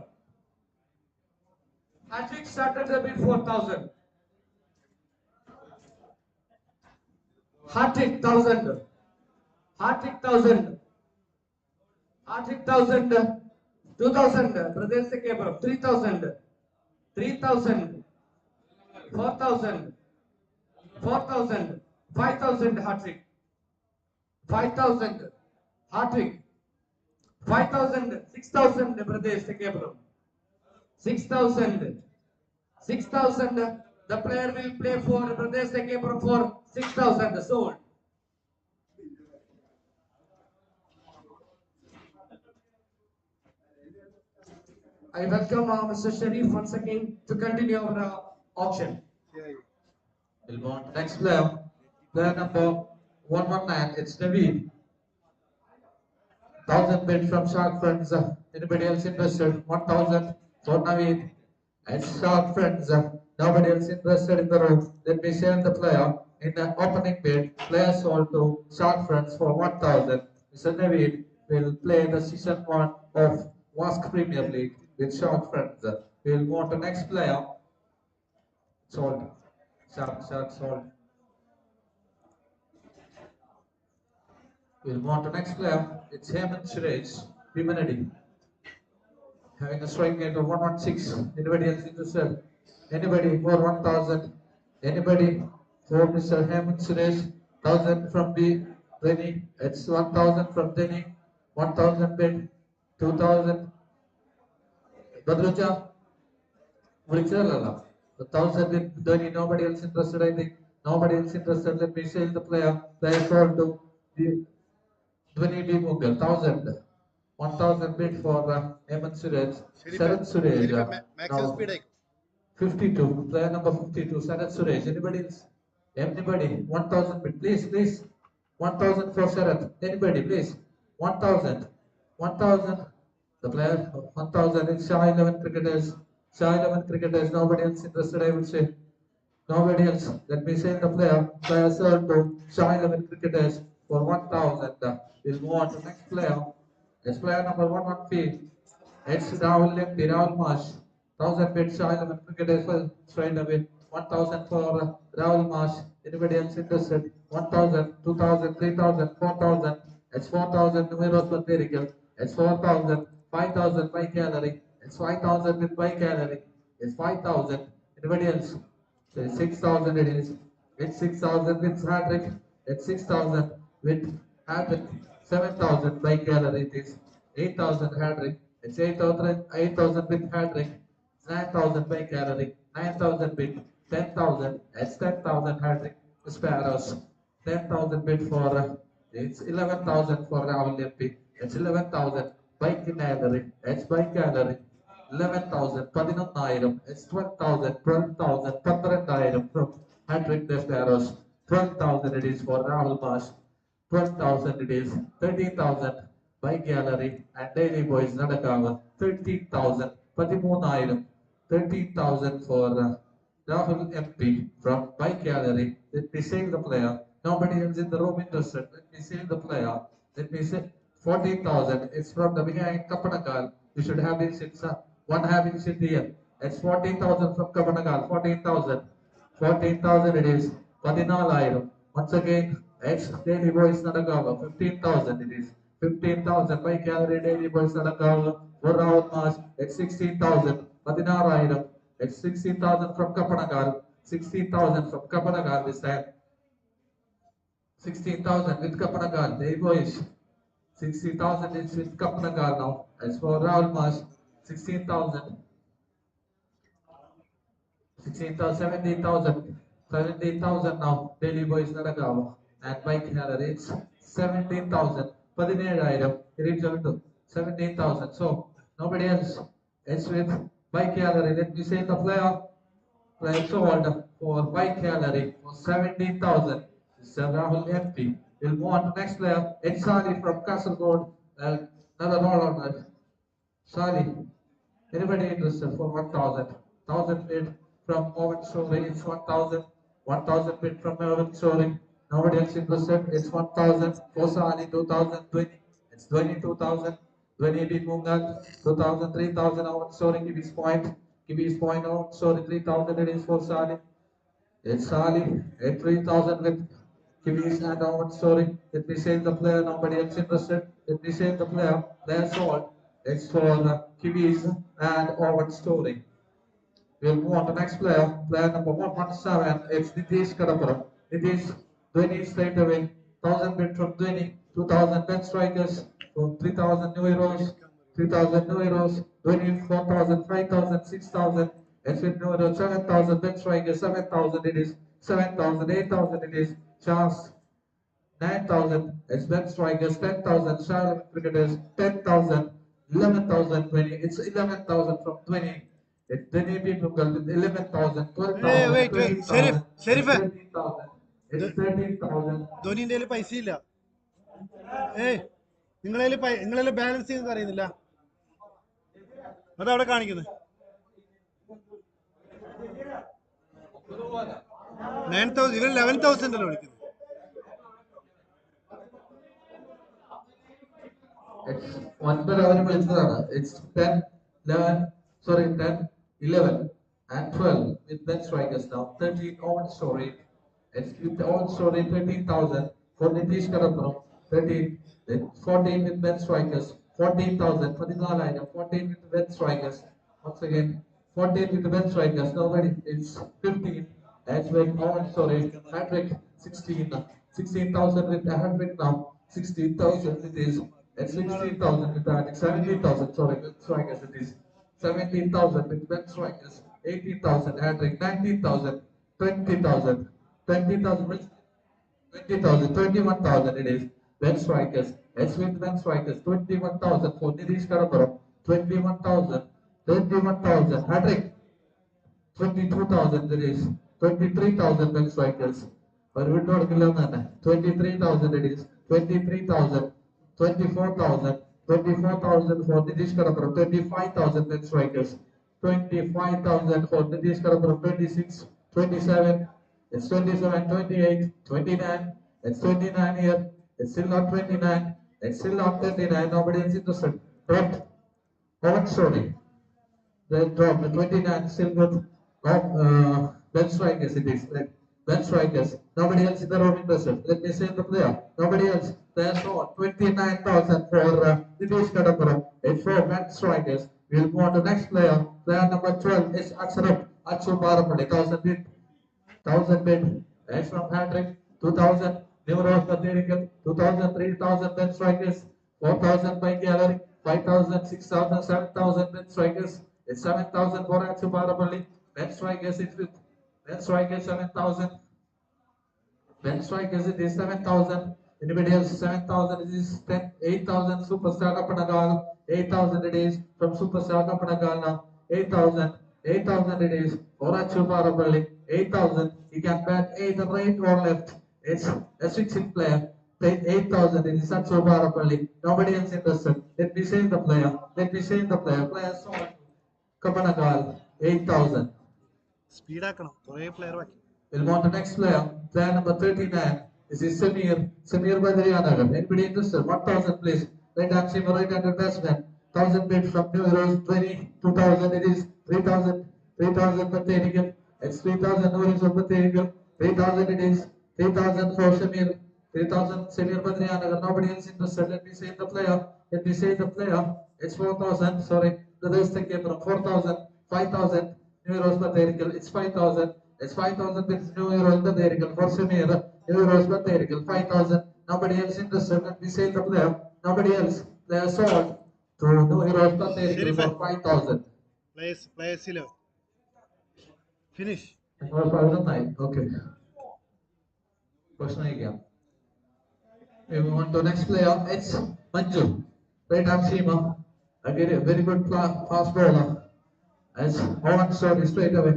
Hat-trick started the bid 4,000. Hat-trick 1,000. Hat-trick 1,000. Hat-trick 1,000. 2,000. Pradesh Tekepuram. 3,000. 3,000. 4,000. 4,000. 5,000 hat-trick. 5,000 hat-trick. 5,000. 6,000 Pradesh Tekepuram. 6,000. 6,000. The player will play for Pradesh Tekepuram for 6,000 sold. I welcome Mr. Sharif once again to continue our auction. We'll move on to next player. Player number 119. It's Naveed. 1,000 bid from Shark Friends. Anybody else interested? 1,000 for Naveed. And Shark Friends. Nobody else interested in the room. Let me share the player in the opening bid. Player sold to Shark Friends for 1,000. Mr. Naveed will play the season 1 of Vasc Premier League with Shark Friends. We'll move on to next player. Sold. Shark sold. We'll move on to next player. It's Hemant Suresh, Pimanadi. Having a strike rate of 116. Anybody else interested? Anybody for 1,000? Anybody for Mr. Hemant Suresh? 1,000 from B. Denny. It's 1,000 from Denny. 1,000 bid. 2,000. Badrucha. The 1,000 with Denny. Nobody else interested, I think. Nobody else interested. Let me sell the player. Player sold to Dhwani B. Mughal. 1,000. 1,000 bid for Hemant Suresh. Sarath Suresh. maximum Now speed 52. Player number 52. Sarath Suresh. Anybody else? Anybody? 1,000 bid. Please. 1,000 for Sarath. Anybody, please. 1,000. 1,000. The player 1,000 is Shah 11 cricketers. Shah 11 cricketers. Nobody else interested, I would say. Nobody else. Let me say the player. Player sold to Shah 11 cricketers for 1,000. We'll move on to next player. It's player number 115. It's Rahul Lempi, Rahul Marsh. 1,000 bid Shah 11 cricketers for straight away. 1,000 for Rahul Marsh. Anybody else interested? 1,000, 2,000, 3,000, 4,000. It's 4,000 numerous material. It's 4,000, 5,000 by gallery. It's 5,000 with by gallery. It's 5,000. Anybody else? So 6,000 it is. It's 6,000 with hat-trick. It's 6,000 with hat-trick. 7,000 by gallery it is. 8,000 hat-trick. It's 8,000 with hat-trick. 9,000 by gallery. 9,000 bid. 10,000. It's 10,000 hat-trick. Sparrows. 10,000 bid for. It's 11,000 for Rahul Lempi. It's 11,000 by gallery. It's by gallery. 11,000, 11,000, it's 12,000, 12,000, 12,000 from hat-trick Sparrows. 12,000 it is for Rahul Marsh. 12,000 it is. 13,000 by gallery and daily boys Nadakawa. 13,000, 13,000. 13,000 for Rahul MP from by gallery. Let me save the player. Nobody else in the room interested. Let me save the player. Let me say 14,000. It's from the behind Kapanakal. You should have this. It's one having sit here. It's 14,000 from Kapanakal. 14,000. 14,000 it is. 14,000. Once again, it's Daily Boys Nadagawa. 15,000 it is. 15,000 by gallery Daily Boys Nadagawa. For Rahul Marsh, it's 16,000. 14,000. It's 16,000 from Kapanakal. 16,000 from Kapanakal this time. 16,000 with Kapanakal. Daily Boys. 60,000 is with Kapnagar now. As for Rahul Marsh, 16,000. 16,000, 17,000. 17,000 now. Daily Boys Naragawa. And bike gallery, it's 17,000. 17,000. Reach out to 17,000. So, nobody else. It's with bike gallery. Let me say the player. Player sold for bike gallery for 17,000. It's Rahul empty. We'll move on to next player. It's Sali from KASARGOD. Another roll on that. Sali. Anybody interested for 1,000? 1,000 bid from Owen Shori. It's 1,000. 1,000 bid from Owen Shori. Nobody else interested. It's 1,000. For Sali, 2,020. It's 22,000. 20 bid Mungal. 2,000, 3,000. Owen Shori. Give his point. Give his point. Owen Shori. 3,000 it is for Sali. It's Sali at 3,000 with Kiwis and Owen Story. Let me save the player. Nobody else interested. Let me save the player. Player sold. It's for the Kiwis and Owen Story. We'll move on to next player. Player number 117. It's Nitish Kadapura. Nitish, 20 straight away. 1,000 bid from 20. 2,000 10 strikers. So 3,000 new euros. 3,000 new euros. 20, 4,000, 5,000, 6,000. It's with new euros. 7,000 10 strikers. 7,000 it is. 7,000, 8,000 it is. Chance. 9,000. It's Ben strikers. 10,000. Charlotte cricketers. 10,000. 11,000. 20. It's 11,000 from 20. It's 20 people with 11,000, Hey, 12,000, wait. 20,000, Sheriff. it's 13,000. It's 13,000. ധോനിന്റെ കയ്യിൽ പൈസ ഇല്ല. നിങ്ങളെ balance ചെയ്യുന്നത് അറിയുന്നില്ല. അതവിടെ കാണിക്കുന്നത് 9,000. ഇവർ 11,000 അല്ലേ വിളിക്കുന്നത്. It's one per hour. It's 10, 11, sorry, 10, 11, and 12 with Ben strikers now. 13 on story. It's with the old story 13,000 for Nitish Karapuram. 13, then 14 with Ben strikers. 14,000 for the line. 14 with Ben strikers. Once again, 14 with the Ben strikers. Nobody. It's 15. As with Owen story. Hat-trick 16. 16,000 with the hat-trick now. 16,000 it is. It's 16,000 with that. 17,000. Sorry, with strikers it is. 17,000 with Ben strikers. 18,000 hat-trick. 19,000. 20,000. 20,000 with 20,000, 21,000 it is. Ben strikers. It's with Ben strikers. 21,000 for Nitish Karapuram. 21,000. 21,000. Hat-trick. 22,000 it is. 23,000 Ben strikers. Or we don't kill them. 23,000 it is. 23,000. 24,000. 24,000 for Nitish Karapuram. 25,000 Ben strikers. 25,000 for Nitish Karapuram. 26, 27. It's 27, 28, 29. It's 29 here. It's still not 29. It's still not 39. Nobody else interested. Dropped. Owen Shori. They dropped. The 29 still good. Ben strikers it is. Right. Ben strikers. Nobody else in the room interested. Let me say the player. Nobody else. There's no 29,000 for Nitish Kadapuram. It's for Ben strikers. We'll move on to next player. Player number 12 is Aksharam Achu Baramudi. 1,000 bid. 1,000 bid. That's from Patrick. 2,000. Neuros Material. 2,000, 3,000 Ben strikers. 4,000 by gallery. 5,000, 6,000, 7,000 Ben strikers. It's 7,000 for Achu Baramudi. Ben strikers is with Ben strikers 7,000. Ben strikers it is 7,000. Anybody else 7,000 it is 10, 8,000 Superstar Kapanagal. 8,000 it is from Superstar Kapanagal now. 8,000. 8,000 it is for Achu Baramudi. 8,000. You can bet either right or left. It's a switching player. Paid 8,000 it is Achu Baramudi. Nobody else interested. Let me save the player. Let me save the player. Player sold. Kapanagal 8,000. സ്പീഡാക്കണം. കുറേ player ബാക്കി. We'll move on to next player. Player number 39. This is Samir. Samir Badrianagar. Anybody interested? 1,000 please. Right hand seamer, right handed batsman. 1,000 bid from New Euros. 20, 2,000 it is. 3,000. 3,000 for Tehrigal. It's 3,000 New Euros for Tehrigal. 3,000 it is. 3,000 for Samir. 3,000 Samir Badrianagar. Nobody else interested. Let me say the player. Let me say the player. It's 4,000. Sorry. The rest came from 4,000. 5,000 New Euros for Tehrigal. It's 5,000. It's 5,000 with New Euros for Tehrigal. For Samir. New Euros for Tehrigal. 5,000. Nobody else interested. Let me say the player. Nobody else. Player sold to New Euros for Tehrigal for 5,000. Players 11. Finish. Okay. Question again. We move on to next player. It's Manju. Right arm seamer. Again, a very good fast bowler. As Owen Story straight away.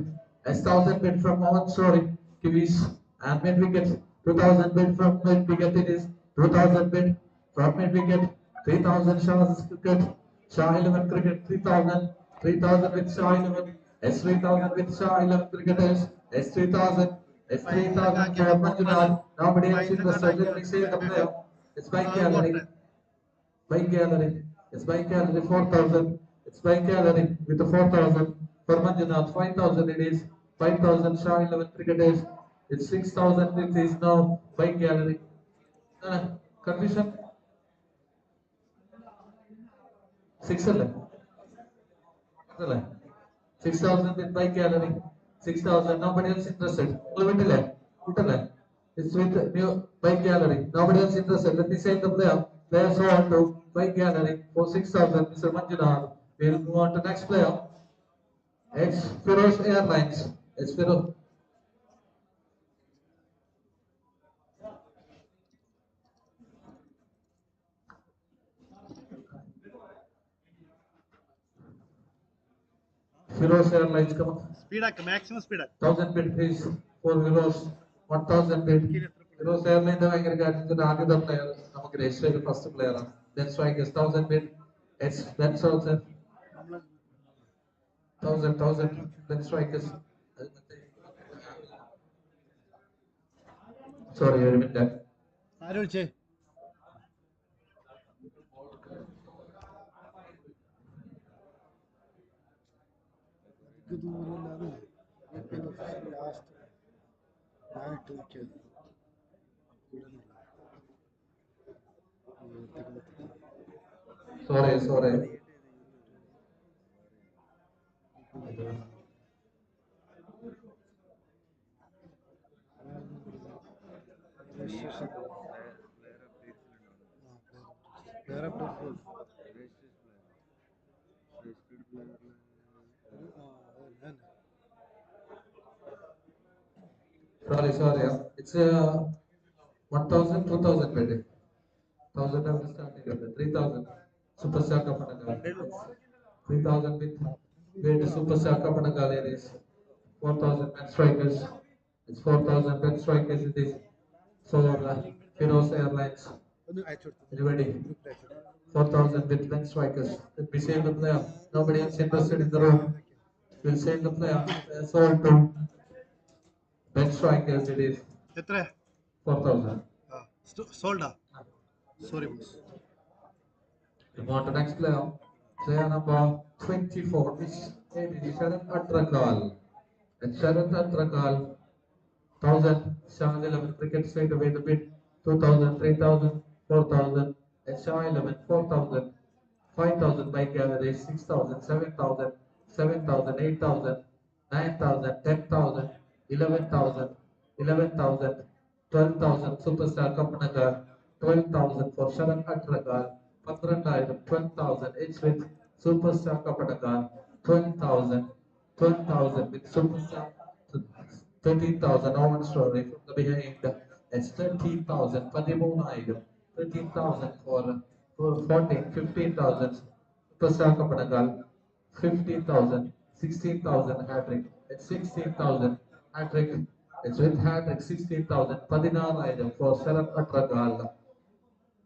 As 1,000 bid from Owen Story. Kiwis and mid wicket 2000 bid from mid wicket it is. 2000 bid from mid wicket. 3000 Shah's cricket. Shah 11 cricket 3000. 3000 with Shah 11. S3000 with Shah 11 cricketers. S3000. S3000 for Manjunath. Nobody else interested. Let me say the player. It's by gallery. By gallery. It's by gallery 4000. It's by gallery with the 4000. For Manjunath 5000 it is. 5000 Shah 11 cricketers. It's 6000 it is now by gallery. Confusion? 6 അല്ലേ 6,000 with by gallery. 6,000. Nobody else interested. It's with new by gallery. Nobody else interested. Let me say the player. Players on to by gallery for 6,000. Mr. Manjunath. We'll move on to next player. It's Firoz Airlines. It's Firoz. Firoz Airlines, come on. Speed ആക്ക്, maximum speed ആക്ക്. 1,000 bid please for Firoz. 1,000 bid. Firoz Airlines ഭയങ്കര കാര്യത്തിൽ ആദ്യത്തെ player നമുക്ക് register ചെയ്ത first player ആണ്. Then strikers 1,000 bid. It's then 1,000. 1,000. Then strikers. Sorry, ഒരു minute. ആര് വിളിച്ചേ? Sorry. Sorry. It's 1,000, 2,000 bid. 1,000 have started. 3,000. Superstar Kapanaka. 3,000 with bid Superstar Kapanaka ladies. 4,000 men strikers. It's 4,000 men strikers. It is for Firoz Airlines. Everybody. 4,000 with men strikers. Let me save the player. Nobody else interested in the room. We'll save the player. Sold to men strikers. It is എത്ര? 4,000. സോൾഡാ? Sorry boss. We want the next player. Player number 24. This is Sharat Atrakal. And Sharat Atrakal. 1,000. Shah 11. Cricket straight away the bid. 2,000, 3,000, 4,000. And Shah 11. 4,000. 5,000 by gallery. 6,000, 7,000, 7,000, 8,000, 9,000, 10,000, 11,000, 11,000, 12,000. Superstar Kapanagar. 12,000 for Sharan Atrakal. 12,000, 12,000. It's with Superstar Kapanagar. 12,000, 12,000 with Superstar. 13,000. No one story from the behind. It's 13,000. 13,000. 13,000 for 14, 15,000. Superstar Kapanagal. 15,000. 16,000 hat-trick. It's 16,000 hat-trick. It's with hat-trick 16,000. 16,000 for Sharan Atrakal.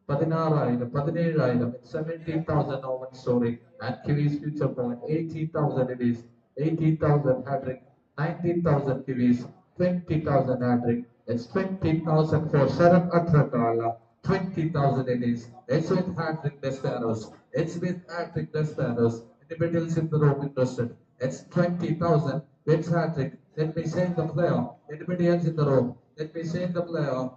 16,000, 17,000, 17,000 Owen story and Kiwis future point. 18,000 it is. 18,000 hat-trick. 19,000 Kiwis. 20,000 hat-trick. It's 20,000 for Sharan Atrakala. 20,000 it is. It's with hat-trick Desperados. It's with hat-trick Desperados. Anybody else in the room interested? It's 20,000 with hat-trick. Let me say the player. Anybody else in the room? Let me say the player.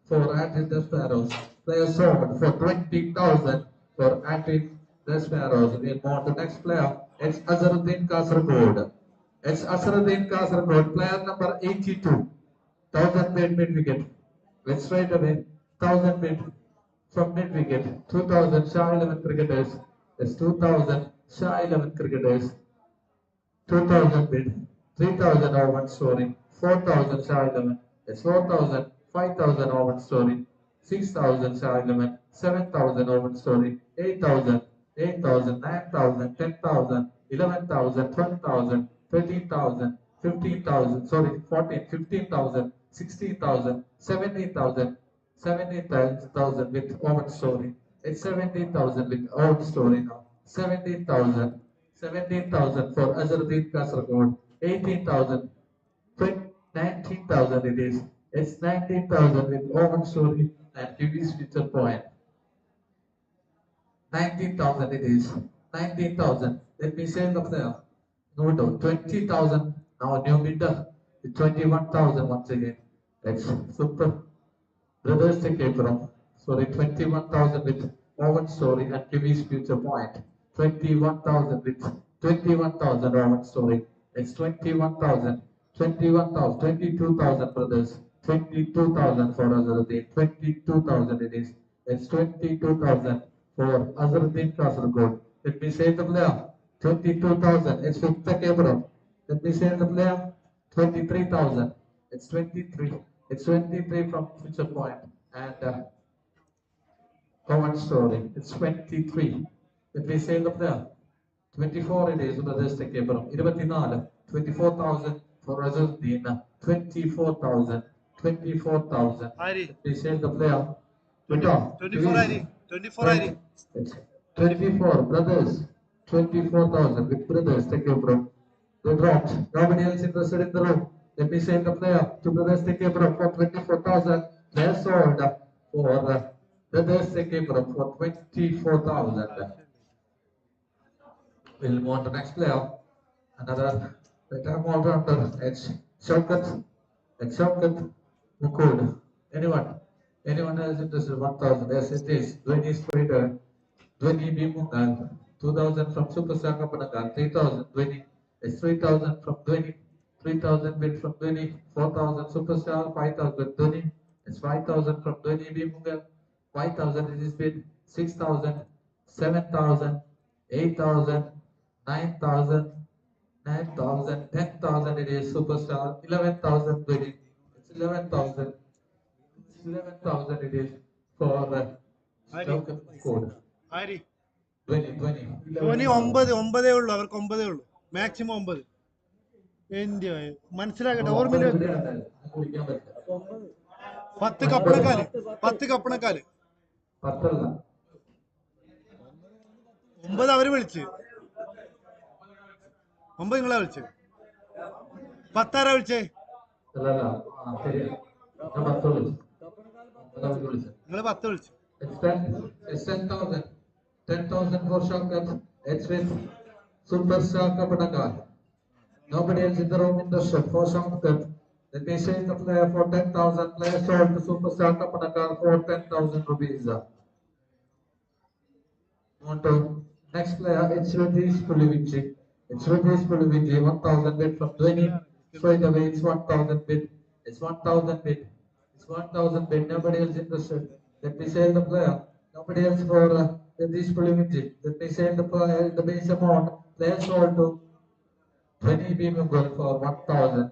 For anti-Desperados. Player sold for 20,000 for anti-Desperados. We'll move on to the next player. It's Azharuddin KASARGOD. It's Azharuddin KASARGOD. Player number 82. 1,000 mid wicket. Let's straight away. 1,000 mid from mid wicket. 2,000 Shah 11 cricketers. It's 2,000 Shah 11 cricketers. 2,000 bid, 3,000 over one story, 4,000 Shah 11, it's 4,000, 5,000 over one story, 6,000 Shah 11, 7,000 over one story, 8,000, 8,000, 9,000, 10,000, 11,000, 12,000, 13,000, 15,000, sorry, 14, 15,000, 16,000, 17,000, 17,000 with own story. It's 17,000 with own story now. 17,000, 17,000 for Azharuddin Kasargod. 18,000, 19,000 it is. It's 19,000 with own story and QB's future point. 19,000 it is. 19,000. Let me say up there. No, 20,000. Now a new bidder. 21,000 once again. That's super. Brothers take care from. Sorry, 21,000 with Owen Story and Kiwi's future point. 21,000 with 21,000 Owen Story. It's 21,000. 21,000. 22,000 brothers. 22,000 for Azharuddin. 22,000 it is. It's 22,000 for Azharuddin Kasargod. Let me say the player. 22,000. It's with the Cabro. Let me say the player. 23,000. It's 23. It's 23 from future point and common story. It's 23. Let me say the player. 24 it is brothers take care from 24,000 for Azharuddin. 24,000. 24,000. Ary Let me say the player. 24 ary 24 ary It's 24 brothers. 24,000 with brothers take care from. They dropped. Nobody else interested in the room. Let me say the player. Two brothers take care from for 24,000. They sold for brothers take care from for 24,000. We'll move on to next player. Another right-arm all-rounder. It's Shaukat. It's Shaukat Mukud. Anyone? Anyone else interested? 1,000. Yes, it is. Dhwani Spider. Dhwani Bimungal. 2,000 from Super Saka Panagal. 3,000 Dhwani. It's 3,000 from Dhwani. 3,000 bid from Dhwani. 4,000 Superstar. 5,000 Dhwani. It's 5,000 from Dhwani Bimungal. 5,000 it is bid. 6,000. 7,000. 8,000. 9,000. 9,000. 10,000 it is Superstar. 11,000 Dhwani. It's 11,000. 11,000 it is for Shaukat code. ആരി 20. ധോനി 9 ഉള്ളൂ അവർക്ക് 9 ഉള്ളൂ maximum 9 എന്ത് മനസ്സിലാക്കട്ടെ ഓർമ്മയില് വെക്കുക 10 കപ്പണക്കാല് 10 കപ്പണക്കാല് 9 അവര് വിളിച്ച് 9 നിങ്ങളെ വിളിച്ച് 10 ആരാ വിളിച്ചേ നിങ്ങള് 10 വിളിച്ചു It's 10,000. 10,000 for Shaukat. It's with Superstar Kapanagar. Nobody else in the room interested for Shaukat. Let me say the player for 10,000. Player sold to Superstar Kapanagar for 10,000 rupees. On to next player, it's Radish Pulivici. It's Radish Pulivici. 1,000 bid from Dhwani. Straight away, it's 1,000 bid. It's 1,000 bid. It's 1,000 bid. Nobody else interested. Let me say the player. Nobody else for Radish Pulivici. Let me say the player. The base amount. Player sold to Dhwani Bimugol for 1,000.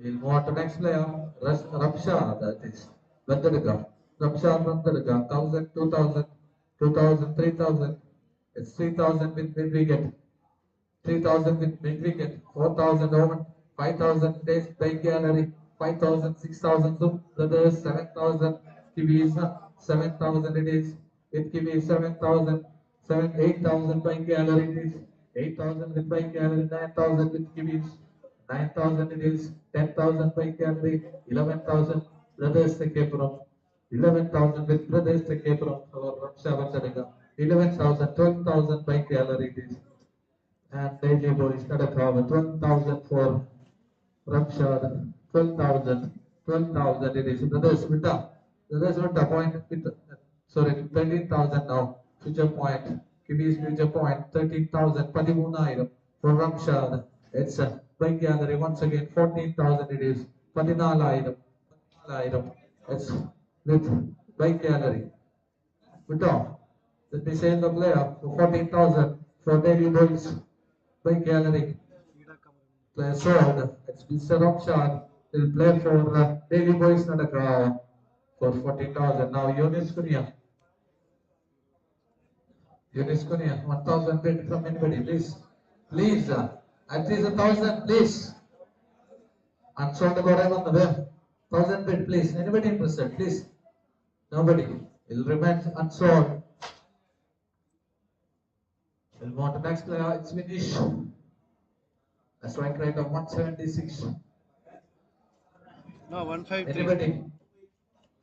We'll move on to next player. Ramsha, that is. Bandariga. Ramsha Bandariga. 1,000, 2,000, 2,000, 3,000. It's 3,000 with mid-wicket. 3,000 with mid-wicket. 4,000 over. 5,000 days by gallery. 5,000, 6,000 Zoom. Brothers, 7,000. Kiwis, 7,000 it is. With Kiwis, 7,000. 8,000 by gallery it is. 8,000 with by gallery. 9,000 with Kiwis. 9,000 it is. 10,000 by gallery. 11,000. Brothers take care from. 11,000 with brothers take care from our Ramsha Vandariga. 11,000, 12,000 by gallery it is. And daily boys Nadakawa. 12,000 for Ramshad. 12,000. 12,000 it is. Brothers Vita. Brothers Vita point with sorry 13,000 now. Future point. Kiwi's future point. 13,000. 13,000 for Ramshad. It's by gallery once again. 14,000 it is. 14,000. 14,000. It's with by gallery. Vita. Let me say the player for 14,000 for daily boys by gallery. Player sold. It's Mr. Ramshad. Will play for daily boys Nadakawa for 14,000. Now Yunis Kunia. Yunis Kunia. 1,000 bid from anybody, please. Please. At least 1,000, please. Unsold കുറെ വന്നത് 1000 bid, please. Anybody interested, please? Nobody. It'll remain unsold. We'll move on to next player. It's Vinish. A strike rate of 176. No, 153. Anybody?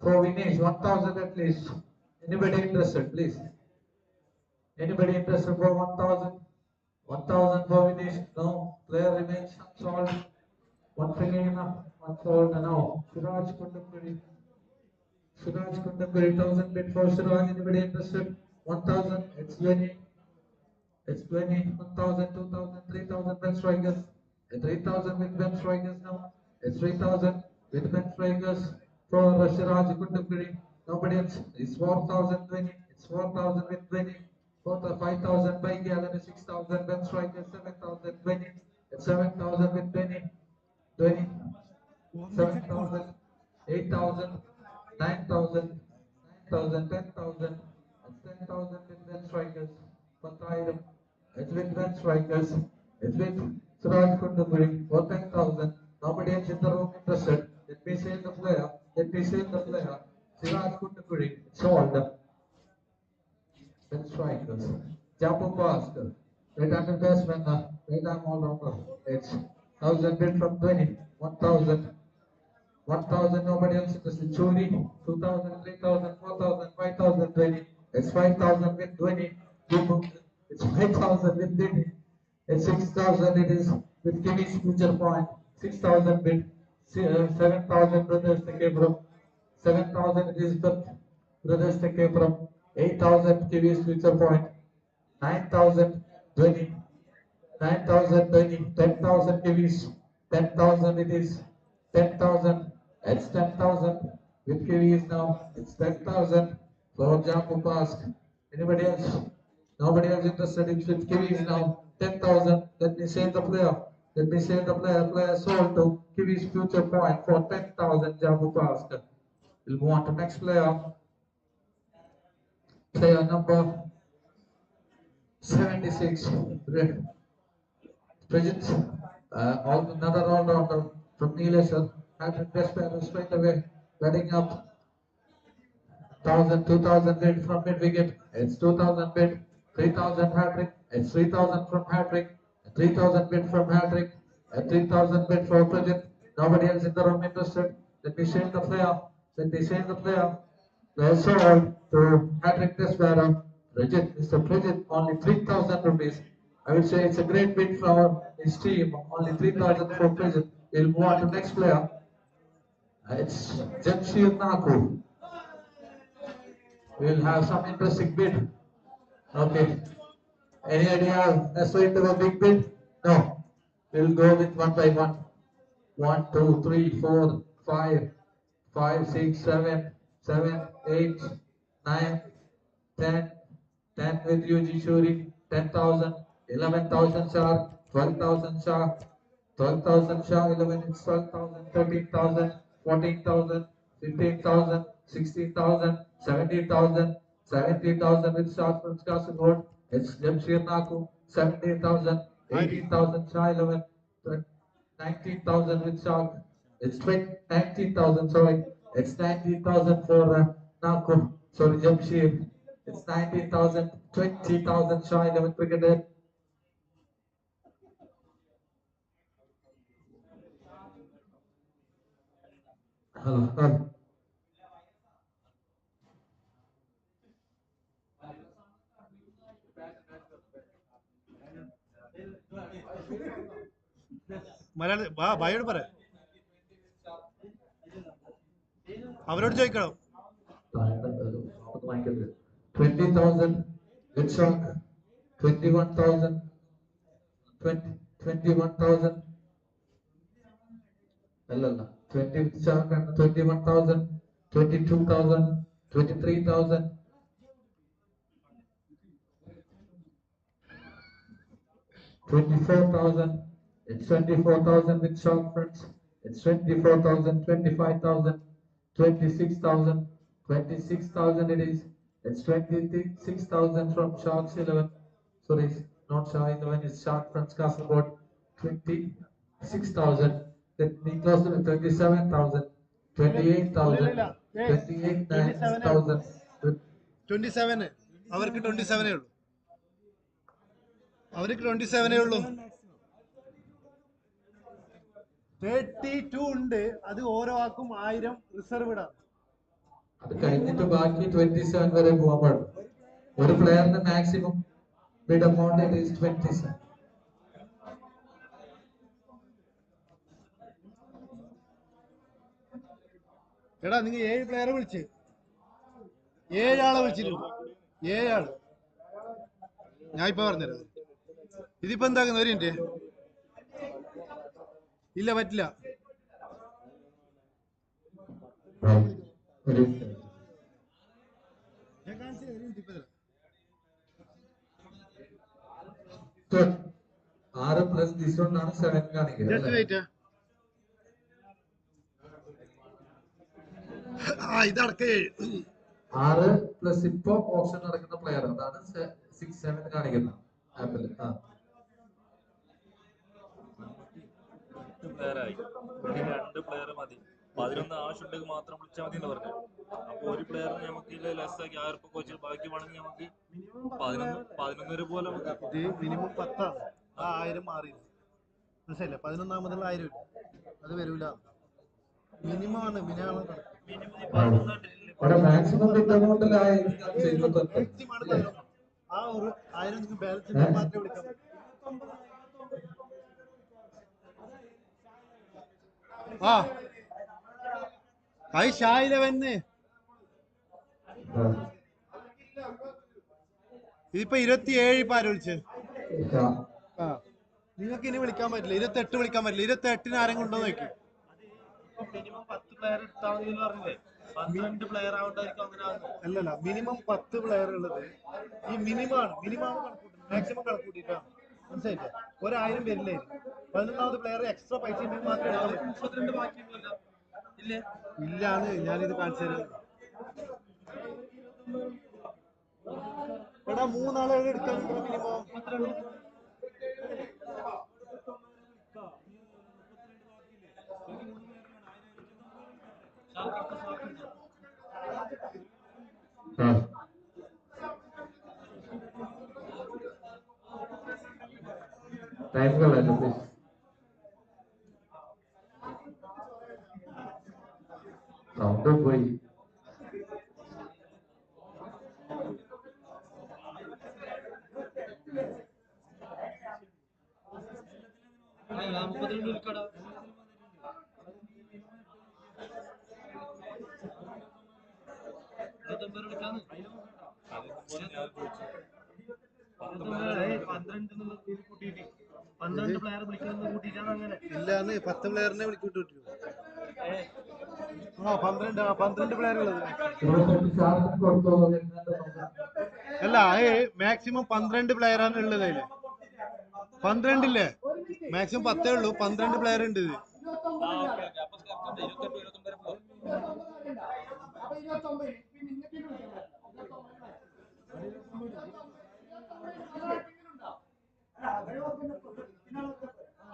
For Vinish, 1000 at least. Anybody interested, please? Anybody interested for 1000? 1000 for Vinish. No. Player remains unsold. Once again, unsold now. Suraj Kundapuri. Suraj Kundapuri, 1000 bid for Suraj. Anybody interested? 1000. It's 20. It's 20, 1000, 2000, 3000 Ben strikers. 3000 with Ben strikers now. It's 3000 with Ben strikers for Siraj Kundapuri. Nobody else. It's 4020. It's 4000 with 20. 5000 by Galen, 6000 Ben strikers, 7020. It's 7000 with 20. 20. 7,000, 8,000, 9,000, 9,000, 10,000, it's 10,000 with Ben strikers. 10,000, it's with Ben strikers. It's with Suraj Kundapuri for 10,000. Nobody else in the room interested. Let me say the player. Let me say the player. Suraj Kundapuri, sold. Ben strikers. Japu Vasc, right-handed batsman, right-arm all-rounder. It's 1,000 bid from 20, 1,000. 1000, nobody else interested. Churi, 2000, 3000, 4000, 5000, 20. It's 5000 with 20. It's 5000 with 20. It's 6000, it is with Kiwi's future point. 6000 with 7000 brothers take from. 7000 it is with brothers take from. 8000 Kiwi's future point. 9000, 20. 9,000, 10,000 KVs, 10,000 it is, 10,000, it's 10,000, with KVs now, it's 10,000, for Jammu Pask. Anybody else? Nobody else interested in with KVs now, 10,000, let me say the player, let me say the player sold to KVs future point for 10,000 Jammu Pask. We'll move on to next player, player number 76, Present, another all-rounder from Neeleshwar. Patrick Despair straight away, batting up 1,000, 2,000 bid from mid wicket. It's 2,000 bid, 3,000 hat-trick. It's 3,000 from hat-trick, 3,000 bid from hat-trick, 3,000 bid for Present. Nobody else in the room interested. Let me change the player. Let me change the player. They sold to Patrick Despair. Mr. Bridget, only 3,000 rupees. I would say it's a great bid for his team. Only 3,000 for Bridget. We'll move on to next player. It's Jamshir Naku. We'll have some interesting bid. Okay. Any idea as to into a big bid? No. We'll go with one by one. 1, 2, 3, 4, 5, 5, 6, 7, 7, 8, 9, 10, 10 with UG Shuri, 10,000, 11,000 shark, 12,000 shark, 12,000 shark, 11 is 12,000, 13,000, 14,000, 15,000, 16,000, 17,000, 17,000 with shark from Kasargod. It's Jamshir Naku, 17,000, 18,000 shark, 11, 19,000 with shark. It's 19,000, sorry. It's 19,000 for Naku, sorry, Jamshir. It's 19,000, 20,000 shy 11 cricketer. Hello. മലയാള ഭായിയോട് പറ, അവരോട് ചോദിക്കണം. 20,000 with shark, 21,000, 21,000. 20 with shark and 21,000, 22,000, 23,000. 24,000. It's 24,000 with shark friends. It's 24,000, 25,000, 26,000, 26,000 it is. It's 26,000 from Sharks 11. Sorry, not Shark 11, it's Shark friends Kasargod. 26,000. Let me close to 27,000, 28,000, ഇല്ല. 28,900. 27 അവർക്ക് 27 ഉള്ളൂ. അവർക്ക് 27 ഉള്ളൂ. 32 ഉണ്ട്. അത് ഓരോ ആൾക്കും 1000 റിസർവ് ഇടാം. അത് കഴിഞ്ഞിട്ട് ബാക്കി 27 വരെ പോകാൻ പാടുള്ളൂ. ഒരു പ്ലെയറിന്റെ മാക്സിമം ബിഡ് എമൗണ്ട് is 27. എടാ നിങ്ങൾ 7 പ്ലെയറെ വിളിച്ച് 7 ആളെ വിളിച്ചിട്ടുണ്ട്. 7 ആള് ഞാൻ ഇപ്പൊ പറഞ്ഞുതരാം. ഇതിപ്പോ എന്താക്കുന്ന ഒരു മിനിറ്റ്. ഇല്ല പറ്റില്ല. ഞാൻ കാണിച്ചു തരാം. ഒരു മിനിറ്റ് ഇപ്പൊ തരാം. 6 പ്ലസ് ഡിസ്കൗണ്ടാണ് 7 കാണിക്കുന്നത്. Just wait. ഇതടക്ക 6 പ്ലസ് ഇപ്പൊ ഓപ്ഷൻ നടക്കുന്ന പ്ലെയർ അതാണ് 6, 7 കാണിക്കുന്നത് ആപ്പില്. പ്ലെയറായി 2 പ്ലെയർ മതി. 11 ആവശ്യമുണ്ടെങ്കിൽ മാത്രം വിളിച്ചാൽ മതി എന്ന് പറഞ്ഞു. അപ്പൊ ഒരു പ്ലെയറിന് നമുക്ക് ലെസ് ആക്കി 1000 രൂപ വെച്ചിട്ട് ബാക്കി വേണമെങ്കിൽ നമുക്ക് 11 പോലെ ഇത് മിനിമം 10 ആണ്. ആ 1000 മാറി മനസ്സിലായില്ലേ? 11ാമതുള്ള 1000 ഇല്ല, അത് വരൂല. മിനിമം ആണ്. മാക്സിമം ബിഡ് എമൗണ്ടിലായി ആ ഒരു 1000 നിങ്ങൾക്ക് ബാലൻസ് മാത്രമേ വിളിക്കാൻ പറ്റൂ. ആ ഷായിലവന്ന് ഇതിപ്പോ 27 ഇപ്പൊ ആര് വിളിച്ച്? നിങ്ങൾക്ക് ഇനി വിളിക്കാൻ പറ്റില്ല. 28 വിളിക്കാൻ പറ്റില്ല. 28ന് ആരെങ്കിലും ഉണ്ടോ നോക്കി. മിനിമം 10 പ്ലെയർ എടുത്താൽ മതി എന്ന് പറഞ്ഞില്ലേ? 12 പ്ലെയർ ആവണ്ടായിരിക്കും. അങ്ങനെ അല്ലല്ല, മിനിമം 10 പ്ലെയർ ഉള്ളത് ഈ മിനിമം കണക്കൂട്ടുന്നത്. മാക്സിമം കണക്കൂട്ടിട്ടാണ്. മനസ്സിലായില്ലേ? 1000 വരില്ലേ? 11ാമത് പ്ലെയർ എക്സ്ട്രാ പൈസ ഉണ്ടെങ്കിൽ മാത്രമേ എടുക്കാൻ പറ്റൂ. 32 ബാക്കിയുണ്ടല്ലോ. ഇല്ലേ? ഇല്ലാന്ന് ഞാനിത് കാണിച്ചു തരാം. എടാ 3 ആളെ എടുക്കാൻ മിനിമം 32. സൗണ്ട് പോയി. പന്ത്രണ്ട് പ്ലെയർ വിളിക്കുന്നത് കൂട്ടിയിട്ടാണ് അങ്ങനെ. ഇല്ലാന്ന് 10 പ്ലെയറിനെ വിളിക്കൂട്ടു. 12 പ്ലെയർ ഉള്ളത്. അല്ല മാക്സിമം 12 പ്ലെയർ ആണ് ഉള്ളത്. അതില് 12 ഇല്ലേ? മാക്സിമം 10 ഉള്ളൂ. 12 പ്ലെയർ ഉണ്ട് ഇത്.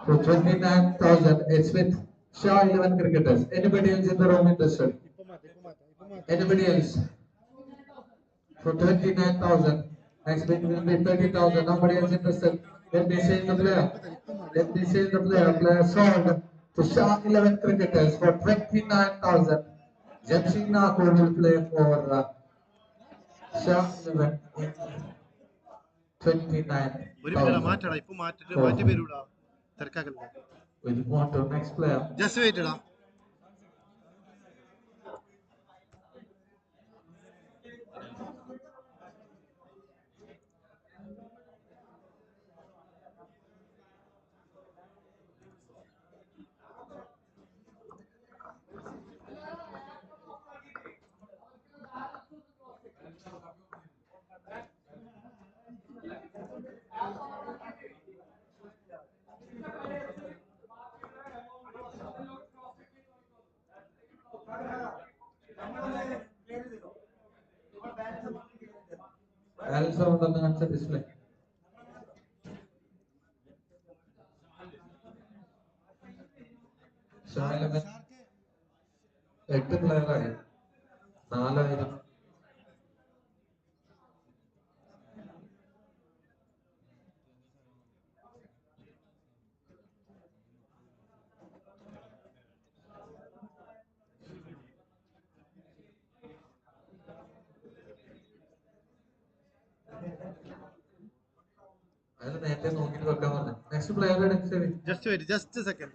So 29,000. It's with Shah 11 cricketers. Anybody else in the room interested? Anybody else? For 29,000. Next bid will be 30,000. Nobody else interested? Let me say the player. Player sold to Shah 11 cricketers for 29,000. Jamshid Nakur will play for Shah 11 in 29,000. മാറ്റടാ ഇപ്പൊ മാറ്റി വരൂടാ. തിരക്കാക്കല്ല. We'll move on to the next player. Just wait ഇടാ. Balance amount on the answer display. ഷാലവൻ 8 പ്ലെയറായി 4000. അയാൾ നേരത്തെ നോക്കിട്ട് വെക്കാൻ പറഞ്ഞു. Next player just second.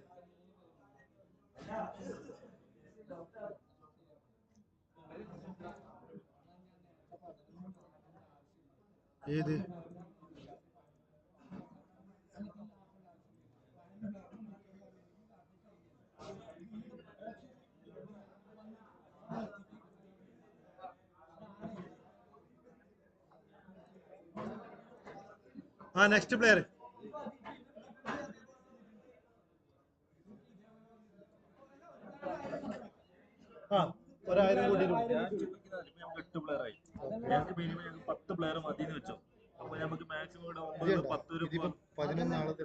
ഏത് നെക്സ്റ്റ് പ്ലെയർ. $1000 ഞാൻ ചോദിക്കുന്നത് നമുക്ക് 8 പ്ലെയർ ആയി. ഞങ്ങൾക്ക് മിനിമം ഞങ്ങൾക്ക് 10 പ്ലെയർ മതിന്ന് വെച്ചോ. അപ്പൊ നമുക്ക് മാക്സിമം ഇവിടെ 9 10 ഇതിപ്പോ 11 ആളത്തെ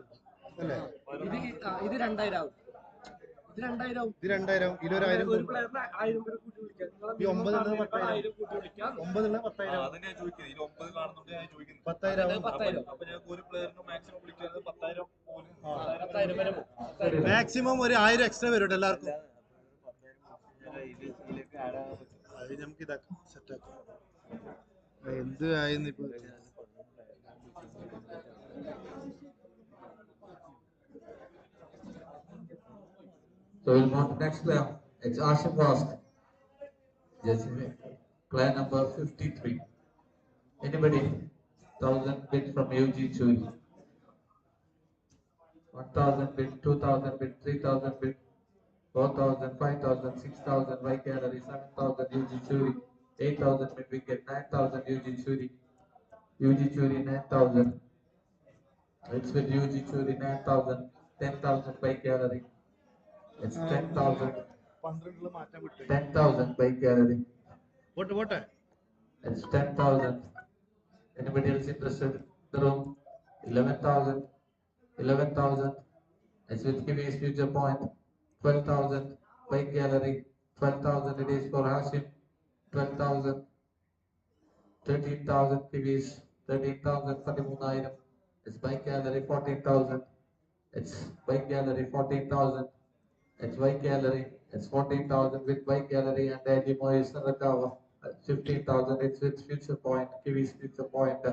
അല്ലേ? ഇത് 2000 ആവും. ഇത് 2000 ഇതിലൊരു 1000 ഒരു പ്ലെയറിന് 1000 പേരെ കൂട്ടി വിളിക്കാം. ഈ 9 ഉള്ളത് 10,000 കൂട്ടി വിളിക്കാം. 9 ഉള്ളത് 10,000 അതിനെ ചോദിക്കുന്നത്. ഇതിൽ 9 കാണുന്നുണ്ട് ഞാൻ ചോദിക്കുന്നത്. 10,000 അപ്പൊ ഞങ്ങൾക്ക് ഒരു പ്ലെയറിന് മാക്സിമം വിളിക്കുന്നത് 10,000 10,000 വരെ പോകും. മാക്സിമം ഒരു 1000 എക്സ്ട്രാ വരും എല്ലാവർക്കും. അത് നമുക്ക് ഇതാക്കാം, സെറ്റാക്കാം. എന്ത് ആയിരുന്നു ഇപ്പൊ? So we'll move to next player. It's Vasc. Yes, player number 53. Anybody? 1000 bid from UG Churi. 1000 bid, 2000 bid, 3000 bid, 4000, 5000, 6000, Y gallery, 7000 UG Churi, 8000 mid wicket, 9000 UG Churi, UG Churi 9000. It's with UG Churi 9000, 10,000 by gallery. It's 10,000. 12 മാറ്റാൻ വിട്ടു. 10,000 by gallery. പോട്ടെ. It's 10,000. Anybody else interested in the room? 11,000. 11,000. It's with Kiwi's future point. 12,000 by gallery. 12,000 it is for Hashim. 12,000. 13,000 Kiwi's. 13,000 Fatimunayam. It's by gallery 14,000. It's by gallery 14,000. It's by gallery. It's 14,000 with by gallery and Eddie Moyes Narakawa. 15,000 it's with future point. Kiwi's future point.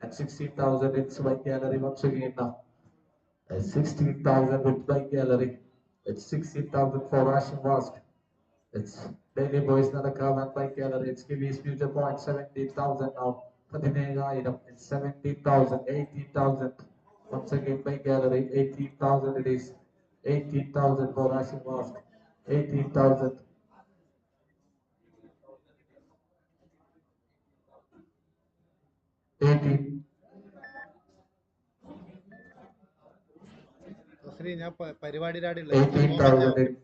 And 16,000 it's by gallery once again now. 16,000 with by gallery. It's 16,000 for Russian Vasc. It's Daily Boys Narakawa and by gallery. It's Kiwi's future point. 17,000 now. 18,000. It's 17,000. 18,000. Once again by gallery. 18,000 it is. 18,000 for Russian Vasc. 18,000. 18. ഞാൻ പരിപാടിയുടെ 18,000.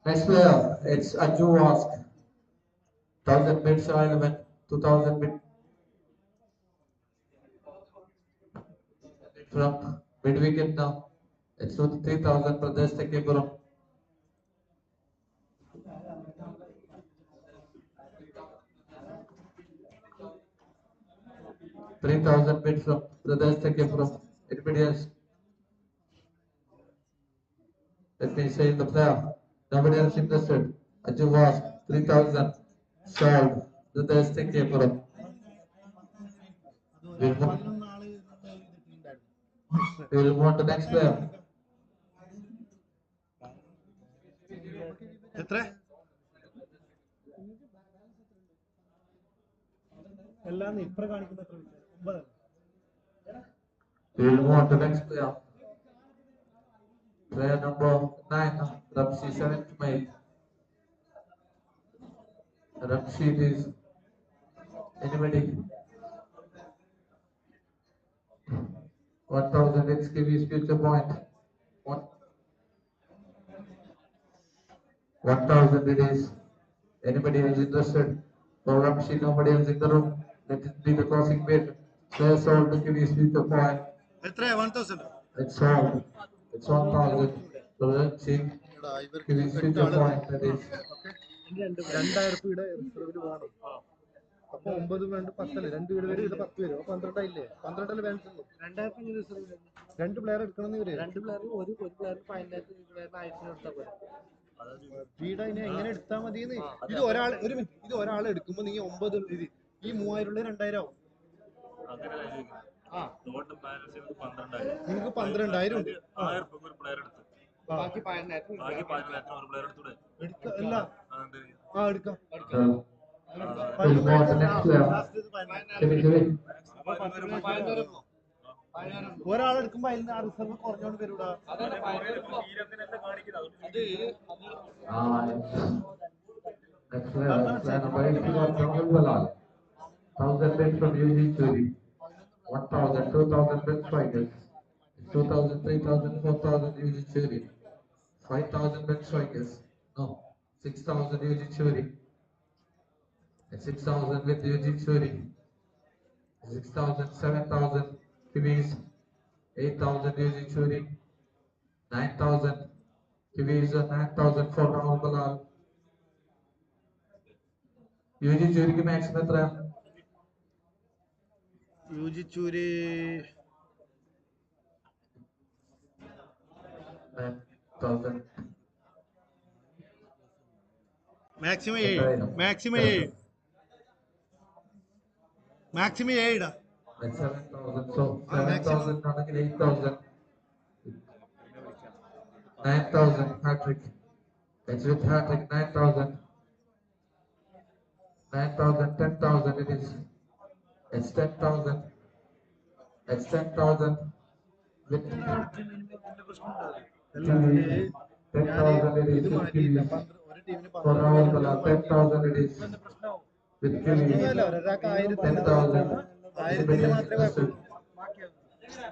Next player, it's Anju Vasc. 1,000 bids are 11, 2,000 bid from mid wicket now. It's 3,000 Pradesh Tekepuram. $3,000 bid from Pradesh Tekepuram. Anybody else? Let me say the player. Nobody else interested. Anju Vasc, 3,000. Sold. Pradesh Tekepuram. We'll move on to next player. എത്ര? എല്ലാം ഇപ്പറ കാണിക്കുന്ന എത്ര? 9. We'll move on to next player. Player number 9, Ramsey 7th May. Run sheet is anybody. 1000 it's Kiwi's future point. 1000 it is. Anybody else interested? For run sheet, nobody else in the room. Let it be the closing bid. Players sold to Kiwi's future point. എത്രയാ 1000? It's sold. It's 1000. So run sheet. Kiwi's future point that is. 2000 രൂപയുടെ റിസർവിൽ വേണം. അപ്പൊ 9 വേണ്ട 10 അല്ലേ, 2 വീട് വരും, ഇത് 10 വരും, 12 ആയില്ലേ? 12 ബാലൻസ് ഉള്ളൂ. 2000 റിസർവ്. 2 പ്ലെയർ എടുക്കണം. 2 പ്ലെയർ ഒരു പ്ലെയർ 1000 എടുത്താൽ പോലെ. വീട് അതിനെ എങ്ങനെ എടുത്താൽ മതി? ഇത് ഒരാൾ ഒരു മിനിറ്റ്, ഇത് ഒരാൾ എടുക്കുമ്പോ നീ 9 ഇത് ഈ 3000 ഉള്ള 2000 ആവും. നിങ്ങൾക്ക് 12000 ഉണ്ട്. 1000 രൂപ ഒരു പ്ലെയർ എടുത്ത് ബാക്കി 10000 ഒരു പ്ലെയർ എടുത്തൂടെ? എടുക്കല്ല. എടുക്കാം. Who's more the next player? Kiwi. ഒരാൾ എടുക്കുമ്പോ അതിന്റെ reserve കുറഞ്ഞോണ്ട് വരൂടാ. Next player number 8 Bilal. 1000 bid from UG Churi. 1000, 2000 bid strikers. 2000, 3000, 4000 UG Churi. 5000 bid strikers. No, 6000 UG Churi. 6000 with UG Churi. 6000, 7000 Kiwis. 8000 UG Churi. 9000 Kiwis. 9000 for Rahul Bilal. UG Churi की max में तरह യൂജിച്ചൂര് 9000 maximum 7. Maximum 7 ഇടാ. 7000 so 7000 ആണെങ്കിൽ 8000 9000 hat-trick. It's with hat-trick 9000 10,000 it is. It's 10,000. It's 10,000 with 10,000 it is with Kiwis. For Rahul Bilal 10,000 it is with Kiwis. 10,000.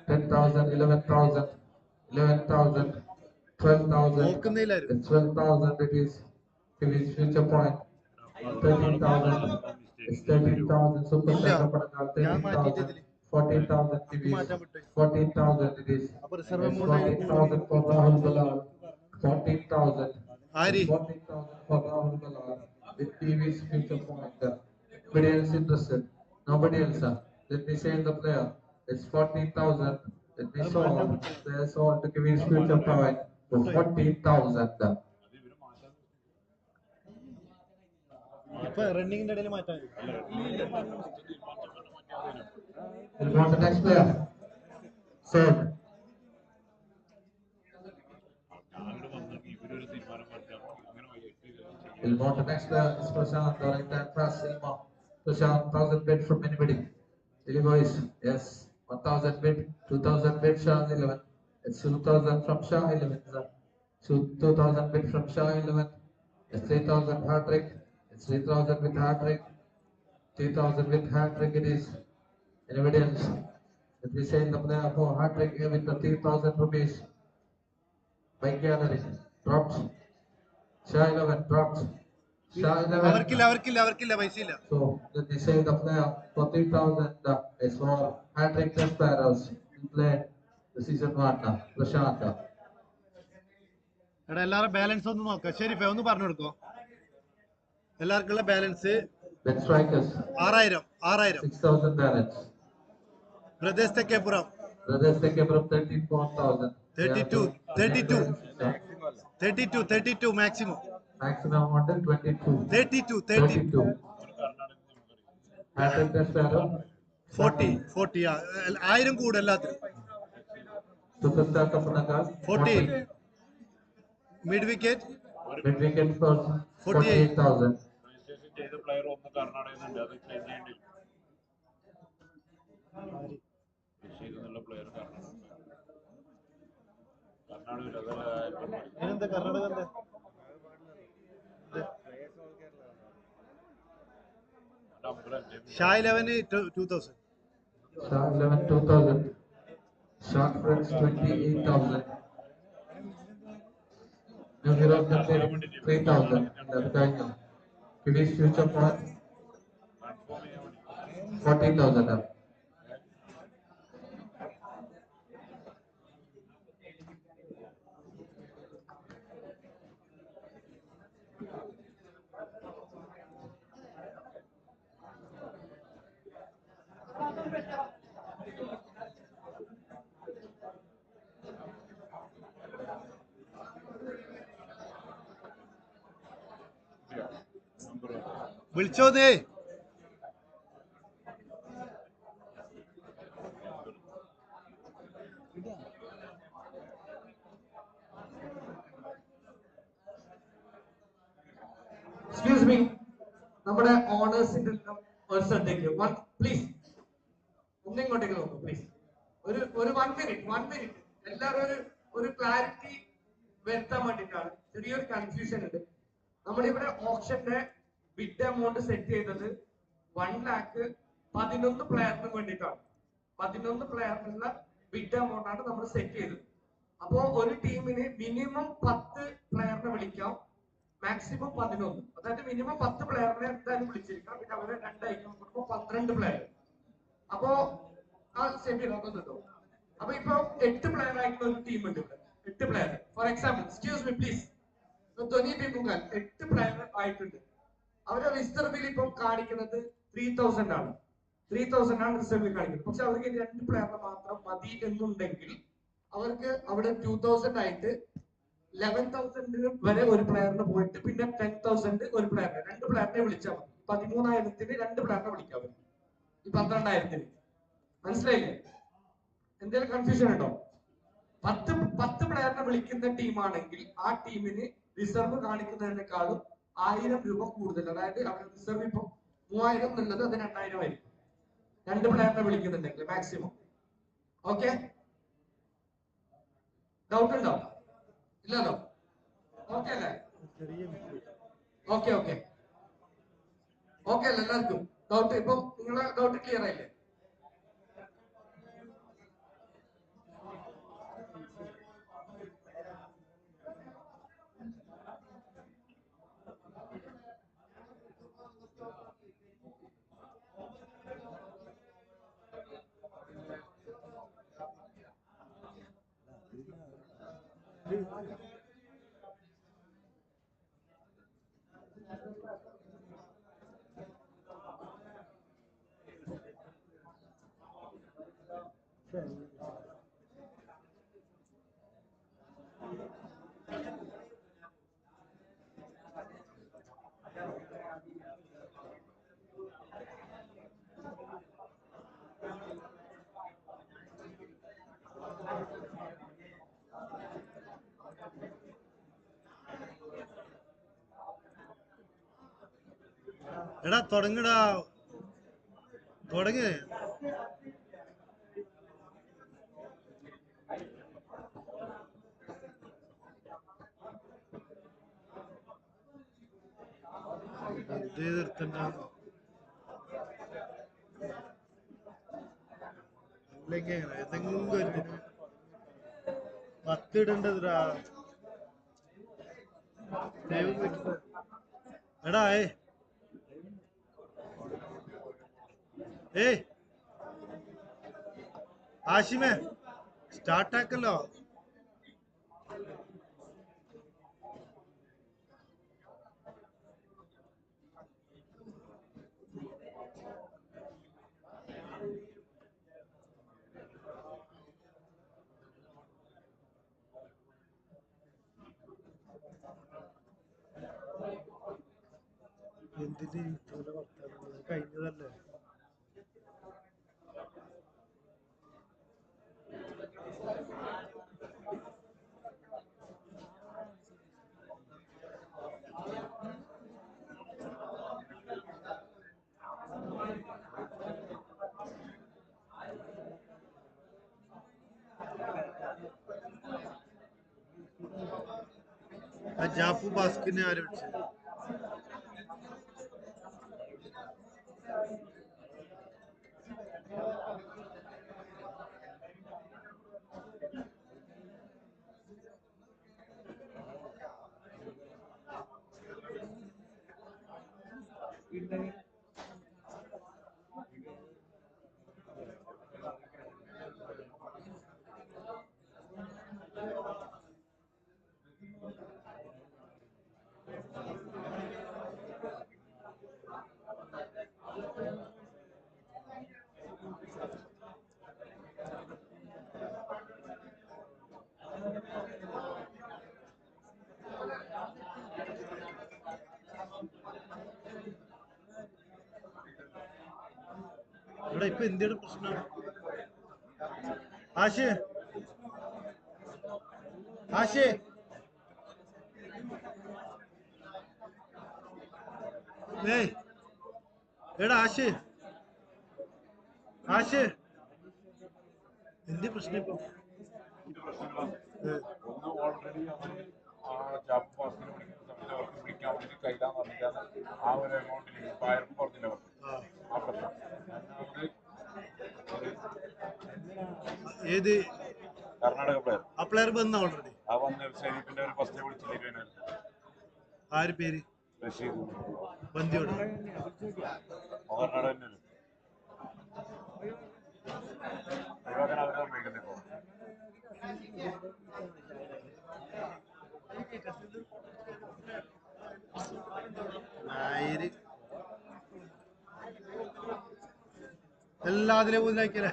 10,000, 11,000, 11,000, 12,000. It's 12,000 it is Kiwis future point. 13,000. It's 13,000. Super Star Padakal 13,000. 14,000 Kiwis. 14,000 it is. It's 14,000 for Rahul Bilal. 14,000. 14,000 for Rahul Bilal with Kiwis future point. Nobody else interested? Nobody else. Let me say the player. It's 14,000. Let me solve. They sold to Kiwis future point for 14,000. ഇപ്പൊ റണ്ണിങ്ങിന്റെ ഇടയിൽ മാറ്റാൻ. We'll go on to the next player. Sold. We'll go on to the next player. It's Prashant. The right hand pass. Prashant, 1,000 bid from anybody. Dilly boys. Yes. 1,000 bid. 2,000 bid. Shah 11. It's 2,000 from Shah 11. 2,000 bid from Shah 11. It's 3,000 hat-trick. It's 3,000 with hat-trick. 3,000 with hat-trick it is. Anybody else? Let me say the player for hat-trick here with the 3,000 rupees. By gallery. Dropped. Shah 11 dropped. Shah 11. അവർക്കില്ല പൈസയില്ല. So let me say the player for 3,000 is for hat-trick test players. Play the season 1. Prashant. എടാ എല്ലാവരും balance ഒന്ന് നോക്കാം. ഷെരീഫേ ഒന്ന് പറഞ്ഞു കൊടുക്കോ. എല്ലാവർക്കുള്ള balance Bet strikers. 6000. 6,000 balance. Brothers Thekkepuram Brothers Tekebram 34,000. 32 maximum. Maximum amount is 22. 32 Hat-trick test player. 40 1000 കൂടെ എല്ലാത്തിനും. Superstar Kapanakal. 40 mid wicket Mid wicket for 48,000. ചെയ്ത പ്ലെയർ ഒന്ന് കർണാടകന്നുണ്ട്, അത് ചേഞ്ച് ചെയ്യേണ്ടി വരും. നല്ല player Karnataka Karnataka Shah 11 2000. Shah 11 2000. Shark Friends 28,000. New Heroes Captain 3,000. That's കഴിഞ്ഞു. Kiddies Future Point 14,000. വിളിച്ചോന്നേ. Excuse me. നമ്മുടെ ഓണേഴ്സിന്റെ ഒരു ശ്രദ്ധയ്ക്ക് പ്ലീസ് ഒന്നിങ്ങോട്ടേക്ക് നോക്കൂ പ്ലീസ്. ഒരു 1 മിനിറ്റ് എല്ലാവരും ഒരു ക്ലാരിറ്റി വരുത്താൻ വേണ്ടിയിട്ടാണ്. ചെറിയൊരു കൺഫ്യൂഷൻ ഉണ്ട്. നമ്മളിവിടെ ഓപ്ഷന്റെ ബിഡ് എമൗണ്ട് സെറ്റ് ചെയ്തത് 1,11 പ്ലെയറിന് വേണ്ടിയിട്ടാണ്. 11 പ്ലെയറിനുള്ള ബിഡ് എമൗണ്ട് ആണ് നമ്മൾ സെറ്റ് ചെയ്തത്. അപ്പോ ഒരു ടീമിന് മിനിമം 10 പ്ലെയറിനെ വിളിക്കാം, മാക്സിമം 11. അതായത് മിനിമം 10 പ്ലെയറിനെ എന്തായാലും വിളിച്ചിരിക്കാം. പിന്നെ അവരെ 2 ഐറ്റം കൊടുക്കുമ്പോൾ 12 പ്ലെയർ. അപ്പോ ആ സെമി നോക്കുന്നുണ്ടോ? അപ്പൊ ഇപ്പൊ 8 പ്ലെയർ ആയിട്ടുള്ള ഒരു ടീം ഉണ്ട് ഇവിടെ. 8 player for example, excuse me please, 8 player ആയിട്ടുണ്ട്. അവരെ റിസർവിൽ ഇപ്പൊ കാണിക്കുന്നത് 3,000 ആണ്. 3,000 ആണ് റിസർവിൽ കാണിക്കുന്നത്. പക്ഷെ അവർക്ക് 2 പ്ലെയറിനെ മാത്രം മതി എന്നുണ്ടെങ്കിൽ അവർക്ക് അവിടെ 2,000 ആയിട്ട് 11,000 വരെ ഒരു പ്ലെയറിന് പോയിട്ട് പിന്നെ 10,000 ഒരു പ്ലെയറിനെ, 2 പ്ലെയറിനെ വിളിച്ചാൽ മതി. 13,000 2 പ്ലെയറിനെ വിളിക്കാൻ പറ്റും. ഈ 12,000 മനസ്സിലായില്ലേ? എന്തെങ്കിലും കൺഫ്യൂഷൻ ഉണ്ടോ? 10 പ്ലെയറിനെ വിളിക്കുന്ന ടീമാണെങ്കിൽ ആ ടീമിന് റിസർവ് കാണിക്കുന്നതിനേക്കാളും 1,000 രൂപ കൂടുതൽ. അതായത് അവരുടെ റിസർവ് ഇപ്പൊ 3,000 എന്നുള്ളത് അത് 2,000 ആയിരിക്കും. 2 പ്ലെയറിനെ വിളിക്കുന്നുണ്ടെങ്കിൽ മാക്സിമം. ഓക്കെ, ഡൗട്ട് ഉണ്ടോ? ഇല്ലല്ലോ? ഓക്കെ അല്ലേ? ഓക്കെ ഓക്കെ ഓക്കെ അല്ലേ എല്ലാവർക്കും? ഡൗട്ട് ഇപ്പൊ നിങ്ങളെ ഡൗട്ട് ക്ലിയർ ആയില്ലേ? എടാ തുടങ്ങടാ, തുടങ്ങ്. എന്തെങ്കിലും 10 ഇടണ്ടതാ. എടാ ഏയ് ആഷിമേ സ്റ്റാർട്ട് ആക്കല്ലോ. എന്തിന് കഴിഞ്ഞതല്ലേ? ആ ജാപ്പു ബാസ്കിനെ ആര് വിളിച്ചത്? ഇവിടെ ഇപ്പൊ എന്തിയുടെ പ്രശ്നം? ആശേ ആശേ ഏയ് എടാ ആശേ ആശേ എന്ത് പ്രശ്നം ഇപ്പൊ? ഒന്ന് ഓൾറെഡി അവര് ആ ജാപ്പ് പാസിന് വിളിക്കുന്ന സമയത്ത് അവർക്ക് വിളിക്കാൻ വേണ്ടി കയ്യിലാന്ന് പറഞ്ഞിട്ടാണ് ആ ഒരു എമൗണ്ടിൽ 1000 പറഞ്ഞില്ല അവർക്ക് ആ പ്രശ്നം. ഏത് കർണാടക പ്ലെയർ ആ പ്ലെയർ വന്ന ഓൾറെഡി ആ വന്ന ഷെരീഫിന്റെ ഒരു ഫസ്റ്റ് വിളിച്ചില്ല ആര് പേര് റഷീദ് ബന്ദിയോട് കർണാടക തന്നെയല്ലേ ഒഴിവാക്കാൻ അവർ സമ്മതിക്കുന്നില്ല ഇപ്പോൾ. എല്ലാത്തിലും മുതലാക്കിയല്ലേ?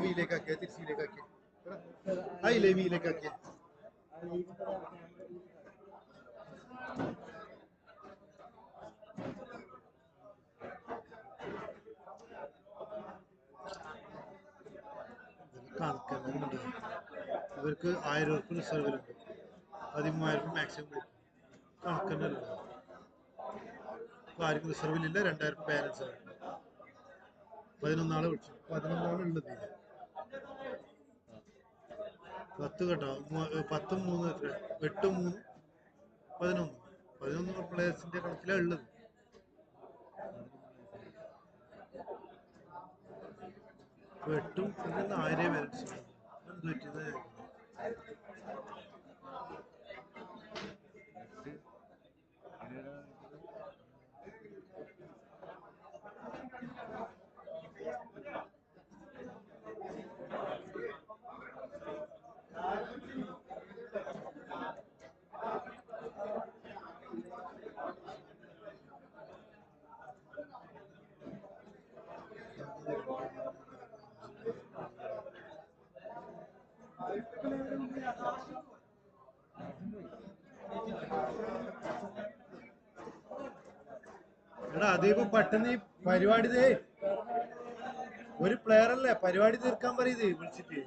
വീയിലേക്കാക്കിയ തിരിച്ചിലേക്കാക്കിയ ആയില്ലേ വീയിലേക്കാക്കിയ കണക്കെല്ലാം ഇവർക്ക് 1000 ഉറുപ്പ് റിസർവിലുണ്ട് 13,000 മാക്സിമം കണക്കന്നല്ലോ. ആർക്കും റിസർവിലില്ല 2000 ബാലൻസ് ആണ്. 11 ആളെ വിളിച്ചു 11 ആളുള്ളത് 10 കേട്ടോ 10 3 എത്ര 8 3 11 പ്ലേയേഴ്സിന്റെ കണക്കിലാണ് ഉള്ളത്. എട്ടും 1000 ബാലൻസ് എന്ത് പറ്റിയത്? എടാ അതിപ്പോ പെട്ടെന്ന് ഈ പരിപാടി ഒരു പ്ലെയർ അല്ലേ പരിപാടി തീർക്കാൻ പറയുന്നത് വിളിച്ചിട്ട്.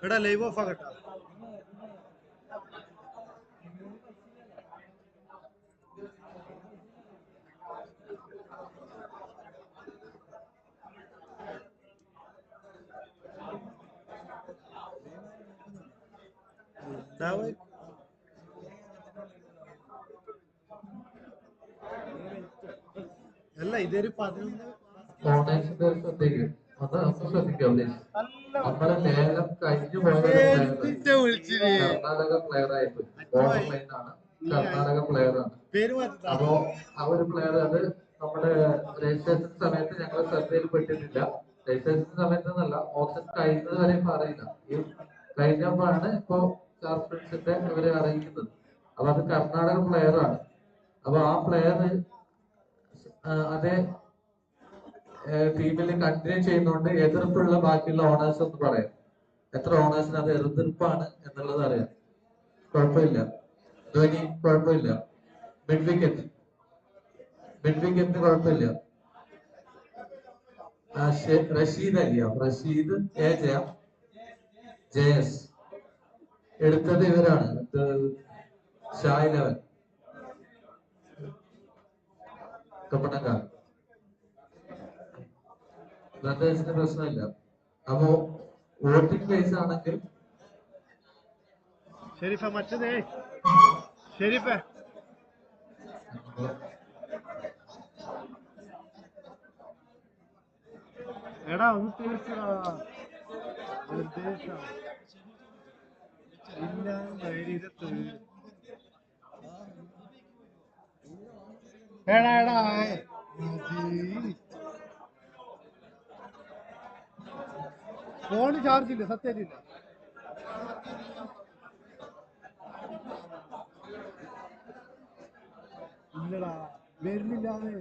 എടാ ലൈവ് ഓഫ് ആകട്ടെ. അല്ല ഇതൊരു 11 ഓണേഴ്സിന്റെ ഒരു ശ്രദ്ധിക്കും അത് ഒന്ന് ശ്രദ്ധിക്കാം പ്ലീസ്. നമ്മുടെ ലേലം കഴിഞ്ഞു പോയ കർണാടക പ്ലെയർ ആയിട്ട് ബോർഡർ ലൈൻ ആണ് കർണാടക പ്ലെയർ ആണ്. അപ്പോ ആ ഒരു പ്ലെയർ അത് നമ്മുടെ രജിസ്ട്രേഷൻ സമയത്ത് ഞങ്ങൾ ശ്രദ്ധയിൽപ്പെട്ടിട്ടില്ല. രജിസ്ട്രേഷൻ സമയത്ത് എന്നല്ല ഓപ്ഷൻ കഴിഞ്ഞത് വരെ പറയില്ല. ഈ കഴിഞ്ഞപ്പോഴാണ് ഇപ്പോ ചാർജ് ഇവരെ അറിയിക്കുന്നത്. അപ്പൊ അത് കർണാടക പ്ലെയർ ആണ്. അപ്പൊ ആ പ്ലെയർ അതേ ടീമിൽ കണ്ടിന്യൂ ചെയ്യുന്നതുകൊണ്ട് എതിർപ്പുള്ള ബാക്കിയുള്ള ഓണേഴ്സ് ഒന്ന് പറയാം. എത്ര ഓണേഴ്സിന് അത് എതിർപ്പാണ് എന്നുള്ളത് അറിയാം. കുഴപ്പമില്ല ധോനി, കുഴപ്പമില്ല. മിഡ് വിക്കറ്റിന് കുഴപ്പമില്ല. റഷീദ് അലിയോ റഷീദ് JS എടുത്തത് ഇവരാണ്. ഷായിലവൻ കപ്പണങ്കാർ ബ്രദേഴ്സിന് പ്രശ്നമില്ല. അപ്പോ വോട്ടിംഗ് ബേസ് ആണെങ്കിൽ ഷെരീഫ മറ്റതേ ഷെരീഫ എടാ ഒന്ന് തീർച്ചടാ നിർദ്ദേശം ഇല്ല ധൈര്യത്ത് എടാ എടാ ഫോൺ ചാർജ് ഇല്ല സത്യമായിട്ടില്ല ഇല്ലടാ വരുന്നില്ലാന്ന്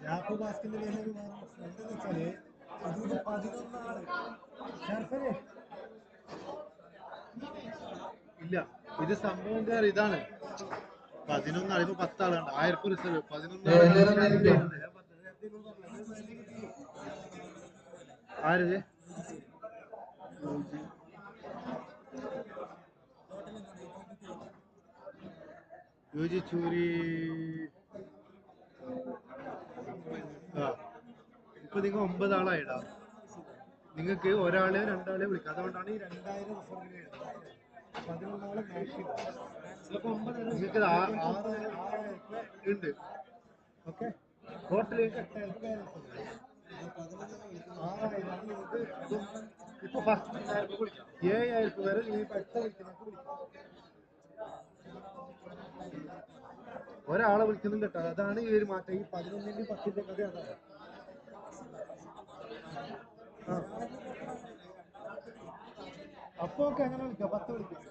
യാക്കോ ബാസ്കിന്റെ വേറൊരു എന്തെന്ന് വെച്ചാല് ഇതിന് 11 ആള് ഷർഫനെ ഇല്ല ഇത് സംഭവം വേറെ ഇതാണ് 11 ആള് ഇപ്പൊ 10 ആളുണ്ട് 1000 റിസർവ് 11 ആളെ എല്ലാവരും കളിക്കാൻ ഇരിക്കാം. ആരത് യോജി ചൂരി ആ ഇപ്പൊ നിങ്ങൾ 9 ആളായിടാ നിങ്ങൾക്ക് ഒരാളെ രണ്ടാളെ വിളിക്കാം അതുകൊണ്ടാണ് ഈ 2000 റിസർവിന് 11 ആള് മാക്സിമം നിങ്ങൾക്ക് 6,000 ഉണ്ട് ഓക്കെ ടോട്ടൽ 8,000 ബാലൻസ് ഉണ്ട് 6,000 നിങ്ങൾക്ക് ഇപ്പൊ ഫസ്റ്റ് 7,000 വരെ നിങ്ങൾ ഇപ്പൊ അടുത്ത വിളിക്കുന്നവർക്ക് വിളിക്കാം ഒരാളെ വിളിക്കുന്നുണ്ട് കേട്ടോ അതാണ് ഈ ഒരു മാറ്റം ഈ 11ന്റെയും 10ന്റെ കഥ അതാണ് അപ്പൊ ഓക്കെ അങ്ങനെ വിളിക്കാം 10 വിളിക്കാം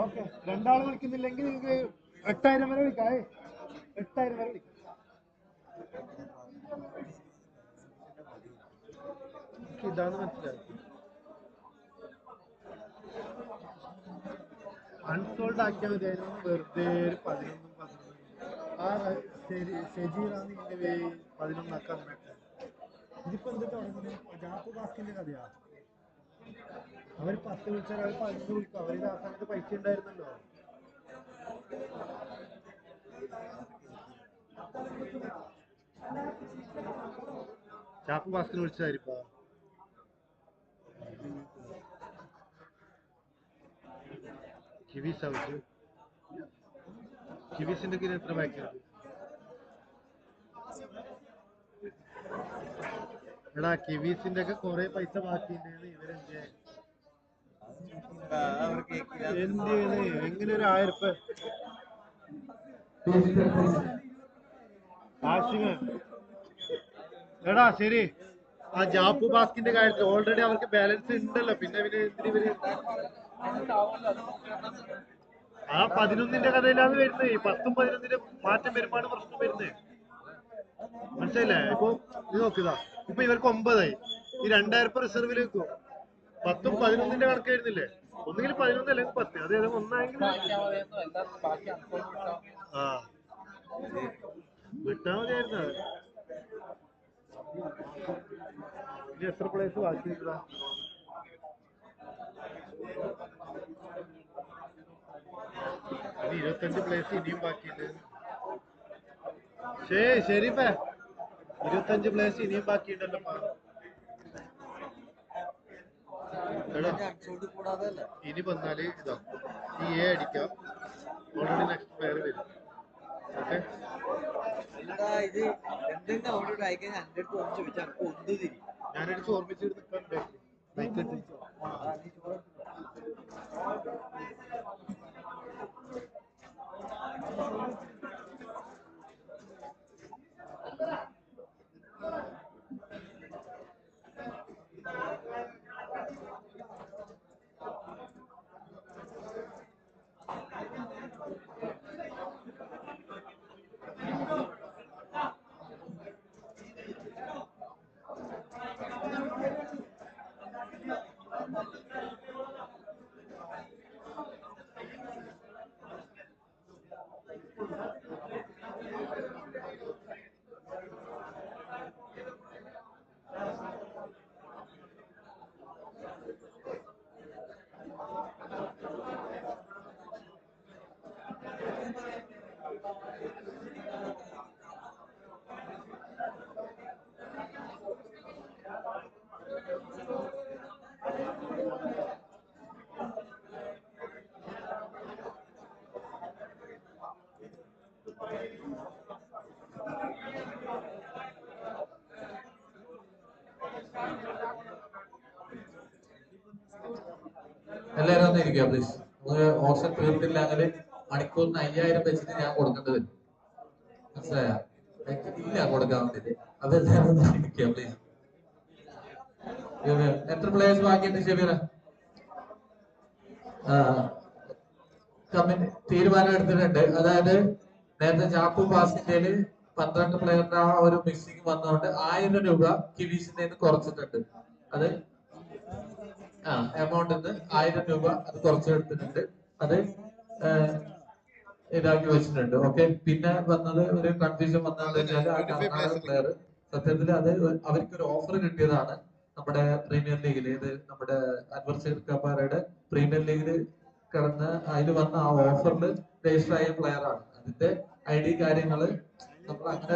ഓക്കെ രണ്ടാള് വിളിക്കുന്നില്ലെങ്കിൽ നിങ്ങൾക്ക് 8,000 വരെ വിളിക്കാം 8,000 വരെ വിളിക്കാം ഇതാണ് മനസ്സിലായത് അൺസോൾഡ് ആക്കിയാൽ മതിയായിരുന്നു വെറുതെ ഒരു 11 ആ ഷെജീറാണ് ഇതിന്റെ 11 ആക്കാൻ ഇതിപ്പോ എന്ത് തുടങ്ങുന്നത് ജാപ്പു ബാസ്കിന്റെ കഥയാ അവർ 10 വിളിച്ചാൽ അവർ 11 വിളിക്കും അവരുടെ ആ സമയത്ത് പൈസ ഉണ്ടായിരുന്നല്ലോ ജാപ്പു ബാസ്കിന് വിളിച്ചതായിരിക്കും കിവീസ് ആവശ്യം കിവീസിന്റെ കീഴിൽ എത്ര ബാക്കിയുണ്ട് എടാ കിവീസിന്റെ ഒക്കെ കുറെ പൈസ ബാക്കിയുണ്ടെന്ന് ഇവരെന്ത് എന്താണ് എങ്ങനെ ഒരു 1000 ആശിമ എടാ ശരി ആ ജാപ്പു ബാസ്കിന്റെ കാര്യത്തിൽ ഓൾറെഡി അവർക്ക് ബാലൻസ് ഉണ്ടല്ലോ പിന്നെ എന്തിനു ആ 11ന്റെ കഥയിലാണ് വരുന്നത് 10ഉം 11ന്റെ മാറ്റം വരുമ്പോഴാണ് പ്രശ്നം വരുന്നത് മനസ്സിലായില്ലേ ഇപ്പൊ ഇത് നോക്കുക ഇപ്പൊ ഇവർക്ക് 9 ഈ 2,000 റിസർവിൽ വെക്കും 10ഉം 11ന്റെ കണക്ക് വരുന്നില്ലേ ഒന്നുകിൽ 11 അല്ലെങ്കിൽ 10 അത് ഏതെങ്കിലും ഒന്നായെങ്കിൽ ആ വിട്ടാ മതിയായിരുന്നു ഇനി എത്ര പ്ലേസ് ബാക്കി ഇനി 25 പ്ലേസ് ഇനിയും ബാക്കിയുണ്ട് ശരി 25 പ്ലേസ് ഇനിയും ബാക്കിയുണ്ടല്ലോ ഇനി വന്നാല് ഇതാ ഈ എ അടിക്കാം ഓൾറെഡി നെക്സ്റ്റ് പ്ലെയർ വരും ഓക്കെ ഞാനെടുത്ത് ഓർമ്മിച്ചിട്ട് നിൽക്കാൻ എല്ലാവരും ഒന്ന് ഇരിക്കുക പ്ലീസ്. നമുക്ക് ഓപ്ഷൻ തീർത്തില്ലെങ്കിൽ മണിക്കൂറിന് 5000 വെച്ചിട്ട് ഞാൻ കൊടുക്കേണ്ടി വരും. മനസ്സിലായ? ഇല്ല കൊടുക്കാൻ വേണ്ടിട്ട്. അതെല്ലാവരും ഒന്ന് ഇരിക്കുക പ്ലീസ്. എത്ര പ്ലേയേഴ്സ് ബാക്കിയുണ്ട് ഷെബീറ? കമ്മിറ്റി തീരുമാനം എടുത്തിട്ടുണ്ട്. അതായത് നേരത്തെ ചാപ്പു ബാസ്കിന്റെ 12 പ്ലെയറിന്റെ ആ ഒരു മിക്സിംഗ് വന്നുകൊണ്ട് 1000 രൂപ കിവീസിന്റെ കുറച്ചിട്ടുണ്ട്. അത് എമൗണ്ട് 1000 രൂപ അത് കുറച്ചെടുത്തിട്ടുണ്ട്. അത് ഇതാക്കി വെച്ചിട്ടുണ്ട്. ഓക്കെ. പിന്നെ വന്നത് ഒരു കൺഫ്യൂഷൻ വന്നതെന്ന് വെച്ചാൽ ആ കർണാടക പ്ലെയർ സത്യത്തിൽ അത് അവർക്കൊരു ഓഫർ കിട്ടിയതാണ് നമ്മുടെ പ്രീമിയർ ലീഗിൽ. ഇത് നമ്മുടെ അൻവർ കപ്പാറയുടെ പ്രീമിയർ ലീഗിൽ കിടന്ന് അതിൽ വന്ന ആ ഓഫറിൽ രജിസ്റ്റർ ആയ പ്ലെയർ ആണ്. അതിന്റെ ID കാര്യങ്ങള് നമ്മൾ അങ്ങനെ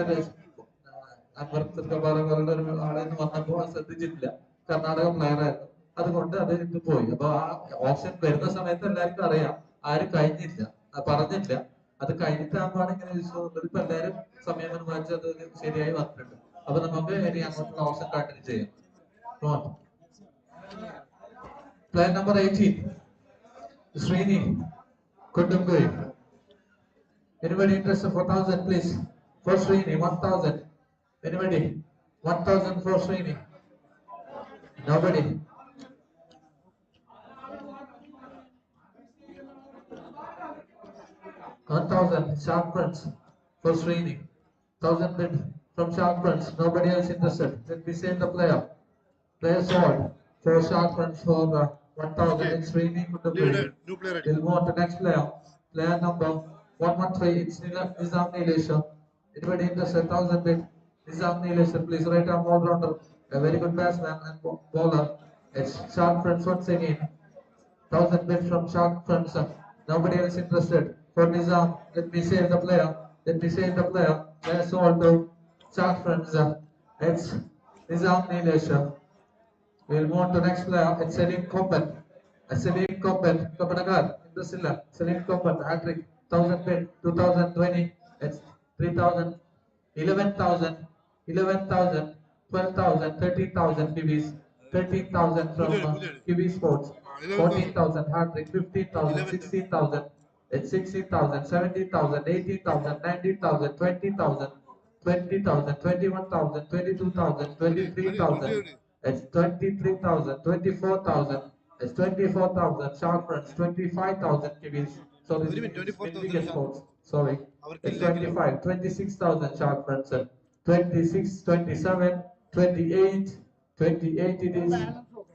അൻവർ കപ്പാറ പോലുള്ള ഒരു ആളെ വന്നപ്പോൾ ശ്രദ്ധിച്ചിട്ടില്ല. കർണാടക പ്ലെയർ ആയിരുന്നു. അതുകൊണ്ട് അത് ഇത് പോയി. അപ്പൊ ആ ഓപ്ഷൻ വരുന്ന സമയത്ത് എല്ലാവർക്കും അറിയാം, ആരും കഴിഞ്ഞില്ല, പറഞ്ഞില്ല. അത് കഴിഞ്ഞിട്ടാകുമ്പോഴാണ് ഇങ്ങനെ ഇപ്പൊ എല്ലാവരും സമയം അനുഭവിച്ച് അത് ശരിയായി വന്നിട്ടുണ്ട്. അപ്പൊ നമുക്ക് ഇനി അങ്ങോട്ടുള്ള ഓപ്ഷൻ കണ്ടിന്യൂ ചെയ്യാം. Player number 18 Srini Kudumgui. Anybody interested? 4,000 please. For Srini 1,000. Anybody? 1,000 for Srini. Nobody. Shark Prince for Srini. 1,000 bid from Shark Prince. Nobody else interested. Let me save the player. Player sold for Shark Prince for 1,000. It's Srini Kudumgui. We'll move on to next player. Player number 113. It's Nizam Nilesh. Anybody interested? 1,000 bid. Nizam Nilesh, please. Right arm all rounder. A very good batsman and bowler. It's Shark Prince once again. 1,000 bid from Shark Prince. Nobody else interested. For Nizam, let me save the player. Let me save the player. Player sold to Shark Prince. It's Nizam Nilesh. We'll move on to next player. It's Selim Kombat. Selim Kombat. Kapanagad. Indusilla. Selim Kombat. Hat-trick. 1,000 bid. 2020. It's 3,000. 11,000. 11,000. 12,000. 13,000 KVs. 13,000 from KV Sports. 14,000 hat-trick. 15,000. 16,000. It's 16,000. 17,000. 18,000. 19,000. 20,000. 20,000. 21,000. 22,000. 23,000. It's 23,000. 24,000. It's 24,000. Shark Prince. 25,000 KVs. So this is Midwicket Sports. Sorry. It's 25. 26,000 Shark Prince. 26, 27, 28, 28 it is.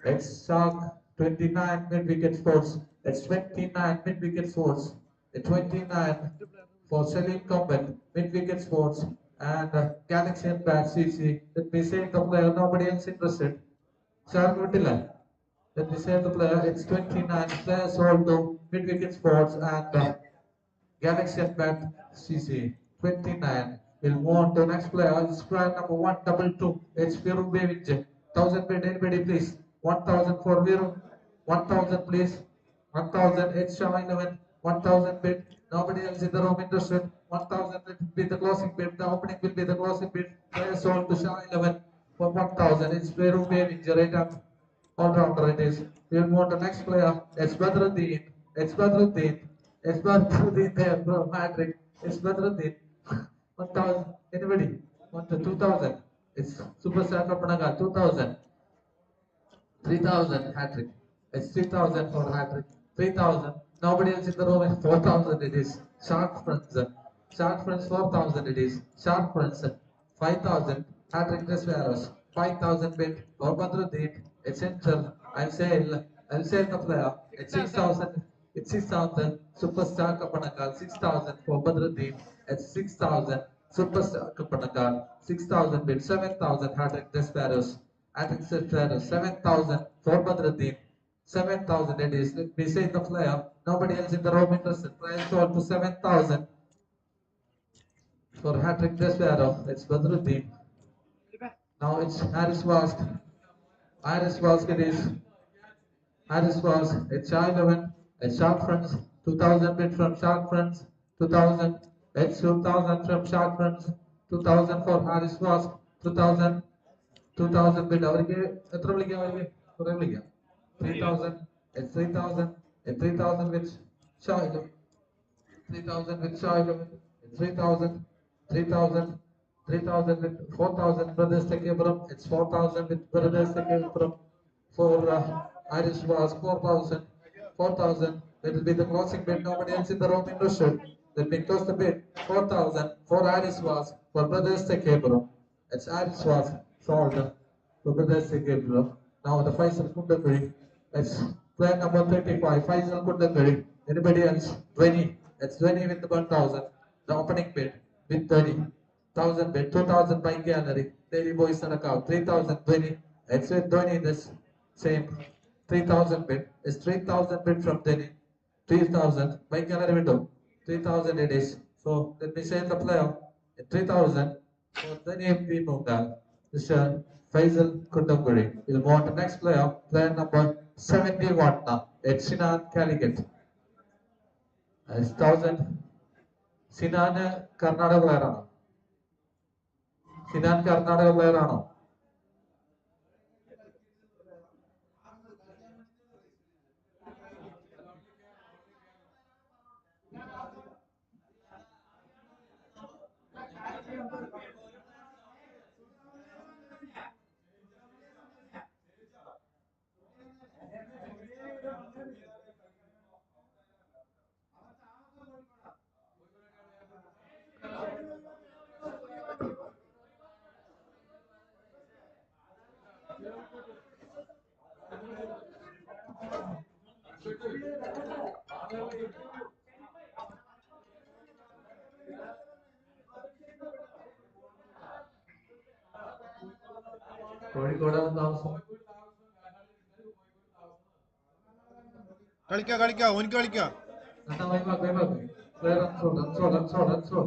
It's Shark. 29 Midwicket Sports. It's 29 Midwicket Sports. It's 29 for Selim Combat Midwicket Sports and Galaxy and Bat CC. Let me say the player. Nobody else interested. Shark Vitilla. Let me say the player. It's 29 players sold to Midwicket Sports and Galaxy and Bat CC. 29. We'll move on to the next player. It's player number 122. It's Viru Bevich. 1,000 bid. Anybody please? 1,000 for Viru. 1,000 please. 1,000. It's Shah 11. 1,000 bid. Nobody else in the room interested. 1,000 will be the closing bid. The opening will be the closing bid. Player sold to Shah 11 for 1,000. It's Viru Bevich. Right up. All rounder it is. We'll move on to the next player. It's Badruddin. It's Badruddin. It's Badruddin there, bro. Hat-trick. It's Badruddin. 1,000. Anybody? 2,000. It's Superstar Kapanaga. 2,000. 3,000 hat-trick. It's 3,000 for hat-trick. 3,000. Nobody else in the room. 4,000 it is. Shark Prince. Shark Prince 4,000 it is. Shark Prince 5,000. Hat-trick Desveros. 5,000 bid for Badruddin. It's enter. I'll say the player. It's 6,000. It's 6,000. Superstar Kapanakal. 6,000 for Badruddin. It's 6,000. Superstar Kapanakal. 6,000 bid. 7,000 hat-trick Desveros. Hat-trick Desveros. 7,000 for Badruddin. 7,000 it is. Let me say the player. Nobody else in the room interested. Price sold to 7,000 for hat-trick Desveros. It's Badruddin. Now it's Harris Vasc. Harris Vasc it is. Harris Vasc. It's Shah 11. It's Shark Friends. 2,000 bid from Shark Friends. 2,000. It's 2,000 from Shark Friends. 2,000 for Harris Vasc. 2,000. 2000 bid അവർക്ക് എത്ര വിളിക്കാം അവർക്ക് കുറെ വിളിക്കാം 3000 at 3000 at 3000 with Shahid 3000 with Shahid 3000 3000 3000 with 4000 brothers Tekebram it's 4000 with brothers Tekebram for Irish was 4000 4000 that will be the closing bid nobody else in the room interested let me close the bid 4000 for Irish was for brothers Tekebram it's Irish was sold for brothers Tekebram now the Faisal Kundakuri it's player number 35 Faisal Kundakuri anybody else 20 it's 20 with the 1000 the opening bid with 30,000 bid 2000 by gallery daily boys and account 3020 it's with 20 this same 3000 bid is 3000 bid from Delhi 3000 by gallery window 3000 it is so let me say the player at 3000 for Delhi MP Mungal Mr. Faisal Kundamguri will move on to next player player number 71 now it's Sinan Calicut it's 1000 Sinan Karnataka player ആണ് Sinan Karnataka player ആണോ കോഴിക്കോടാണ് താമസം കളിക്കാം ഓനിക്ക് കളിക്കാം player unsold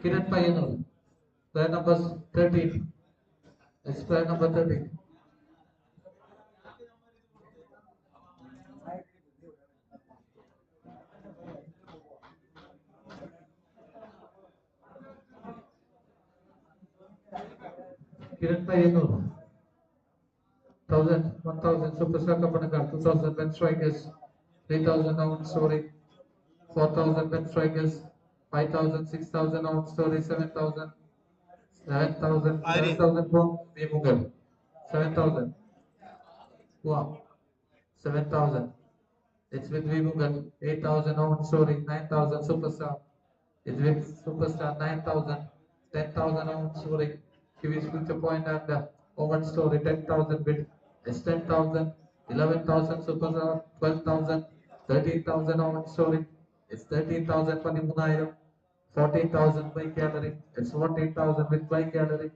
Kiran Payyanur player number 13 it's player number 13 Kiran Payyanur 1000 Superstar Kapanaka 2000 Ben Strikers 3000 out story 4000 Ben Strikers 5000 6000 out story 7000 7,000 from Mughal 7,000 wow 7,000 it's with Mughal 8,000 on story 9,000 superstar it's with superstar 9,000 10,000 on story give his future point and over story 10,000 bid it's 10,000 11,000 superstar 12,000 13,000 on story it's 13,000 for Nimunayam 14,000 by gallery. It's 14,000 with by gallery.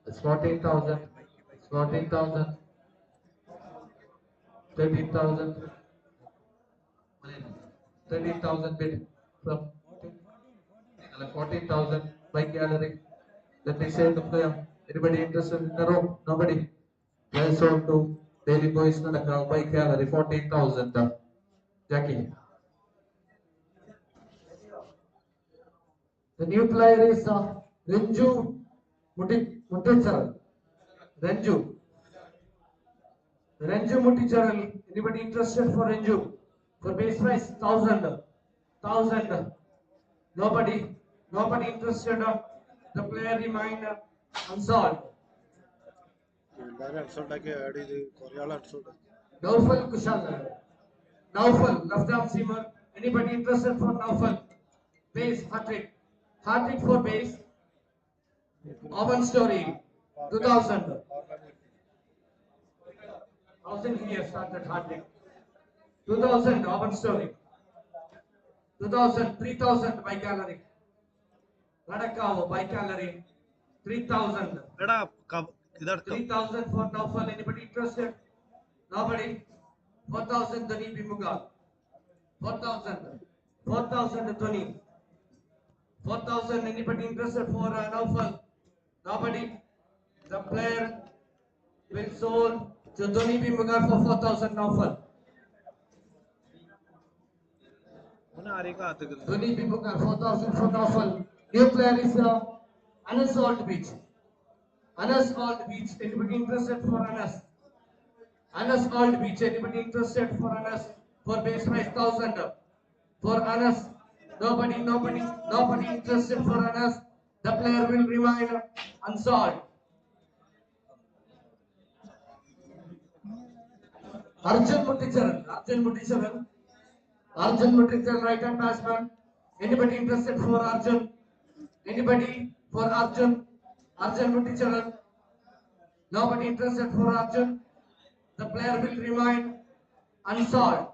It's 14,000. It's 14,000. 13,000. 13,000 bid from 14,000 by gallery. Let me say the player. Anybody interested in the room? Nobody. Players sold to Daily Boys Nadaka by gallery. 14,000. Jackie. The new player is Renju Muticharal. Renju Muticharal. Anybody interested for Renju? For base price 1,000. Nobody interested. The player remained unsolved. എല്ലാരും അൺസോൾഡാക്കി add ചെയ്ത് കുറെ ആൾ unsold Naufal Kushal. Naufal, left arm seamer. Anybody interested for Naufal? Base hat-trick for base. Open story 2,000. 1,000 here started hat-trick. 2,000 open story. 2,000, 3,000 by gallery. Radakao by gallery. 3,000. എടാ ഇതടക്കം 3,000 for Naufal. Anybody interested? Nobody. 4,000 Dhani Bimugal. 4,000. 4,000 Dhani. 4,000. Anybody interested for Naufal? Nobody. The player will sold to Dhani Bimugal for 4,000 Naufal. അവന് Dhoni Bimukar 4,000 for Naufal. New player is Anas Alt Beach. Anas Alt Beach. Anybody interested for Anas? Anas Alt Beach. Anybody interested for Anas? For base price 1,000. For Anas. Nobody interested for Anas. The player will remain unsold. Arjun Mutticharan, right hand batsman. Anybody interested for Arjun? Anybody for Arjun? Arjun Mutticharan. Nobody interested for Arjun. The player will remain unsold.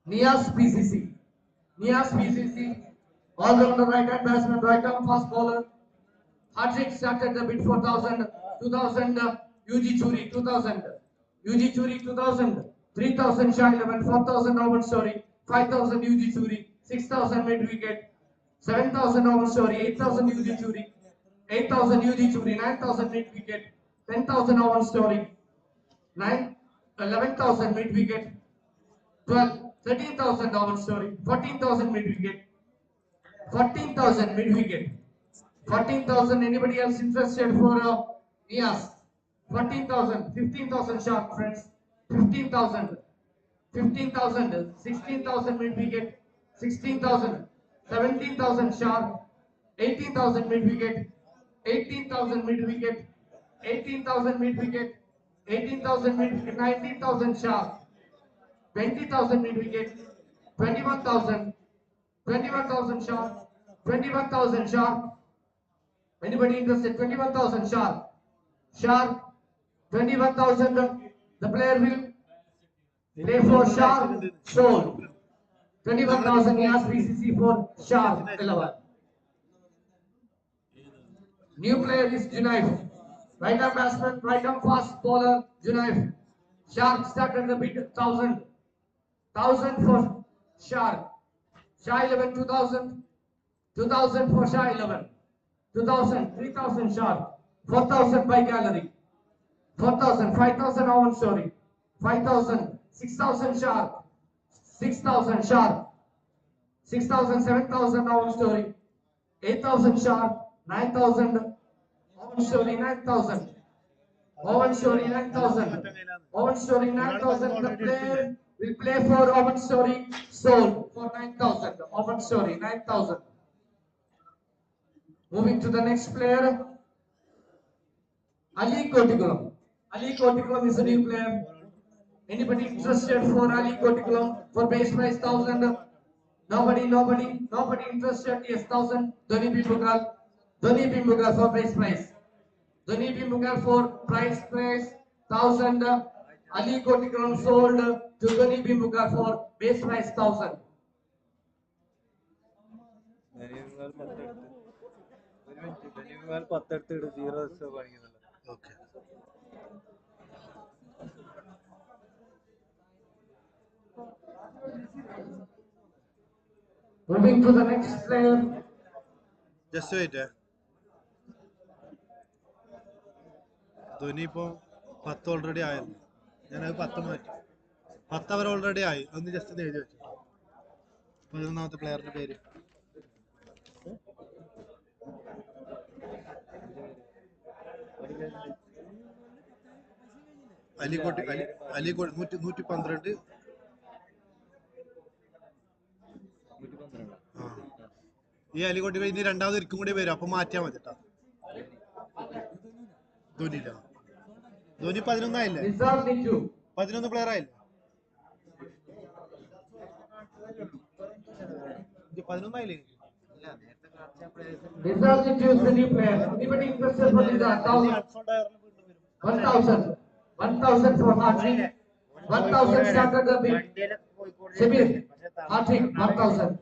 Nias PCC. All-rounder right hand batsman, right arm fast bowler. Hard started the bid 4,000, 2,000 UG Churi, 2,000 UG Churi, 2,000, 3,000 Shah 11, 4,000 Owen Story, 5,000 UG Churi, 6,000 mid wicket, 7,000 Owen Story, 8,000 UG Churi, 8,000 UG Churi, 9,000 mid wicket, 10,000 Owen Story, 11,000 mid wicket, 13,000 Owen Story, 14,000 mid wicket, 14,000 mid wicket. 14,000. Anybody else interested for Nias? 14,000. 15,000 sharp friends. 15,000. 15,000. 16,000 mid wicket. 16,000. 17,000 sharp. 18,000 mid wicket. 18,000 mid wicket. 18,000 mid wicket. 18,000 mid wicket. 19,000 sharp. 20,000 mid wicket. 21,000. 21,000 sharp. 21,000 sharp. Anybody interested? 21,000 sharp. Sharp. 21,000. The player will play for sharp soul. 21,000 yards PCC for sharp 11. New player is Junaif. Right arm batsman, right arm fast bowler Junaif. Sharp started the bid 1,000. 1,000 for sharp. Shah 11 2,000. 2,000 for Shah 11. 2,000, 3,000 sharp. 4,000 by gallery. 4,000, 5,000 Owen Story, 5,000, 6,000 sharp, 6,000 sharp, 6,000, 7,000 Owen Story, 8,000 sharp, 9,000 Owen Story, 9,000, Owen Story, 9,000, Owen Story, 9,000. The player will play for Owen Story, sold for 9,000, Owen Story, 9,000. Moving to the next player, Ali Kotikulam. Ali Kotikulam is a new player. Anybody interested for Ali Kotikulam for base price 1,000? Nobody interested. Yes, 1,000. Dhoni Bimbugal for base price. Dhoni Bimbugal for price 1,000. Ali Kotikulam sold to Dhoni Bimbugal for base price 1,000. Okay. Moving to the next player. Just wait. Dhoni ഇപ്പോൾ 10 already ആയല്ലോ. ഞാനത് 10 മാറ്റി. 10 അവർ already ആയി. ഒന്ന് just ഒന്ന് എഴുതി വെച്ചു. 11ാമത്തെ പ്ലെയറിന്റെ പേര് അലിക്കോട്ടി 112. ഈ അലിക്കോട്ടി ഇനി രണ്ടാമത് ഒരിക്കും കൂടി വരും. അപ്പൊ മാറ്റിയാൽ മതി കേട്ടോ. ധോനിയില്ല. ധോനി 11 ആയില്ലേ? 11 പ്ലെയർ ആയില്ലേ? 11 ആയില്ലേ? Nizar is the new player. Anybody interested for Nizar? 1,000. 1,000 for Hardik. 1,000 started the bid. Shabir. Hardik, 1,000.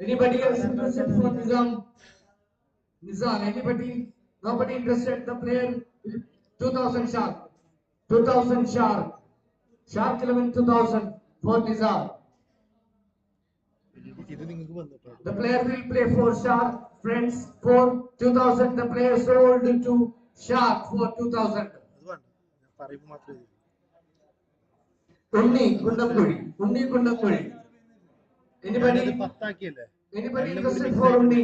Anybody else interested for Nizam? Nizam, anybody? Nobody interested. The player 2,000 sharp. 2,000 sharp. Sharp 11 2,000 for Nizam. ഇത് നിങ്ങൾക്ക് വന്നിട്ടോ. The player will play for Sharp friends for 2,000. The player sold to Sharp for 2,000. അത് വേണ്ട. ഞാൻ പറയുമ്പോൾ മാത്രമേ Unni Kundakuri. Unni Kundakuri. Anybody? പത്താക്കിയല്ലേ? Anybody interested for Unni?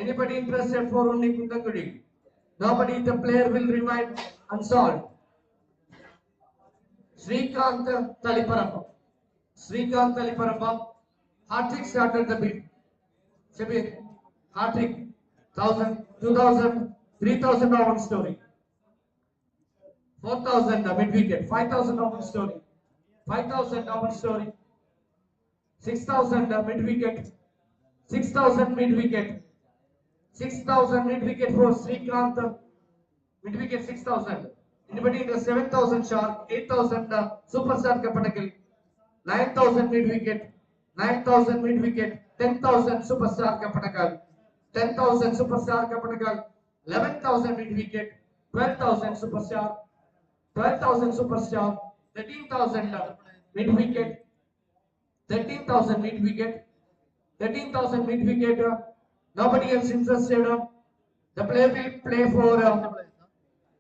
Anybody interested for Unni Kundakuri? Nobody. The player will remain unsolved. Srikanth Taliparamba. Srikanth Taliparamba. Hat-trick started the bid. Shabir. Hat-trick. 1,000, 2,000, 3,000 on story. 4,000 mid-wicket. 5,000 on story. 5,000 on story. 6,000 mid-wicket. 6,000 mid-wicket. 6,000 mid-wicket for Srikanth. Mid-wicket 6,000. Anybody in the 7,000 sharp? 8,000 superstar Kapatakil. 9,000 mid-wicket. 9,000 mid-wicket. 10,000 superstar Kapatakal. 10,000 superstar Kapatakal. 11,000 mid-wicket. 12,000 superstar. 12,000 superstar. 13,000 mid-wicket. 13,000 mid-wicket. 13,000 mid-wicket. Nobody else interested. The player will play for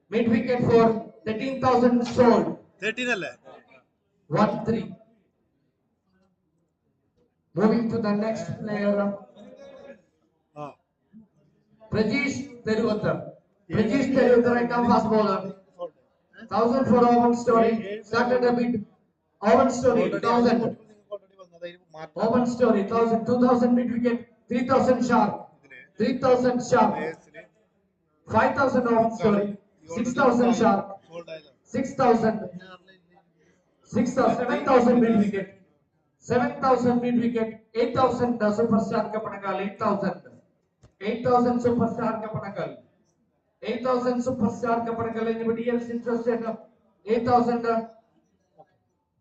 mid-wicket for 13,000 sold. 13 അല്ലേ? 1-3. Moving to the next player. Prajesh Teruvattar. Prajesh Teruvattar right now fast bowler. 1,000 for Owen Story. Started a bit. Owen Story 1,000. Owen Story 1,000. 2,000 mid-wicket. 3,000 sharp. 3,000 sharp. 5,000 Owen Story. 6,000 sharp. 6,000. 7,000 mid-wicket. 7,000 mid-wicket. 8,000 superstar Kapanakal. 8,000. 8,000 superstar Kapanakal. 8,000 superstar Kapanakal. Anybody else interested? 8,000.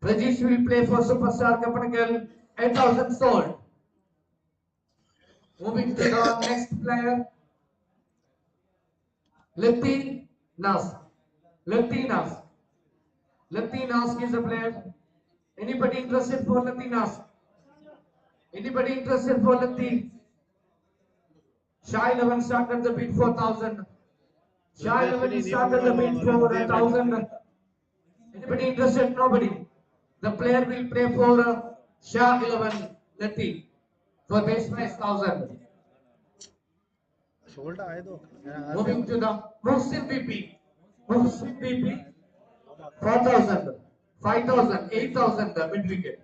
Prajesh will play for superstar Kapanakal. 8,000 sold. Moving to the next player. Lefty Nas. Lefty Nas. Lefty Nas is a player. Anybody interested for Lefty Nas? Anybody interested for Lefty? Shah 11 started the bid for 1,000. Shah 11 started the bid for 1,000. Anybody interested? Nobody. The player will play for Shah 11 Lefty for base price 1,000. Sold ആയതോ? Moving to the Mohsin BP. Mohsin BP 4,000, 5,000, 8,000 mid-wicket.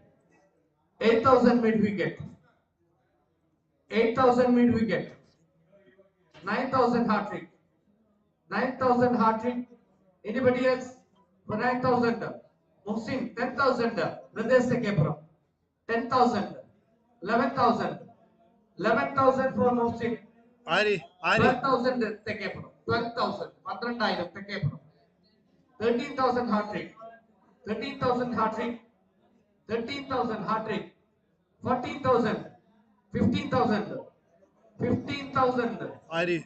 8,000 mid-wicket. 8,000 mid-wicket. 9,000 hat-trick. 9,000 hat-trick. Anybody else for 9,000? Mohsin 10,000. Pradesh Tekepura 10,000. 11,000. 11,000 for Mohsin. ആര്? 12,000 Tekepura. 12,000. 12,000 Tekepura. 13,000 hat-trick. 13,000 hat-trick. 13,000 hat-trick. 14,000. 15,000. 15,000. ആര്?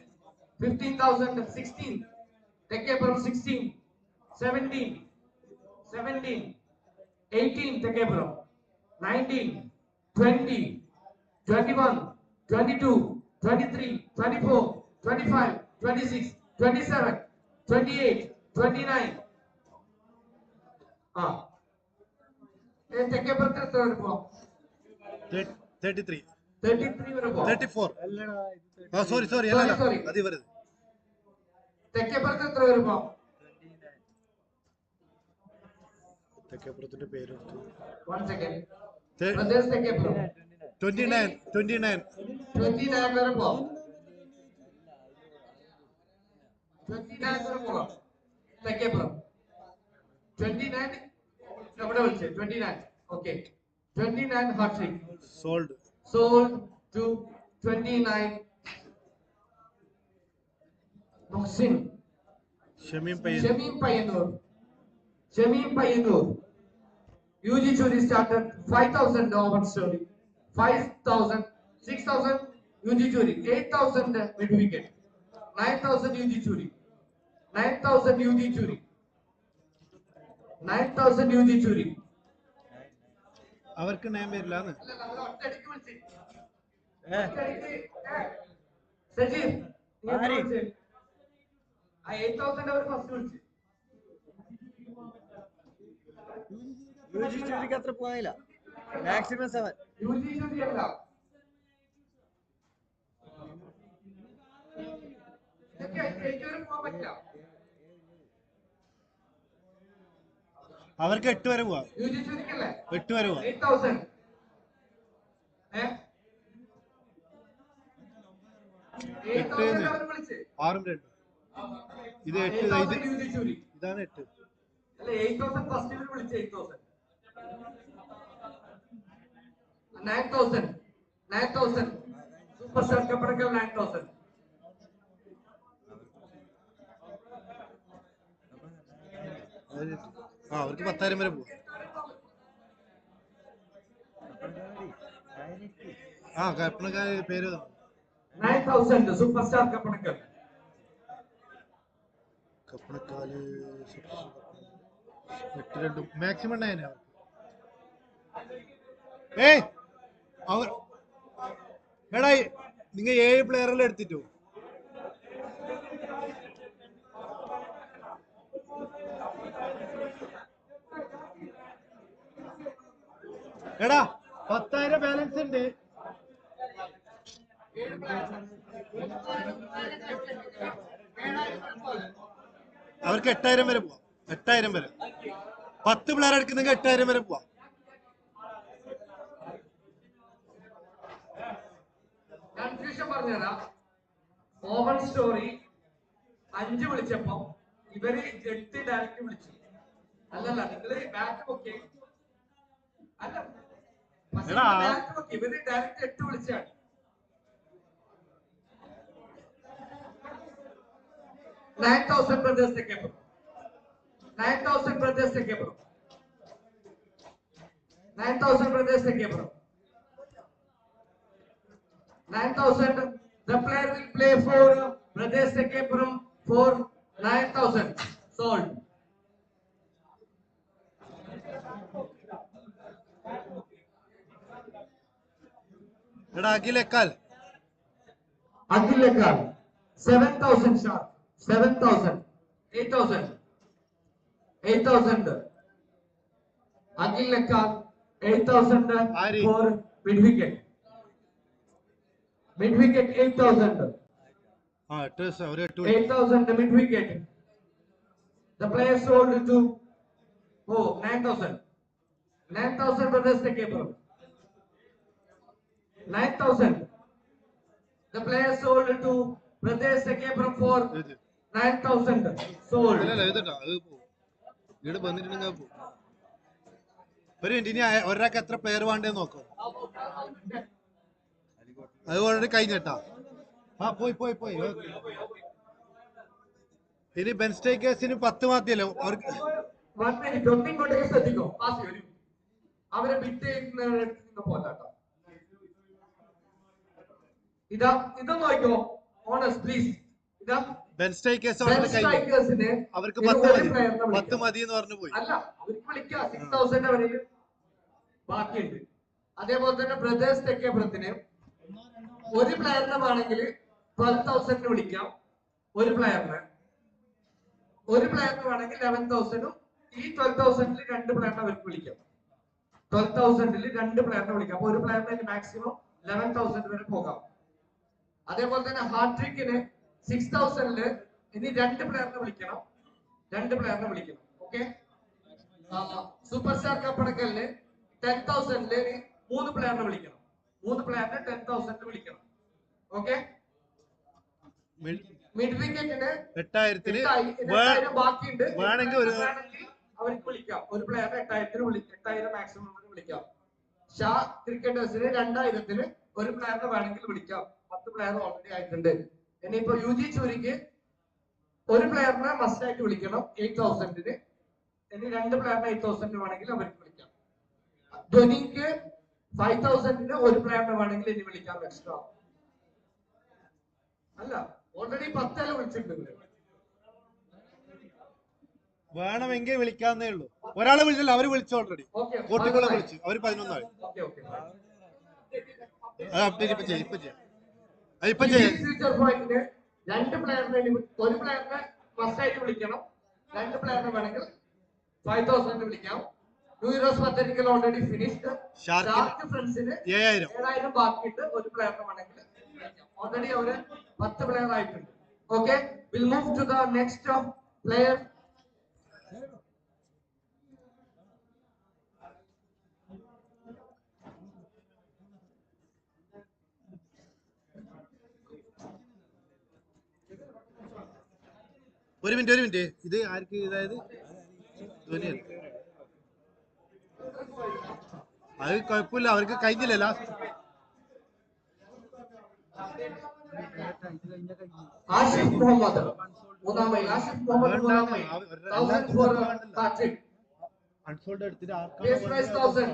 15,000. 16. Tekepura 16. 17. 17. 18 Tekepura. 19. 20. 21. 22. 23. 24. 25. 26. 27. 28. 29. Tekepura എത്ര വരുമ്പോ? 33. 33 വരുമ്പോ? 34. Sorry Sorry. അത് വരുത്. തെക്കേപ്പുറത്ത് എത്ര വരുമ്പോ? തെക്കേപ്പുറത്തിന്റെ പേര് 1 second. Pradesh തെക്കേപ്പുറം 29. 29 വരുമ്പോ? 29 വരുമ്പോ? തെക്കേപ്പുറം 29 എവിടെ വിളിച്ചേ? 29. Okay. 29 hat-trick. Sold. Sold to 29. Mohsin. Shamim പയ്യൻ. Shamim Payanur. UG Churi started 5,000 Owen Story. 5,000. 6,000 UG Churi. 8,000 mid-wicket. 9,000 UG Churi. 9,000 UG Churi. 9,000 UG Churi. അവർക്ക് നയം വരില്ല. സജീവ് 8,000 അവർ ഫസ്റ്റ് വിളിച്ചു. യുജിക്ക് അത്ര പോയില്ല. മാക്സിമം 7. അവർക്ക് 8 വരെ പോവാം. 8 വരെ പോവാം. 8 6 2. ഇത് 8 ഇതാണ് 8. അല്ല 8000 ഫസ്റ്റ് ഇവർ വിളിച്ച 8000 9000 സൂപ്പർ സ്റ്റാർ കപ്പടക്കൽ 9000 അവർക്ക് 10,000 വരെ പോവാം. കപ്പണക്കാര് പേര് 9000 സൂപ്പർ സ്റ്റാർ കപ്പടക്കൽ കപ്പണക്കാല് 8 മാക്സിമം 9. അവർ എടാ നിങ്ങൾ 7 പ്ലെയറെല്ലാം എടുത്തിട്ടോ? എടാ 10,000 ബാലൻസ് ഉണ്ട്. അവർക്ക് 8,000 വരെ പോവാം. 8,000 വരെ 10 പ്ലെയർ എടുക്കുന്നെങ്കിൽ 8,000 വരെ പോവാം. കൺഫ്യൂഷൻ പറഞ്ഞുതരാം. ഓവൻ സ്റ്റോറി 5 വിളിച്ചപ്പോ ഇവര് 8 ഡയറക്റ്റ് വിളിച്ചു. അല്ലല്ല നിങ്ങള് ബാക്ക് നോക്കി. അല്ല ബാക്ക് നോക്കി. ഇവര് ഡയറക്റ്റ് 8 വിളിച്ചാണ്. $9,000 brothers take up. 9,000 brothers take up. 9,000 brothers take up. 9,000. The player will play for brothers take up for 9,000. Sold. എടാ അഖിലേക്കാൽ 7,000 sharp. 7,000. 8,000. 8,000. Akhil 8,000 for mid wicket. Mid wicket 8,000. 8,000 mid wicket. The player sold to 9,000. 9,000 brothers take April. 9,000. The player sold to brothers take April for 9,000. Sold. ഇവിടെ വന്നിട്ടുണ്ടെങ്കിൽ ഒരു minute. ഇനി ഒരാൾക്ക് എത്ര player വേണ്ടേ നോക്കാം. അത് ഓൾറെഡി കഴിഞ്ഞിട്ടാ. പോയി ഇനി ബെൻ സ്റ്റേക്കേഴ്സിന് 10 മതിയല്ലോ. അവർക്ക് ശ്രദ്ധിക്കോ. അവരെ വിട്ട് പോലാട്ടോ. ഇതാ നോക്കോ. Honest please. ഇതാ ബെൻ സ്റ്റേക്കേഴ്സ് അവർക്ക് 10 മതി എന്ന് പറഞ്ഞു പോയി. അല്ല അവർക്ക് വിളിക്കാം. 6,000 അവരിൽ ബാക്കിയുണ്ട്. അതേപോലെ തന്നെ ബ്രദേഴ്സ് തെക്കേപ്പുറത്തിന് ഒരു പ്ലെയറിനെ വേണമെങ്കിൽ 12,000 വിളിക്കാം. ഒരു പ്ലെയറിന് വേണമെങ്കിൽ 11,000. ഈ 12,000 2 പ്ലെയറിനെ അവർക്ക് വിളിക്കാം. 12,000 2 പ്ലെയറിനെ വിളിക്കാം. അപ്പൊ ഒരു പ്ലെയറിന് മാക്സിമം 11,000 വരെ പോകാം. അതേപോലെ തന്നെ ഹാട്രിക്കിന് 6,000 ഇനി 2 പ്ലെയറിനെ വിളിക്കണം. ഓക്കെ. സൂപ്പർ സ്റ്റാർ കപ്പടക്കലിന് 10,000 3 പ്ലെയറിനെ വിളിക്കണം. 3 പ്ലെയറിനെ 10,000 വിളിക്കണം. ഓക്കെ. മിഡ് വിക്കറ്റിന് 8,000 ബാക്കിയുണ്ട്. വേണമെങ്കിൽ അവർക്ക് വിളിക്കാം. ഒരു പ്ലെയറിന് 8,000 മാക്സിമം വിളിക്കാം. ഷാ ക്രിക്കറ്റേഴ്സിന് 2,000 ഒരു പ്ലെയറിനെ വേണമെങ്കിൽ വിളിക്കാം. 10 പ്ലെയർ ഓൾറെഡി ആയിട്ടുണ്ട്. ഇനിയിപ്പോ യുജി ചൂരിക്ക് ഒരു പ്ലെയറിനെ മസ്റ്റ് ആയിട്ട് വിളിക്കണം 8,000. ഇനി 2 പ്ലെയറിനെ 8,000 വേണമെങ്കിൽ അവർക്ക് വിളിക്കാം. ധോനിക്ക് 5,000 ഒരു പ്ലെയറിനെ വേണമെങ്കിൽ ഇനി വിളിക്കാം എക്സ്ട്രാ. അല്ല ഓൾറെഡി 10 വിളിച്ചിട്ടുണ്ട്. വേണമെങ്കിൽ വിളിക്കാന്നേ ഉള്ളൂ. ഒരാളെ വിളിച്ചല്ലോ. അവര് വിളിച്ചു ഓൾറെഡി. കോട്ടിക്കുള്ള വിളിച്ചു. അവര് 11 ആയി. അപ്ഡേറ്റ് ഇപ്പൊ ചെയ്യാം. ഫ്യൂച്ചർ പോയിന്റിന് 2 പ്ലെയറിനെ ഒരു പ്ലെയറിനെ ഫസ്റ്റ് ആയിട്ട് വിളിക്കണം. 2 പ്ലെയറിനെ വേണമെങ്കിൽ 5,000 വിളിക്കാം. New Heroes Pathetical already finished. Shark Friends in it. 7,000 basket, player already over 10 player item. Okay, we'll move to the next player. ഒരു മിനിറ്റ് ഇത് ആർക്ക് ഇതായത് ധോനിയല്ല അത് കുഴപ്പമില്ല അവർക്ക് കഴിഞ്ഞില്ല last Ashif Mohammed. Ashif Mohammed. 1000 for Patrick. Unsold എടുത്തിട്ട് Base price 1000.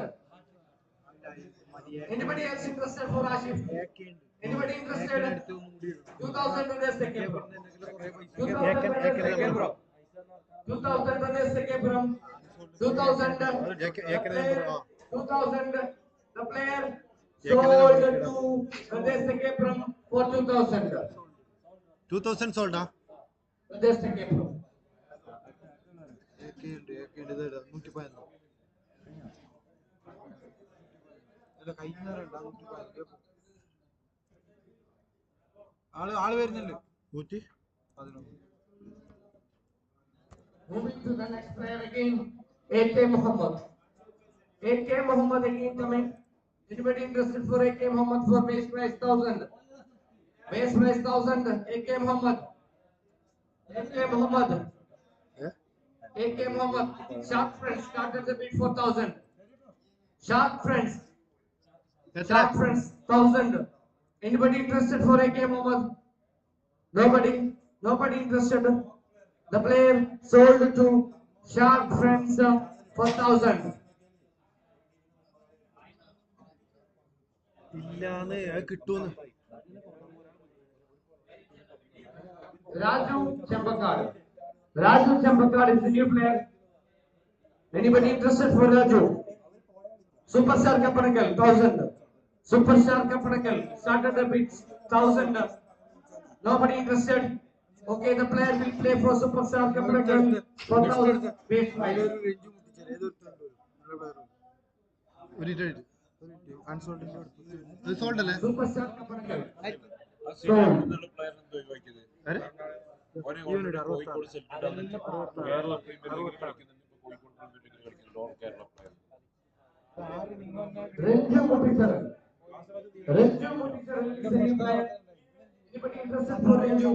Anybody else interested for Ashif? Anybody interested? 2000 rupees second bro. 2000 rupees second bro. 2000 rupees second bro. 2000. 2000. The player sold to rupees second bro for 2000. 2000 സോൾഡാ Rupees second bro. ആള് വരുന്നുണ്ട് Moving to the next player again, AK Muhammad. AK Muhammad again coming. Anybody interested for AK Muhammad for base price 1000? Base price 1000. AK Muhammad. AK Muhammad. AK Muhammad. Shark Friends started the bid for 1000. Shark Friends. Shark Friends 1000. Anybody interested for AK Muhammad? Nobody. Nobody interested. The player sold to Shark Friends for 1000. ഇല്ലാന്ന് കിട്ടൂന്ന് Raju Champakad. Raju Champakad is the new player. Anybody interested for Raju? Superstar Kapanakal 1000. Superstar Kapanakal started the bids 1000. Nobody interested. Okay, the player will play for Superstar Kapanakal for 1000 base price. Sold അല്ലേ Superstar Kapanakal. Player ഒഴിവാക്കിയത് Kozhikode select വന്നിട്ട് Kerala premier ലീഗിൽ കളിക്കുന്നുണ്ട് Kozhikode premier ലീഗിൽ കളിക്കുന്നുണ്ട് all Kerala player Renju Mutishar. Renju Mutishar is the new player. Anybody interested for Renju?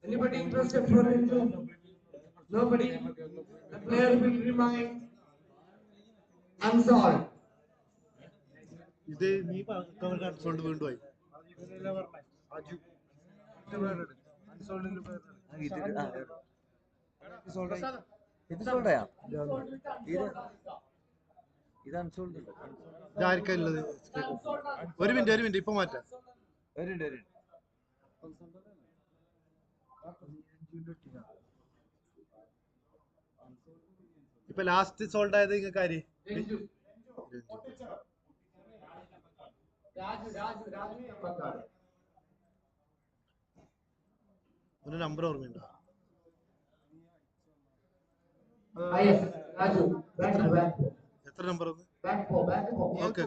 Anybody interested for Renju? Nobody. The player will remain unsolved. ഇത് നീ unsold വീണ്ടും ആയി ഇത് സോൾഡാ ഇത് അൺസോൾഡ് ഇതാർക്കല്ലത് ഒരു മിനിറ്റ് ഇപ്പൊ മാറ്റാം ഇപ്പൊ ലാസ്റ്റ് സോൾഡ് ആയത് നിങ്ങൾക്ക് ആര് Renju. Raju Champakad. ഒരു നമ്പർ ഓർമ്മയുണ്ടോ Yes, Raju. Back. എത്ര നമ്പർ ഒന്ന് Back. ഓക്കെ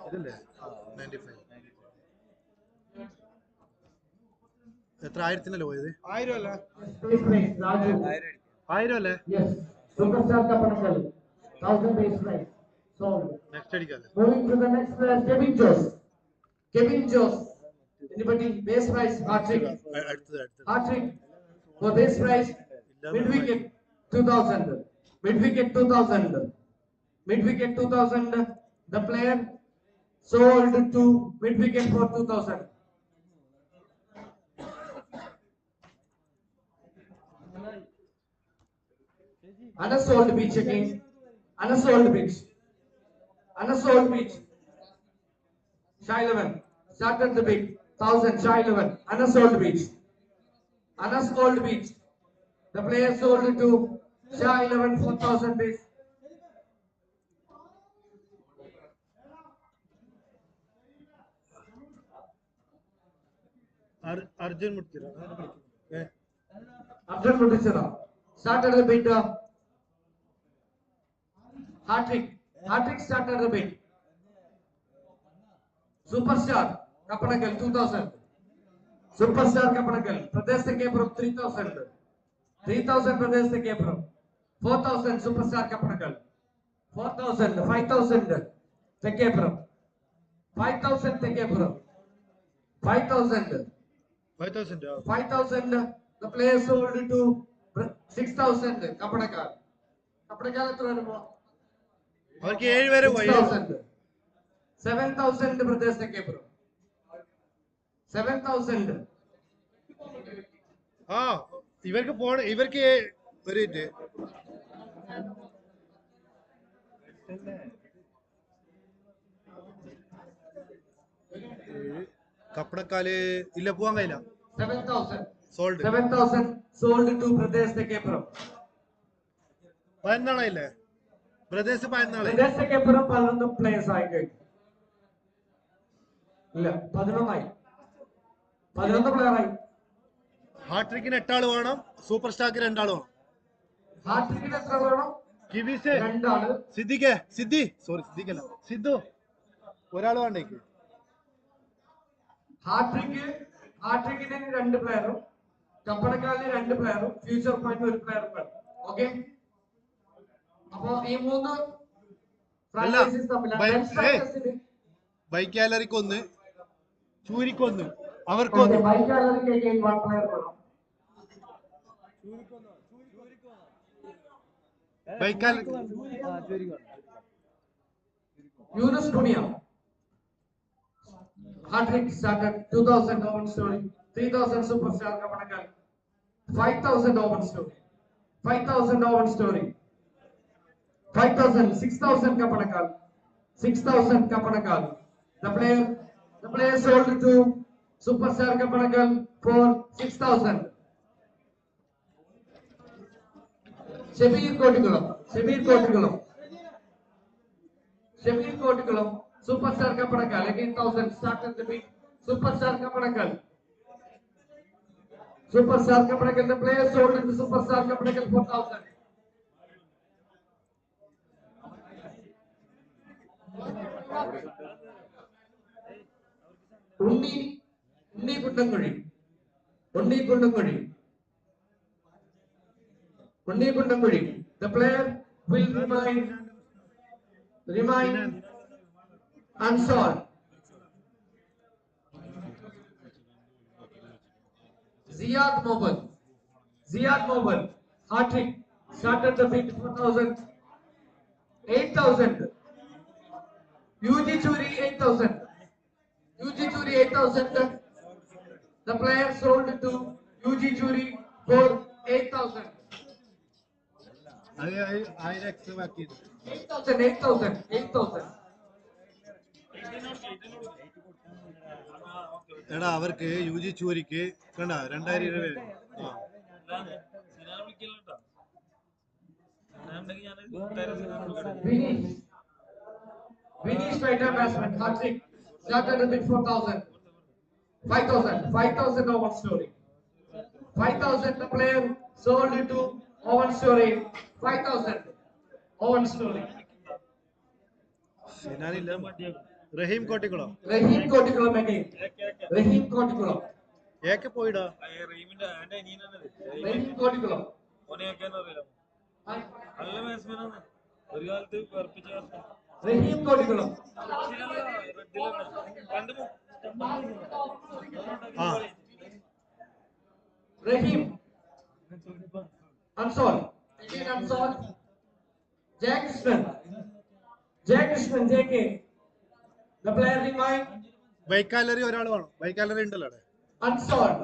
ഇതല്ലേ 95 എത്ര ആയിരത്തിനല്ലേ പോയത് 1000 അല്ലേ Base price, Raju. 1000 അല്ലേ Yes. Superstar Kapanakal. 1000 base price. Sold. Next അടിക്കാല്ലേ Moving to the next player, Kevin Joss. Anybody? Base price, hat-trick. അടുത്തത് Hat-trick. For base price, mid-wicket 2000. Mid-wicket 2000. The player sold to mid-wicket for 2000. Unsold pitch again. Unsold Unassault beach. Shy 11. Started the bid. 1000. Shy 11. Unassault beach. Unassault beach. The player sold to Shy 11 4000 base. Arjun Muttira. Abdul Mutishara. Started the bid. Hat-trick. Hat-trick started the bid. Superstar. Kapanagal 2000. Superstar Kapanagal. Pradesh Tekepro 3000. 3000 Pradesh Tekepro. 4000 Superstar Kapanagal. 4000. 5000 Tekepro. 5000 Tekepro. 5000. 5,000. 5,000. The player sold to 6,000. Kapadakal. Kapadakal എത്ര വരുമോ? അവർക്ക് 7 വരെ 6,000. 7,000 പ്രദേശത്തേക്ക് bro. 7,000. ആ ഇവർക്ക് പോണ ഇവർക്ക് ഒരു മിനിറ്റ് കപ്പടക്കാല് ഇല്ല പോവാൻ കഴിയില്ല 7,000. സോൾഡ് 7,000 sold to പ്രദേശത്തേക്ക് ബ്രോ. 14 ഇല്ലേ പ്രദേശ് 14 പ്രദേശത്തേക്ക് ബ്രോ 11 പ്ലേയേഴ്സ് ആയി കഴിഞ്ഞു. ഇല്ല 11 ആയി. 11 പ്ലെയർ ആയി. ഹാട്രിക്കിന് 8 ആള് വേണം, സൂപ്പർ സ്റ്റാർക്ക് 2 ആള് വേണം. ഹാട്രിക്കിന് എത്ര വേണം? കിവീസ് 2 ആള്. സിദ്ദിഖല്ല സിദ്ധു ഒരാൾ വേണ്ടേക്ക്. ഹാട്രിക്കിന് 2 പ്ലെയറും കപ്പടക്കാലിന് 2 പ്ലെയറും ഫ്യൂച്ചർ പോയിന്റ് 1 പ്ലെയറും വേണം. ഓക്കെ, അപ്പൊ ഈ 3 ഫ്രാഞ്ചൈസീസ് തമ്മിലാണ്. ബൈക്ക് ഗാലറിക്ക് 1, ചൂരിക്ക് 1, അവർക്ക് 1. ബൈക്ക് ഗാലറിക്ക് 1 പ്ലെയർ വേണം. Bike gallery Yunus Punia. Hat-trick started 2,000 open story, 3,000 superstar Kapanakal, 5,000 open story, 5,000 open story, 5,000, 6,000 Kapanakal, 6,000 Kapanakal. The player sold to superstar Kapanakal for 6,000. Shabir Kotikulam. Superstar Kapanakal again 1,000 started the bid. Superstar Kapanakal. The player sold to Superstar Kapanakal 4,000. Unni Kundanguri. The player will remain unsolved. Ziyad Mobile. Hat-trick. Started the bid 4,000. 8,000. UG Churi 8,000. The player sold to UG Churi for 8,000. 1000 extra ബാക്കി 8,000. എടാ അവർക്ക് UG ചൂരിക്ക് കണ്ട 2020. Vinny striker batsman. Hat-trick. Started the bid 4,000. 5,000 over story. 5,000 the player sold to Owen Story. 5,000 Owen Story. സിനാനില്ല. Rahim Kottikulam again. Rahim Kotikulam. ഏക്കെ പോയിടാ റഹീമിന്റെ എന്റെ അനിയനാണത്. Rahim Kotikulam. ഓനെയൊക്കെ അറിയില്ല, നല്ല ബാറ്റ്സ്മാനാണ്. ഒരു കാലത്ത് ഉറപ്പിച്ച Rahim Kotikulam. Rahim. Unsolved. Again unsolved. Jack Krishnan, JK. The player remained bike gallery ഒരാൾ വേണം. Bike gallery ഉണ്ടല്ലോ അവിടെ. unsolved.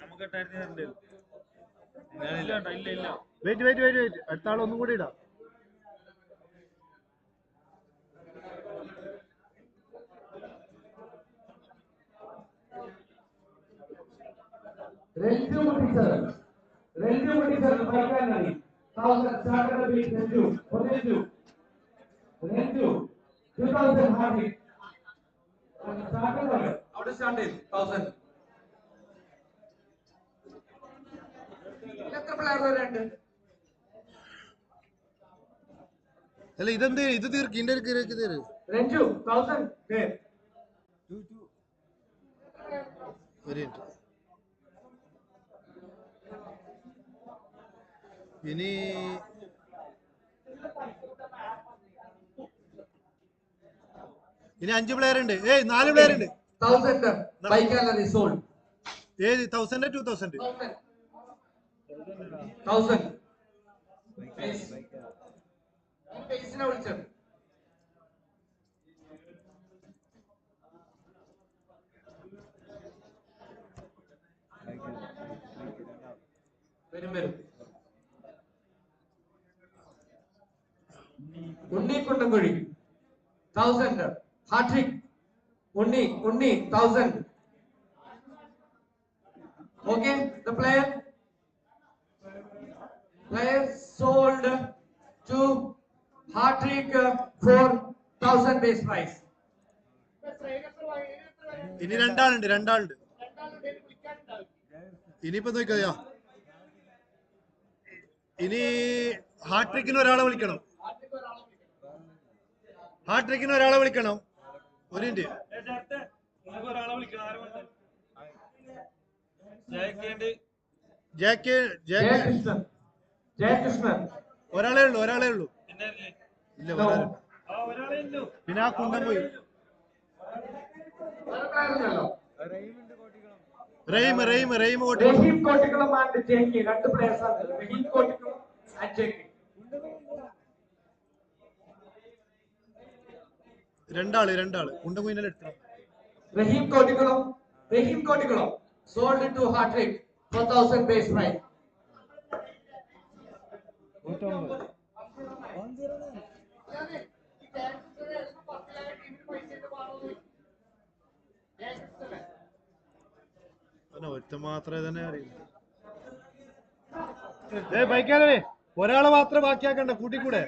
നമുക്ക് 8,000 വെയിറ്റ് അടുത്ത ആൾ ഒന്നും കൂടി ഇടാം. Renju Mutisar, 5,000. 1,000 starter beat Renju. For Renju, 2,000 Hardy. Starter How to start it? 1,000. എത്ര പ്ലെയർ വരെയുണ്ട്? അല്ല ഇതെന്ത് ഇത് തീർക്ക് ഇന്റെ തീര്. Renju, 1,000. Okay. ഒരു മിനിറ്റ്. ഇനി ഇനി 5 പ്ലെയർ ഉണ്ട്. 4 പ്ലെയർ ഉണ്ട്. 1,000 by gallery sold. ഏത് 1000 2000? 1,000. ഫേസിനെ വിളിച്ചത്. വരും. Unni Kundankuzhi 1,000. Hat-trick Unni 1,000. Okay, the player sold to Hartrick for 1,000 base price. ഇനി രണ്ടാളുണ്ട്. ഇനിയിപ്പോ നോക്കിയാ ഇനി ഹാട്രിക്കിന് ഒരാളെ വിളിക്കണം. ഒരു മിനിറ്റ്. ജയകൃഷ്ണൻ ഒരാളേ ഉള്ളൂ. ഇല്ല പിന്നെ ആ കുണ്ടൻ പോയി. റഹീം കോട്ടിക്കുളം ആൻഡ് ജെകെ 2 players ആണ്. റഹീം കോട്ടിക്കുളം ആൻഡ് ജെകെ. രണ്ടാള് കുണ്ടൻ കുയിനെ എടുത്തു. റഹീം Kottikulam sold to Hartrick for 1,000 base price. ഒറ്റ മാത്രമേ തന്നെ അറിയില്ല. ബൈക്കാലേ ഒരാളെ മാത്രം ബാക്കിയാക്കണ്ട, കൂട്ടിക്കൂടെ?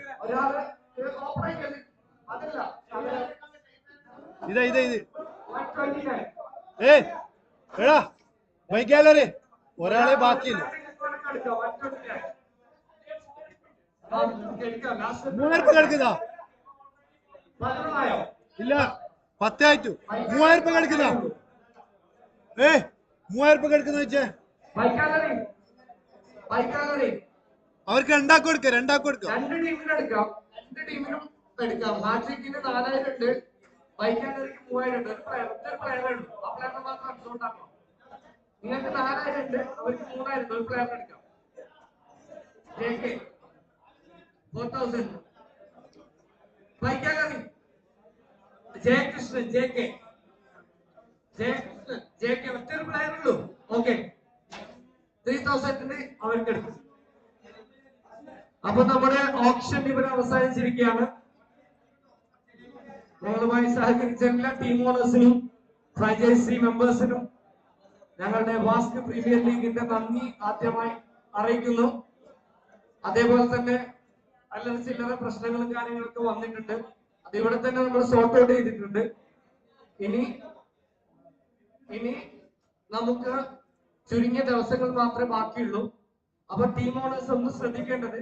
ഇത് എടാ ബൈക്കാലേ ഒരാളെ ബാക്കിയില്ല. 3,000 കളിക്കുന്നതാ? ഇല്ല 10 ആയിട്ടു. 3,000 കളിക്കുന്ന 3,000 കളിക്കുന്ന വെച്ചേ അവർക്ക് രണ്ടാക്കും കൊടുക്കാം. 2 ടീമിനും എടുക്കാം. 2 ടീമിനും എടുക്കാം. ഹാട്രിക്കിന് 4,000 ഉണ്ട്, ബൈക്കാലറിക്ക് 3,000 ഉണ്ട്. ഒരു പ്ലെയർ ഉണ്ട്. ആ പ്ലെയറിനെ മാത്രം കൺസോൾട്ട് ആക്കണം. നിങ്ങൾക്ക് 4,000 ഉണ്ട്, അവർക്ക് 3,000 ഉണ്ട്. ഒരു പ്ലെയറിന് എടുക്കാം. JK 4,000. ബൈക്കാലറി ജയകൃഷ്ണൻ JK ഒറ്റൊരു പ്ലെയർ ഉള്ളൂ. ഓക്കെ 3,000 അവർക്ക് എടുക്കും. അപ്പൊ നമ്മുടെ ഓപ്ഷൻ ഇവിടെ അവസാനിച്ചിരിക്കുകയാണ്. ഞങ്ങളുമായി സഹകരിച്ച എല്ലാ ടീം ഓണേഴ്സിനും ഫ്രാഞ്ചൈസി മെമ്പേഴ്സിനും ഞങ്ങളുടെ വാസ്ക് പ്രീമിയർ ലീഗിന്റെ നന്ദി ആദ്യമായി അറിയിക്കുന്നു. അതേപോലെ തന്നെ അല്ലറ ചില്ലറ പ്രശ്നങ്ങളും കാര്യങ്ങളൊക്കെ വന്നിട്ടുണ്ട്. അത് ഇവിടെ തന്നെ നമ്മൾ സോർട്ട് ഔട്ട് ചെയ്തിട്ടുണ്ട്. ഇനി നമുക്ക് ചുരുങ്ങിയ ദിവസങ്ങൾ മാത്രമേ ബാക്കിയുള്ളൂ. അപ്പൊ ടീം ഓണേഴ്സ് ഒന്ന് ശ്രദ്ധിക്കേണ്ടത്,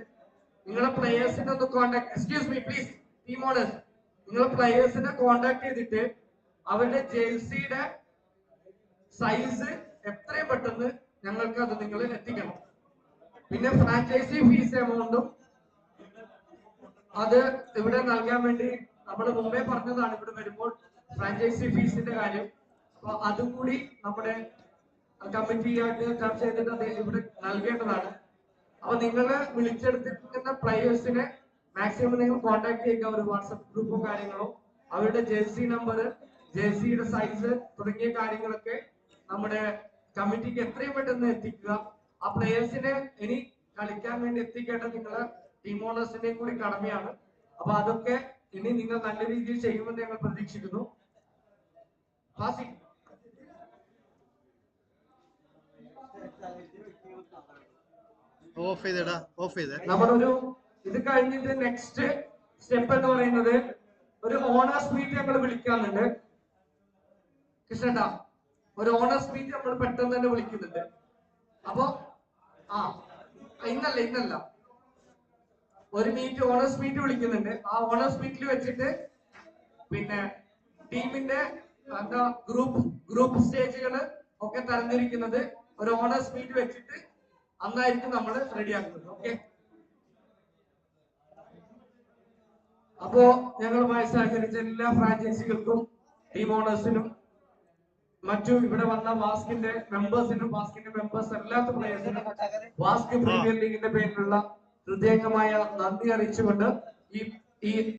നിങ്ങളെ പ്ലേയേഴ്സിനെ ഒന്ന് contact, excuse me please, team owners നിങ്ങളെ പ്ലേയേഴ്സിനെ കോൺടാക്ട് ചെയ്തിട്ട് അവരുടെ ജേഴ്സിയുടെ സൈസ് എത്രയും പെട്ടെന്ന് ഞങ്ങൾക്ക് അത് നിങ്ങൾ എത്തിക്കണം. പിന്നെ ഫ്രാഞ്ചൈസി ഫീസ് എമൗണ്ടും അത് ഇവിടെ നൽകാൻ വേണ്ടി നമ്മൾ മുമ്പേ പറഞ്ഞതാണ് ഇവിടെ വരുമ്പോൾ ഫ്രാഞ്ചൈസി ഫീസിന്റെ കാര്യം. അപ്പൊ അതും കൂടി നമ്മുടെ കമ്മിറ്റിയായിട്ട് ചർച്ച ചെയ്തിട്ട് അത് ഇവിടെ നൽകേണ്ടതാണ്. അപ്പൊ നിങ്ങള് വിളിച്ചെടുത്തിരിക്കുന്ന പ്ലേയേഴ്സിനെ മാക്സിമം നിങ്ങൾ കോൺടാക്ട് ചെയ്യുക. ഒരു വാട്സപ്പ് ഗ്രൂപ്പോ കാര്യങ്ങളോ, അവരുടെ ജേഴ്സി നമ്പർ, ജേഴ്സിയുടെ സൈസ് തുടങ്ങിയ കാര്യങ്ങളൊക്കെ നമ്മുടെ കമ്മിറ്റിക്ക് എത്രയും പെട്ടെന്ന് എത്തിക്കുക. ആ പ്ലേയേഴ്സിനെ ഇനി കളിക്കാൻ വേണ്ടി എത്തിക്കേണ്ടത് നിങ്ങളെ ടീം ഓണേഴ്സിന്റെയും കൂടി കടമയാണ്. അപ്പൊ അതൊക്കെ ഇനി നിങ്ങൾ നല്ല രീതിയിൽ ചെയ്യുമെന്ന് ഞങ്ങൾ പ്രതീക്ഷിക്കുന്നു. നമ്മളൊരു ഇത് കഴിഞ്ഞിട്ട് നെക്സ്റ്റ് സ്റ്റെപ്പ് എന്ന് പറയുന്നത് ഒരു ഓണേഴ്സ് മീറ്റ് ഞങ്ങൾ വിളിക്കാറുണ്ട്. കൃഷ്ണേട്ടാ, ഒരു ഓണേഴ്സ് മീറ്റ് നമ്മൾ പെട്ടെന്ന് തന്നെ വിളിക്കുന്നുണ്ട്. അപ്പൊ ഇന്നല്ല ഒരു മീറ്റ് ഓണേഴ്സ് മീറ്റ് വിളിക്കുന്നുണ്ട്. ആ ഓണേഴ്സ് മീറ്റിൽ വെച്ചിട്ട് പിന്നെ ടീമിന്റെ എന്താ ഗ്രൂപ്പ് സ്റ്റേജുകള് ഒക്കെ തരംതിരിക്കുന്നത് ഒരു ഓണേഴ്സ് മീറ്റ് വെച്ചിട്ട് അന്നായിരിക്കും നമ്മൾ റെഡിയാക്കുന്നത്. ഓക്കെ, അപ്പോ ഞങ്ങളുമായി സഹകരിച്ച എല്ലാ ഫ്രാഞ്ചൈസികൾക്കും ടീം ഓണേഴ്സിനും മറ്റു ഇവിടെ വന്ന വാസ്കിന്റെ മെമ്പേഴ്സിനും വാസ്കിന്റെ മെമ്പേഴ്സ് അല്ലാത്ത പ്ലേയേഴ്സിനും വാസ്ക് പ്രീമിയർ ലീഗിന്റെ പേരിലുള്ള ഹൃദയംഗമായ നന്ദി അറിയിച്ചുകൊണ്ട് ഈ